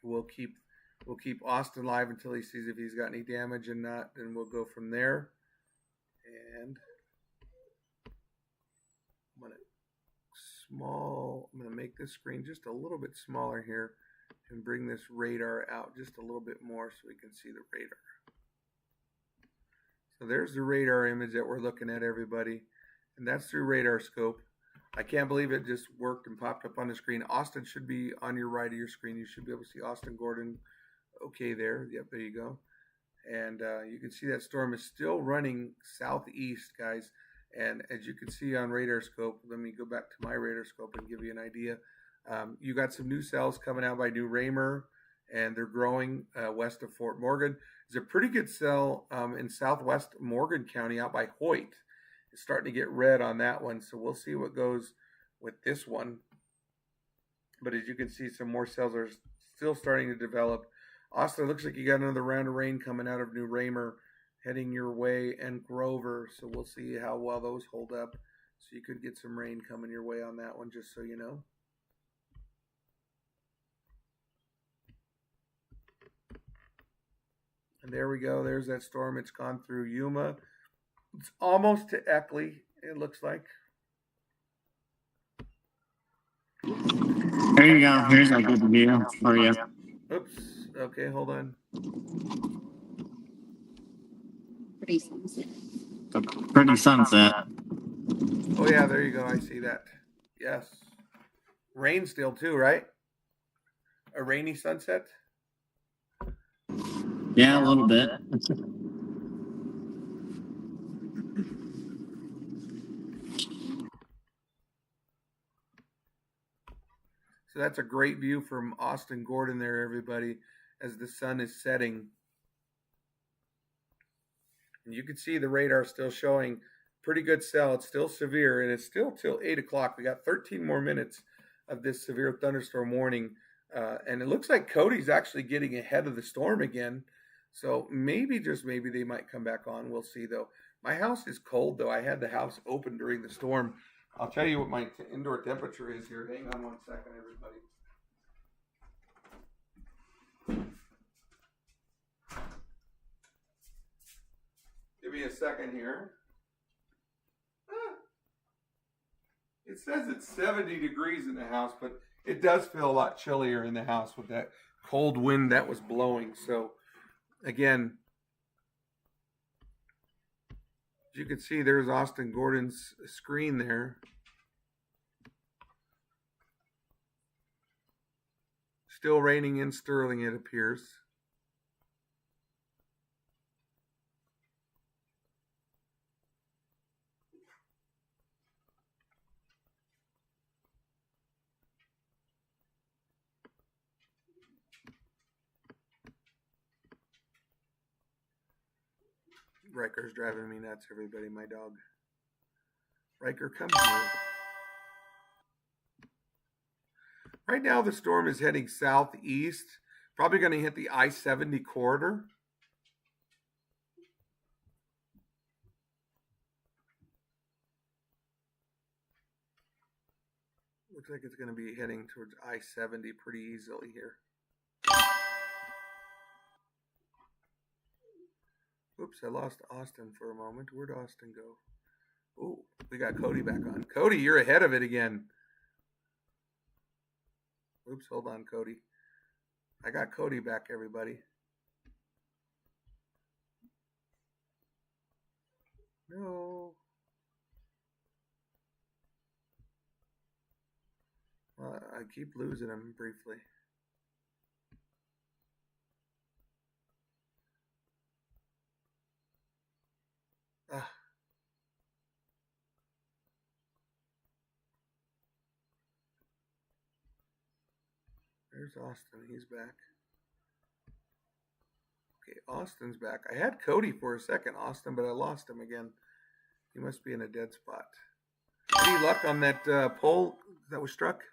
we'll keep Austin live until he sees if he's got any damage and not, and we'll go from there. And I'm going to make this screen just a little bit smaller here and bring this radar out just a little bit more so we can see the radar. So there's the radar image that we're looking at, everybody. And that's through Radar Scope. I can't believe it just worked and popped up on the screen. Austin should be on your right of your screen. You should be able to see Austin Gordon. Okay there. Yep, there you go. And you can see that storm is still running southeast, guys. And as you can see on Radar Scope, let me go back to my Radar Scope and give you an idea. You got some new cells coming out by New Raymer, and they're growing west of Fort Morgan. There's a pretty good cell in southwest Morgan County out by Hoyt. It's starting to get red on that one, so we'll see what goes with this one. But as you can see, some more cells are still starting to develop. Austin, looks like you got another round of rain coming out of New Raymer heading your way, and Grover, so we'll see how well those hold up. So you could get some rain coming your way on that one, just so you know. And there we go. There's that storm. It's gone through Yuma. It's almost to Eckley, it looks like. There you go. Here's a good view for you. Oops. Okay, hold on. Pretty sunset. Pretty sunset. Oh, yeah, there you go. I see that. Yes. Rain still, too, right? A rainy sunset? Yeah, a little bit. So that's a great view from Austin Gordon there, everybody, as the sun is setting. And you can see the radar still showing pretty good cell. It's still severe, and it's still till 8 o'clock. We got 13 more minutes of this severe thunderstorm warning. And it looks like Cody's actually getting ahead of the storm again. So maybe, just maybe, they might come back on. We'll see, though. My house is cold, though. I had the house open during the storm. I'll tell you what my indoor temperature is here. Hang on 1 second, everybody. Give me a second here. It says it's 70 degrees in the house, but it does feel a lot chillier in the house with that cold wind that was blowing. So, again, as you can see, there's Austin Gordon's screen there. Still raining in Sterling, it appears. Riker's driving me nuts, everybody, my dog. Riker, come here. Right now, the storm is heading southeast. Probably going to hit the I-70 corridor. Looks like it's going to be heading towards I-70 pretty easily here. Oops, I lost Austin for a moment. Where'd Austin go? Oh, we got Cody back on. Cody, you're ahead of it again. Oops, hold on, Cody. I got Cody back, everybody. No. I keep losing him briefly. There's Austin. He's back. Okay, Austin's back. I had Cody for a second, Austin, but I lost him again. He must be in a dead spot. Any luck on that pole that was struck?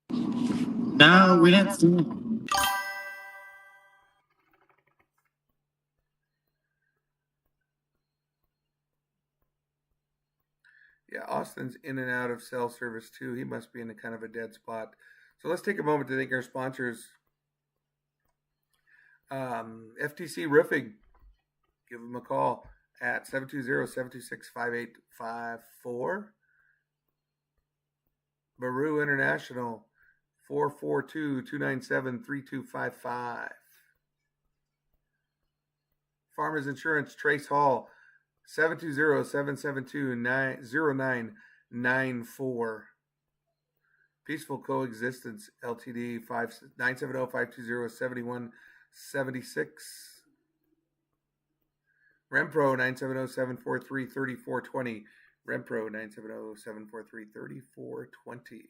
No, we didn't see it. Yeah, Austin's in and out of cell service too. He must be in a kind of a dead spot. So let's take a moment to thank our sponsors. FTC Roofing. Give them a call at 720-726-5854. Baru International, 442-297-3255. Farmers Insurance, Trace Hall, 720-772-0994. Peaceful Coexistence, LTD, 970-520-7176. Rempro, 970-743-3420. Rempro, 970-743-3420.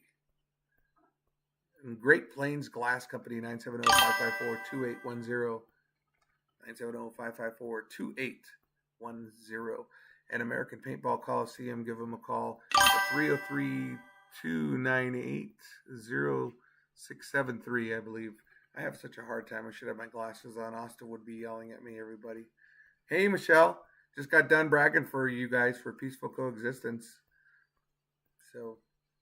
And Great Plains Glass Company, 970-554-2810. 970-554-2810. And American Paintball Coliseum, give them a call at 303-298-0673, I believe. I have such a hard time. I should have my glasses on. Austin would be yelling at me, everybody. Hey, Michelle. Just got done bragging for you guys for Peaceful Coexistence. So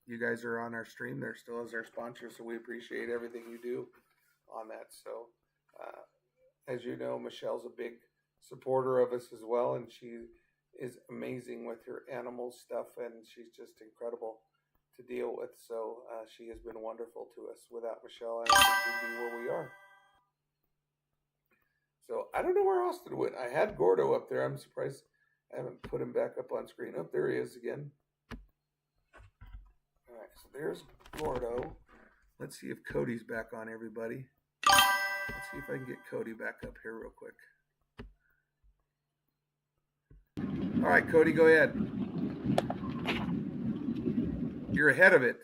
you guys are on our stream there still as our sponsor, so we appreciate everything you do on that. So as you know, Michelle's a big supporter of us as well, and she is amazing with her animal stuff, and she's just incredible to deal with. So she has been wonderful to us. Without Michelle, I don't think we'd be where we are. So I don't know where Austin went. I had Gordo up there. I'm surprised I haven't put him back up on screen. Oh, there he is again. All right, so there's Gordo. Let's see if Cody's back on, everybody. Let's see if I can get Cody back up here real quick. All right, Cody, go ahead. You're ahead of it.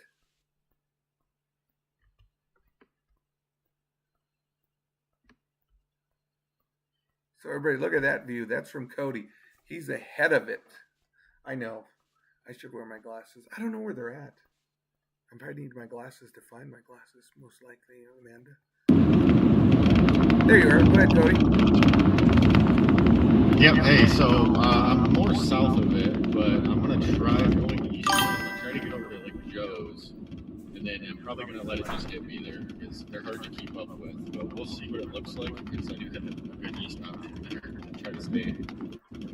So everybody, look at that view. That's from Cody. He's ahead of it. I know. I should wear my glasses. I don't know where they're at. I probably need my glasses to find my glasses, most likely, Amanda. There you are. Go ahead, Cody. Yep. Hey, so I'm more south of it, but I'm gonna try going east. I'm gonna try to get over to like Joe's, and then I'm probably gonna let it just hit me there because they're hard to keep up with. But we'll see what it looks like because I do have a good east option there to try to stay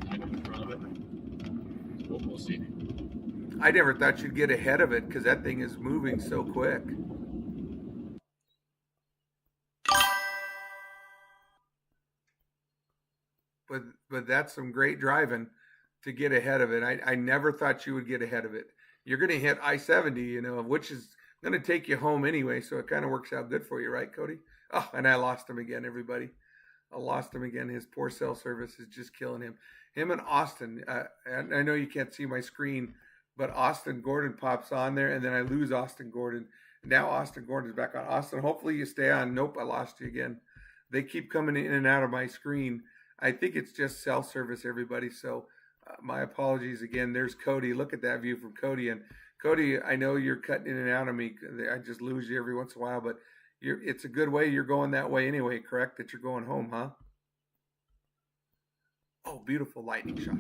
kind of in front of it. So we'll see. I never thought you'd get ahead of it because that thing is moving so quick. But that's some great driving to get ahead of it. I never thought you would get ahead of it. You're going to hit I-70, you know, which is going to take you home anyway, so it kind of works out good for you, right, Cody? Oh, and I lost him again, everybody. I lost him again. His poor cell service is just killing him. Him and Austin, I know you can't see my screen, but Austin Gordon pops on there, and then I lose Austin Gordon. Now Austin Gordon is back on. Austin, hopefully you stay on. Nope, I lost you again. They keep coming in and out of my screen. I think it's just cell service, everybody. So my apologies again. There's Cody. Look at that view from Cody. And Cody, I know you're cutting in and out of me. I just lose you every once in a while, but it's a good way. You're going that way anyway, correct? That you're going home, huh? Oh, beautiful lightning shot.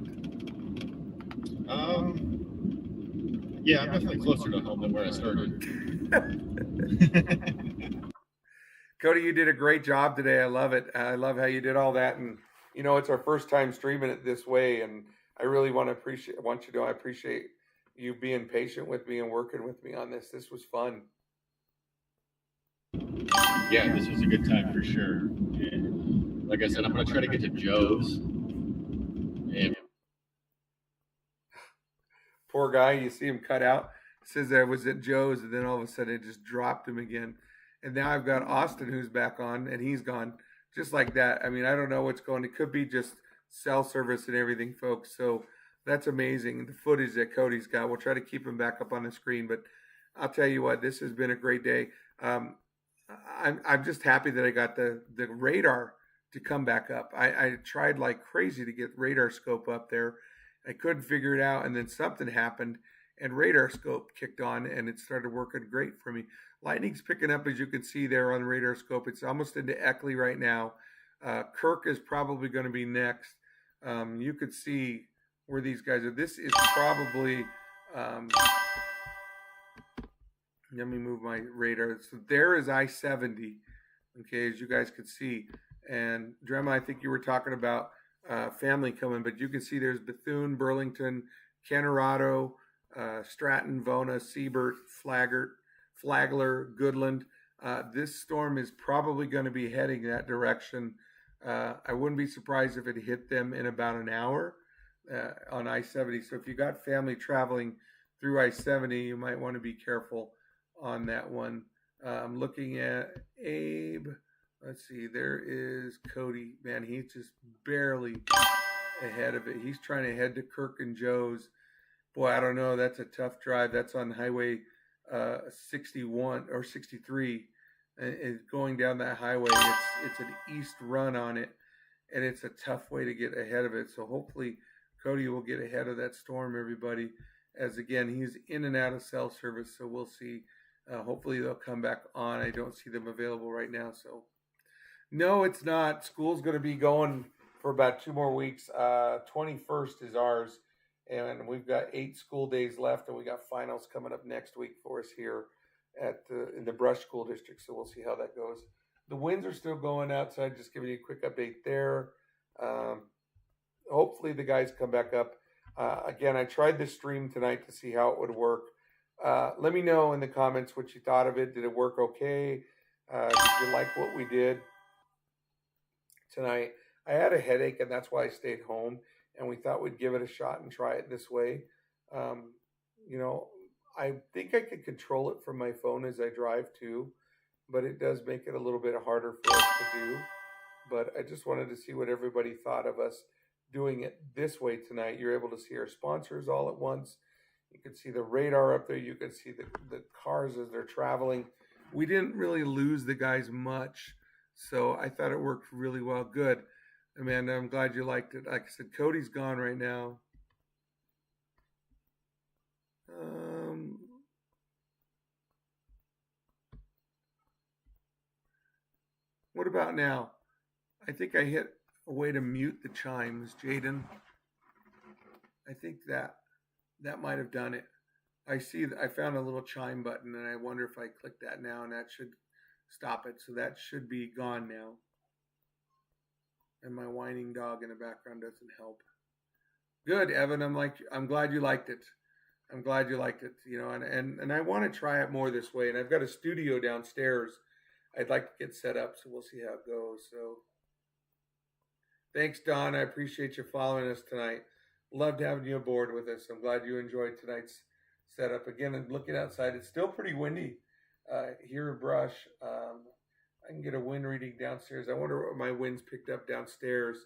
Yeah, I'm definitely closer to home than where I started. Cody, you did a great job today. I love it. I love how you did all that. And, you know, it's our first time streaming it this way. And I really want you to know I appreciate you being patient with me and working with me on this. This was fun. Yeah, this was a good time for sure. And like I said, I'm going to try to get to Joe's. And poor guy, you see him cut out. It says I was at Joe's, and then all of a sudden it just dropped him again. And now I've got Austin who's back on, and he's gone just like that. I mean, I don't know what's going. It could be just cell service and everything, folks. So that's amazing. The footage that Cody's got. We'll try to keep him back up on the screen. But I'll tell you what, this has been a great day. I'm just happy that I got the radar to come back up. I tried like crazy to get radar scope up there. I couldn't figure it out, and then something happened, and radar scope kicked on, and it started working great for me. Lightning's picking up, as you can see there on radar scope. It's almost into Eckley right now. Kirk is probably going to be next. You could see where these guys are. This is probably, let me move my radar. So there is I-70, okay, as you guys could see. And Drema, I think you were talking about family coming, but you can see there's Bethune, Burlington, Canorado, Stratton, Vona, Siebert, Flagler, Goodland. This storm is probably going to be heading that direction. I wouldn't be surprised if it hit them in about an hour on I-70. So if you got family traveling through I-70, you might want to be careful on that one. I'm looking at Abe. Let's see, there is Cody. Man, he's just barely ahead of it. He's trying to head to Kirk and Joe's. Boy, I don't know. That's a tough drive. That's on Highway 61 or 63. And going down that highway, it's an east run on it, and it's a tough way to get ahead of it. So hopefully Cody will get ahead of that storm, everybody, as again, he's in and out of cell service. So we'll see. Hopefully they'll come back on. I don't see them available right now. So no, it's not. School's going to be going for about 2 more weeks. 21st is ours, and we've got 8 school days left, and we got finals coming up next week for us here in the Brush School District. So we'll see how that goes. The winds are still going outside. Just giving you a quick update there. Hopefully the guys come back up. Again, I tried this stream tonight to see how it would work. Let me know in the comments what you thought of it. Did it work okay? Did you like what we did tonight? I had a headache, and that's why I stayed home, and we thought we'd give it a shot and try it this way. You know, I think I could control it from my phone as I drive too, but it does make it a little bit harder for us to do. But I just wanted to see what everybody thought of us doing it this way tonight. You're able to see our sponsors all at once. You can see the radar up there. You can see the cars as they're traveling. We didn't really lose the guys much, so I thought it worked really well. Good. Amanda, I'm glad you liked it. Like I said, Cody's gone right now. What about now? I think I hit a way to mute the chimes, Jaden. I think that might have done it. I found a little chime button, and I wonder if I click that now, and that should stop it. So that should be gone now. And my whining dog in the background doesn't help. Good, Evan. I'm glad you liked it. I'm glad you liked it. You know, and I want to try it more this way. And I've got a studio downstairs I'd like to get set up, so we'll see how it goes. So thanks, Don. I appreciate you following us tonight. Loved having you aboard with us. I'm glad you enjoyed tonight's setup. Again, and looking outside, it's still pretty windy here in Brush. I can get a wind reading downstairs. I wonder what my winds picked up downstairs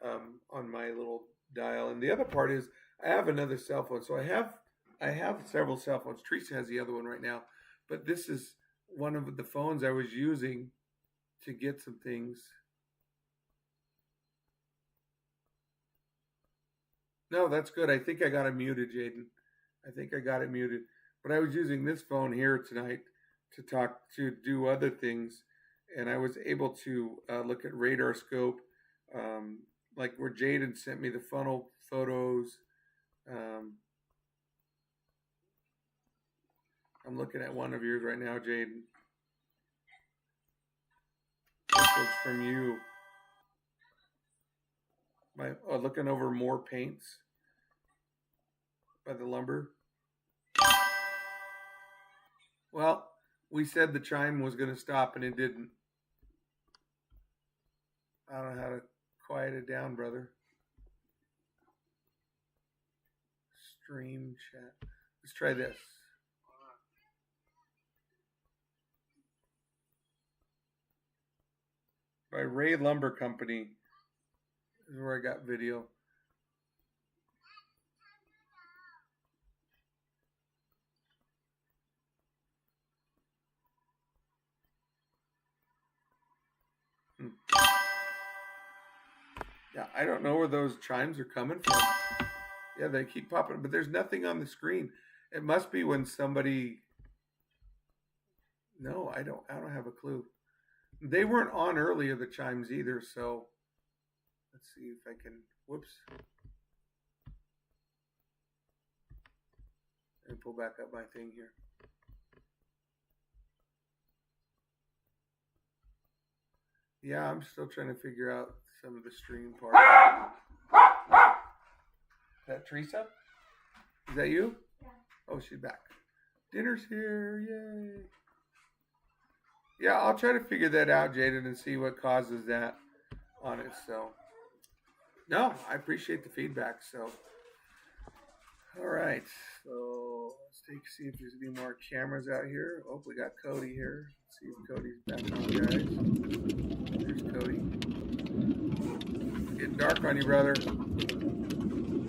on my little dial. And the other part is I have another cell phone. So I have several cell phones. Teresa has the other one right now. But this is one of the phones I was using to get some things. No, that's good. I think I got it muted, Jaden. I think I got it muted. But I was using this phone here tonight to do other things. And I was able to look at radar scope, like where Jaden sent me the funnel photos. I'm looking at one of yours right now, Jaden. This was from you. Looking over more paints by the lumber. Well, we said the chime was going to stop and it didn't. I don't know how to quiet it down, brother. Stream chat. Let's try this. By Ray Lumber Company. This is where I got video. Yeah, I don't know where those chimes are coming from. Yeah, they keep popping, but there's nothing on the screen. It must be when somebody. No, I don't have a clue. They weren't on earlier, the chimes either, so let's see if I can. Whoops. And pull back up my thing here. Yeah, I'm still trying to figure out some of the stream part. Is that Teresa? Is that you? Yeah. Oh, she's back. Dinner's here. Yay. Yeah, I'll try to figure that out, Jaden, and see what causes that on it. So, no, I appreciate the feedback. So, all right. So, let's see if there's any more cameras out here. Oh, we got Cody here. Let's see if Cody's back on, guys. There's Cody. Getting dark on you, brother.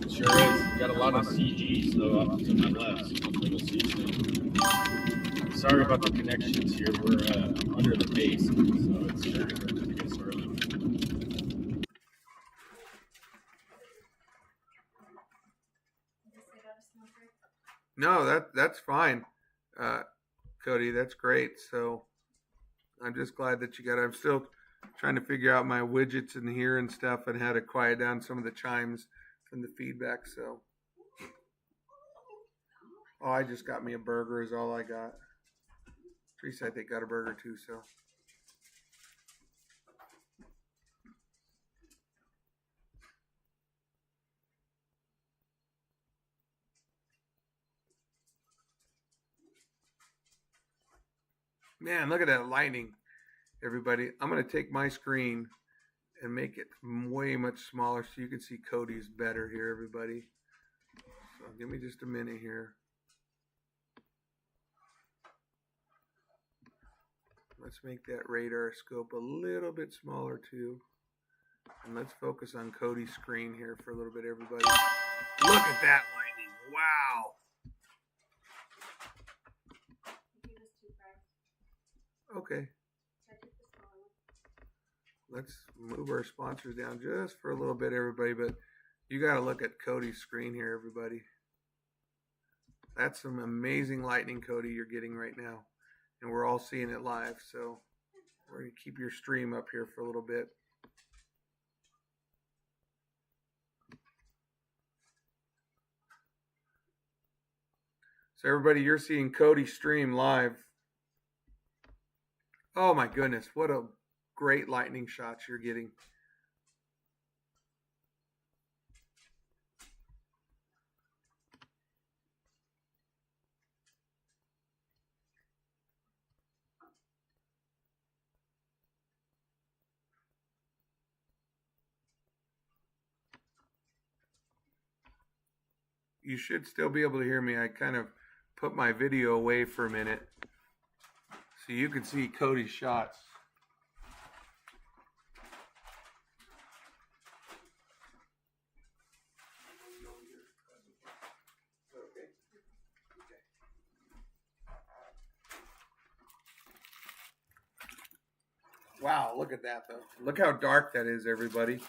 Sure is. Got a lot of CGs though up to my left. So we'll see soon. Sorry about the connections here. We're under the base, so it's starting to get early. No, that's fine, Cody. That's great. So I'm just glad that you got it. I'm still trying to figure out my widgets in here and stuff and how to quiet down some of the chimes from the feedback. So, oh, I just got me a burger is all I got. Teresa, I think, got a burger too, so. Man, look at that lightning, everybody. I'm going to take my screen and make it way much smaller so you can see Cody's better here, everybody. So give me just a minute here. Let's make that radar scope a little bit smaller too. And let's focus on Cody's screen here for a little bit, everybody. Look at that lightning. Wow. Okay. let's move our sponsors down just for a little bit, everybody. But you got to look at Cody's screen here, everybody. That's some amazing lightning, Cody, you're getting right now. And we're all seeing it live. So we're going to keep your stream up here for a little bit. So everybody, you're seeing Cody stream live. Oh my goodness, what a great lightning shots you're getting. You should still be able to hear me. I kind of put my video away for a minute so you can see Cody's shots. Wow, look at that though. Look how dark that is, everybody.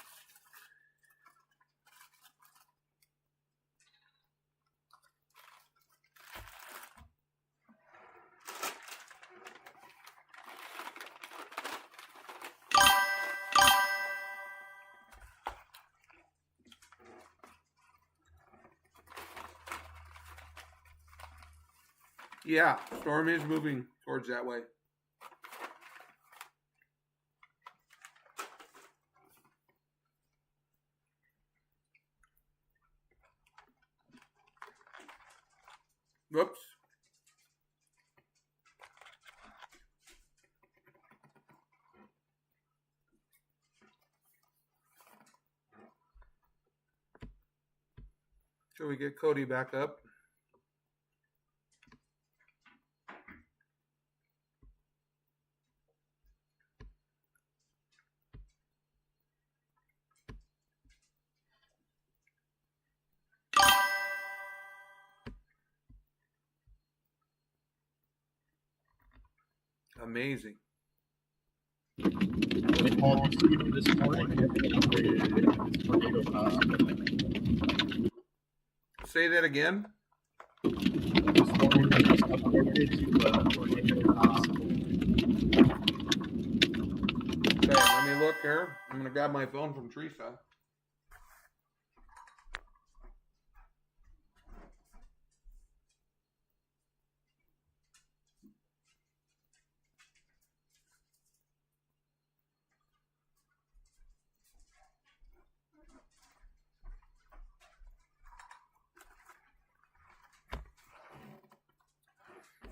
Yeah, storm is moving towards that way. Whoops. Shall we get Cody back up? Amazing. Say that again. Okay, let me look here. I'm going to grab my phone from Teresa.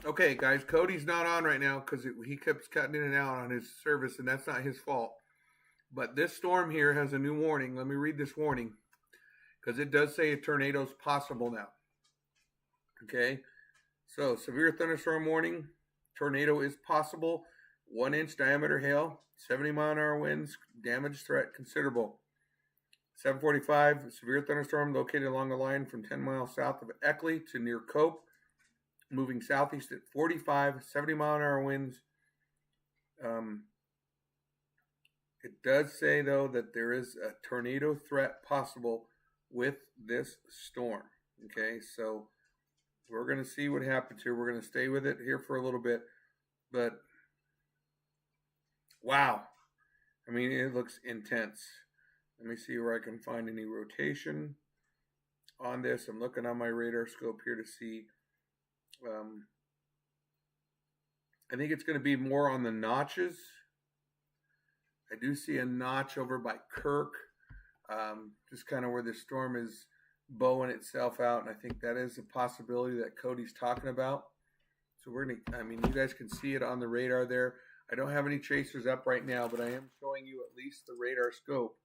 Okay, guys, Cody's not on right now because he keeps cutting in and out on his service, and that's not his fault. But this storm here has a new warning. Let me read this warning because it does say a tornado is possible now. Okay, so severe thunderstorm warning. Tornado is possible. 1-inch diameter hail, 70-mile-an-hour winds, damage threat considerable. 7:45, severe thunderstorm located along the line from 10 miles south of Eckley to near Cope. Moving southeast at 45, 70-mile-an-hour winds. It does say, though, that there is a tornado threat possible with this storm. Okay, so we're going to see what happens here. We're going to stay with it here for a little bit. But, wow. I mean, it looks intense. Let me see where I can find any rotation on this. I'm looking on my radar scope here to see. I think it's going to be more on the notches. I do see a notch over by Kirk, just kind of where the storm is bowing itself out, and I think that is a possibility that Cody's talking about. So we're going to, I mean, you guys can see it on the radar there. I don't have any tracers up right now, but I am showing you at least the radar scope.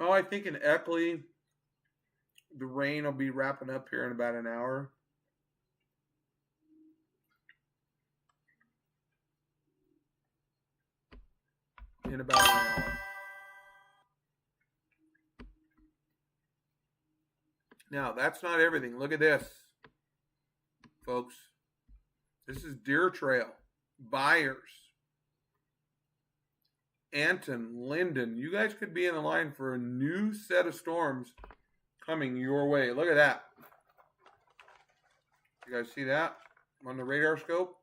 Oh, I think in Eckley, the rain will be wrapping up here in about an hour. In about an hour. Now, that's not everything. Look at this, folks. This is Deer Trail, Byers, Anton, Linden. You guys could be in the line for a new set of storms coming your way. Look at that. You guys see that on the radar scope?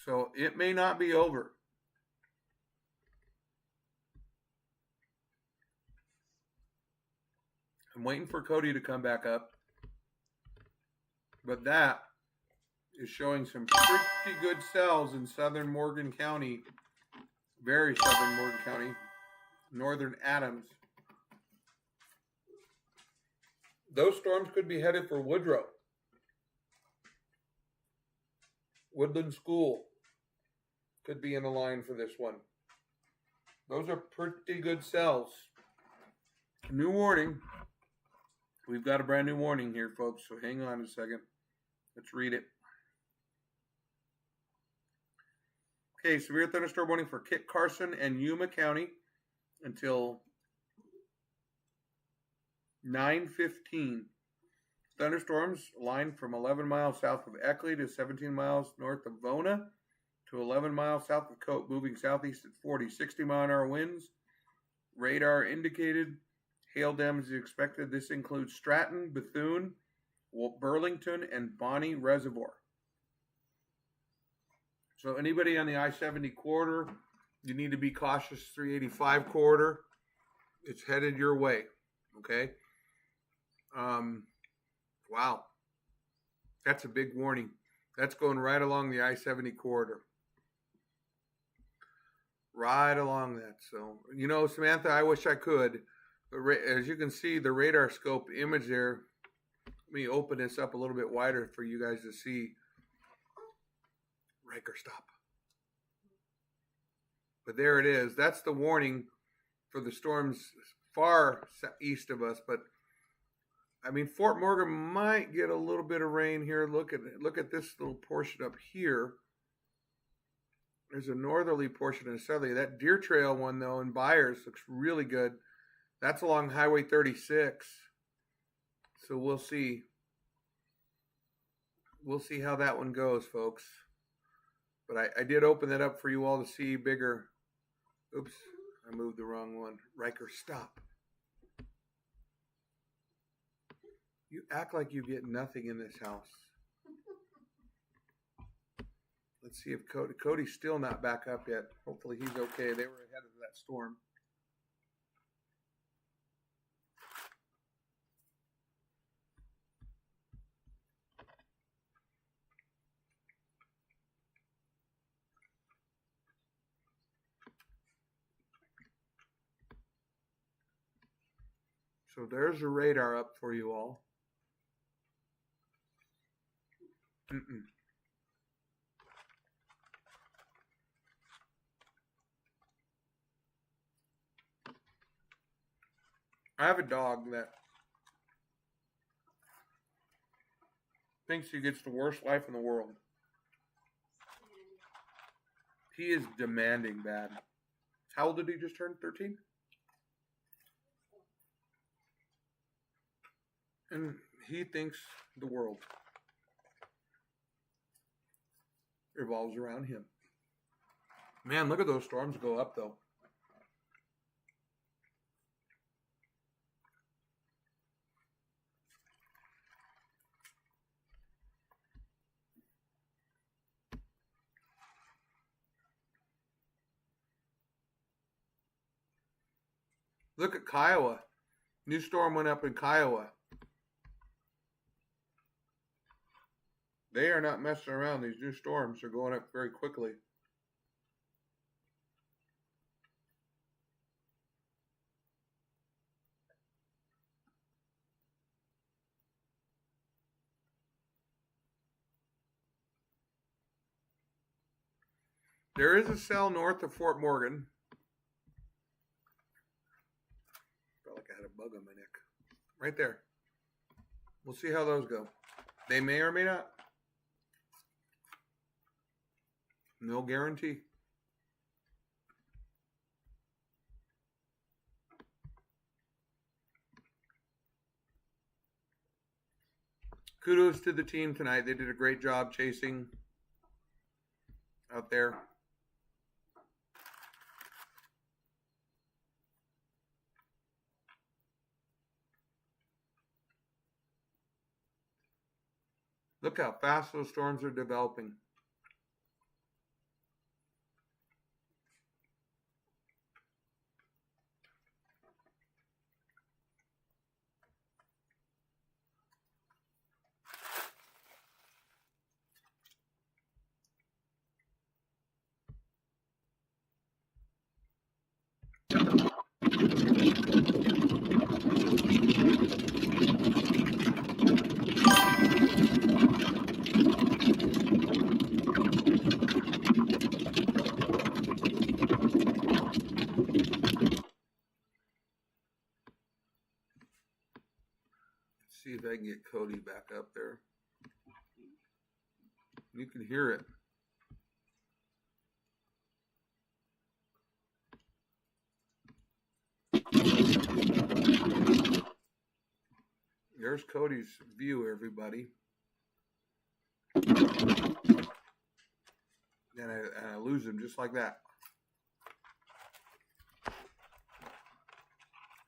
So it may not be over. I'm waiting for Cody to come back up. But that is showing some pretty good cells in southern Morgan County. Very southern Morgan County. Northern Adams. Those storms could be headed for Woodrow. Woodland School could be in the line for this one. Those are pretty good cells. New warning. We've got a brand new warning here, folks, so hang on a second. Let's read it. Okay, severe thunderstorm warning for Kit Carson and Yuma County until 9:15. Thunderstorms line from 11 miles south of Eckley to 17 miles north of Vona to 11 miles south of Cote, moving southeast at 40, 60-mile-an-hour winds. Radar indicated hail damage is expected. This includes Stratton, Bethune, Burlington, and Bonnie Reservoir. So anybody on the I-70 corridor, you need to be cautious. 385 corridor, it's headed your way. Okay. Wow. That's a big warning. That's going right along the I-70 corridor. Right along that. So, you know, Samantha, I wish I could. As you can see, the radar scope image there. Let me open this up a little bit wider for you guys to see. Riker, stop. But there it is. That's the warning for the storms far east of us. But I mean, Fort Morgan might get a little bit of rain here. Look at this little portion up here. There's a northerly portion and a southerly. That Deer Trail one, though, in Byers looks really good. That's along Highway 36. So we'll see. We'll see how that one goes, folks. But I did open that up for you all to see bigger. Oops, I moved the wrong one. Riker, stop. You act like you get nothing in this house. Let's see if Cody's still not back up yet. Hopefully he's okay. They were ahead of that storm. So there's the radar up for you all. I have a dog that thinks he gets the worst life in the world. He is demanding bad. How old did he just turn? 13? And he thinks the world revolves around him. Man, look at those storms go up, though. Look at Kiowa. New storm went up in Kiowa. They are not messing around. These new storms are going up very quickly. There is a cell north of Fort Morgan. Felt like I had a bug on my neck. Right there. We'll see how those go. They may or may not. No guarantee. kudos to the team tonight. They did a great job chasing out there. Look how fast those storms are developing. See if I can get Cody back up there. You can hear it. There's Cody's view, everybody. And I lose him just like that.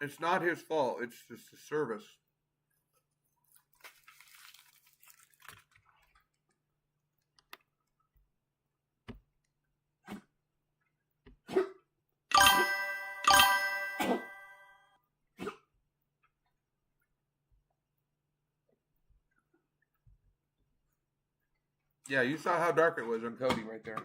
It's not his fault. It's just the service. Yeah, you saw how dark it was on Cody right there.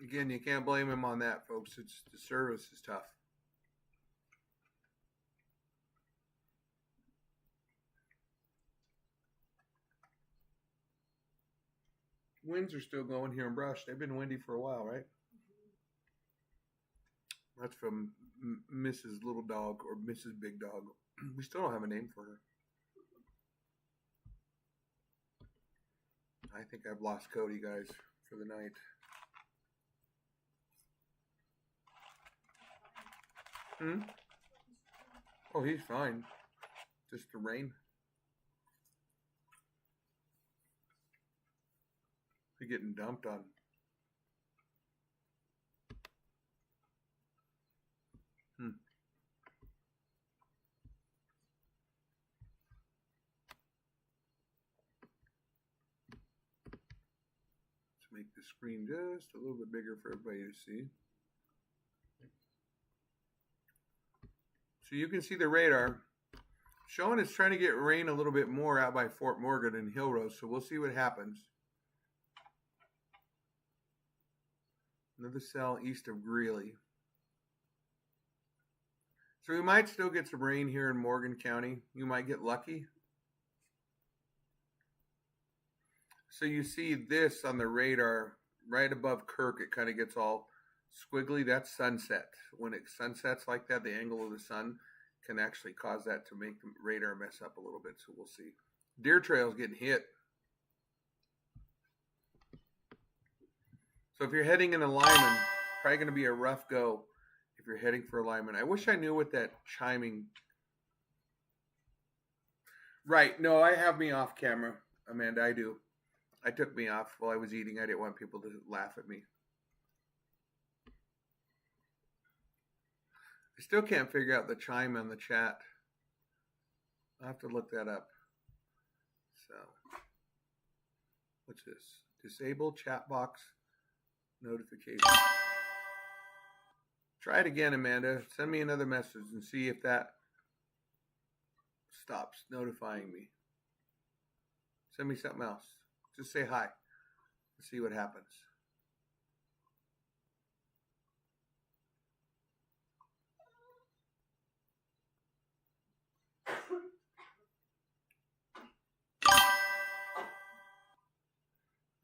Again, you can't blame him on that, folks. It's the service is tough. Winds are still going here in Brush. They've been windy for a while, right? That's from Mrs. Little Dog or Mrs. Big Dog. We still don't have a name for her. I think I've lost Cody, guys, for the night. Oh, he's fine. Just the rain. He's getting dumped on. Make the screen just a little bit bigger for everybody to see. So you can see the radar showing it's trying to get rain a little bit more out by Fort Morgan and Hill Rose. So we'll see what happens. Another cell east of Greeley. So we might still get some rain here in Morgan County. You might get lucky. So you see this on the radar right above Kirk. It kind of gets all squiggly. That's sunset. When it sunsets like that, the angle of the sun can actually cause that to make the radar mess up a little bit. So we'll see. Deer trail's getting hit. So if you're heading into Lyman, probably going to be a rough go if you're heading for Lyman. I wish I knew what that chiming. Right. No, I have me off camera, Amanda. I do. I took me off while I was eating. I didn't want people to laugh at me. I still can't figure out the chime on the chat. I'll have to look that up. So, what's this? Disable chat box notification. Try it again, Amanda. Send me another message and see if that stops notifying me. Send me something else. Just say hi and see what happens.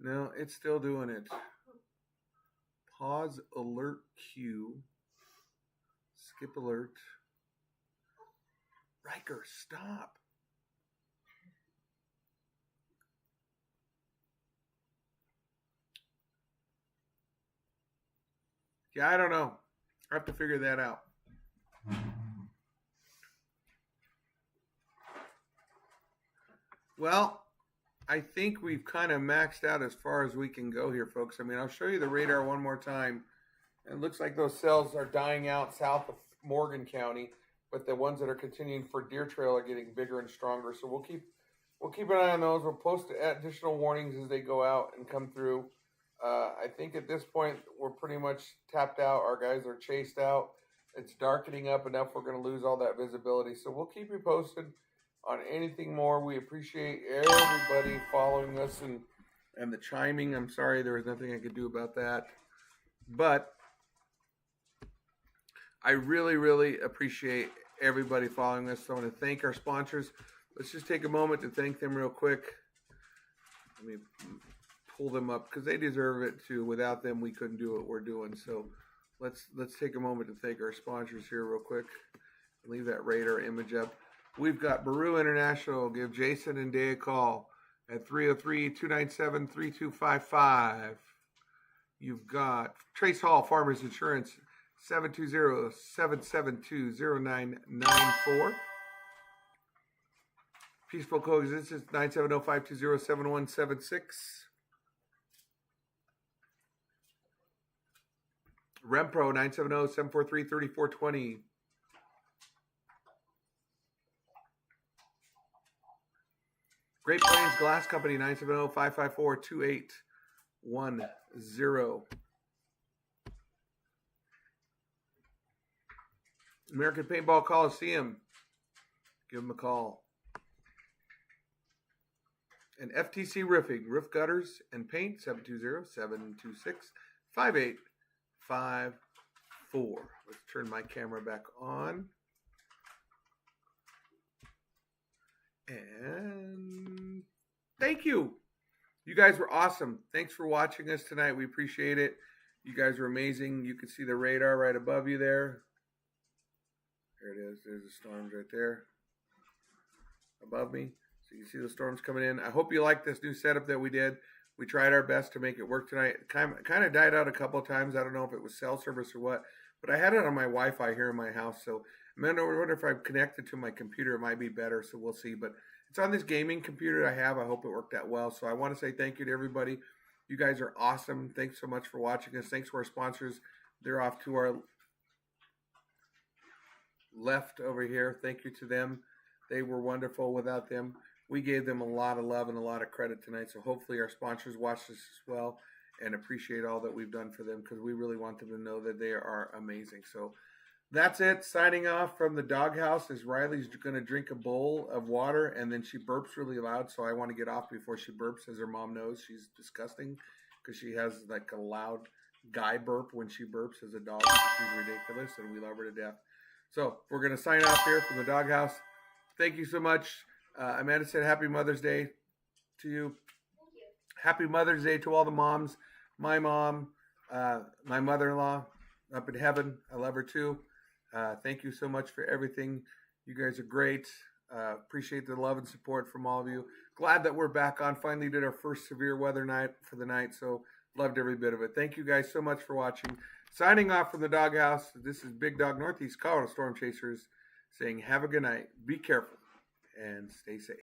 No, it's still doing it. Pause alert queue. Skip alert. Riker, stop. Yeah, I don't know. I have to figure that out. Well, I think we've kind of maxed out as far as we can go here, folks. I mean, I'll show you the radar one more time. It looks like those cells are dying out south of Morgan County, but the ones that are continuing for Deer Trail are getting bigger and stronger. So we'll keep an eye on those. We'll post additional warnings as they go out and come through. I think at this point we're pretty much tapped out. Our guys are chased out. It's darkening up enough. We're going to lose all that visibility. So we'll keep you posted on anything more. We appreciate everybody following us and the chiming. I'm sorry there was nothing I could do about that, but I really, really appreciate everybody following us. So I want to thank our sponsors. Let's just take a moment to thank them real quick. Let me pull them up because they deserve it too. Without them, we couldn't do what we're doing. So let's take a moment to thank our sponsors here real quick. Leave that radar image up. We've got Baru International. Give Jason and Day a call at 303-297-3255. You've got Trace Hall Farmers Insurance, 720-772-0994. Peaceful Coexistence, 970-520-7176. Rempro, 970-743-3420. Great Plains Glass Company, 970-554-2810. American Paintball Coliseum. Give them a call. And FTC Roofing, roof gutters and paint, 720-726-5854. Let's turn my camera back on. And thank you. You guys were awesome. Thanks for watching us tonight. We appreciate it. You guys were amazing. You can see the radar right above you there. There it is. There's the storms right there above me. So you can see the storms coming in. I hope you like this new setup that we did. We tried our best to make it work tonight. It kind of died out a couple of times. I don't know if it was cell service or what, but I had it on my Wi-Fi here in my house. So I wonder if I'm connected to my computer, it might be better. So we'll see. But it's on this gaming computer I have. I hope it worked out well. So I want to say thank you to everybody. You guys are awesome. Thanks so much for watching us. Thanks to our sponsors. They're off to our left over here. Thank you to them. They were wonderful. Without them, we gave them a lot of love and a lot of credit tonight. So hopefully our sponsors watch this as well and appreciate all that we've done for them, because we really want them to know that they are amazing. So that's it. Signing off from the doghouse as Riley's going to drink a bowl of water, and then she burps really loud. So I want to get off before she burps, as her mom knows she's disgusting because she has like a loud guy burp when she burps as a dog. She's ridiculous, and we love her to death. So we're going to sign off here from the doghouse. Thank you so much. Amanda said happy Mother's Day to you. Thank you. Happy Mother's Day to all the moms. My mom, my mother-in-law up in heaven. I love her too. Thank you so much for everything. You guys are great. Appreciate the love and support from all of you. Glad that we're back on. Finally did our first severe weather night for the night. So loved every bit of it. Thank you guys so much for watching. Signing off from the doghouse. This is Big Dog Northeast Colorado Storm Chasers saying have a good night. Be careful and stay safe.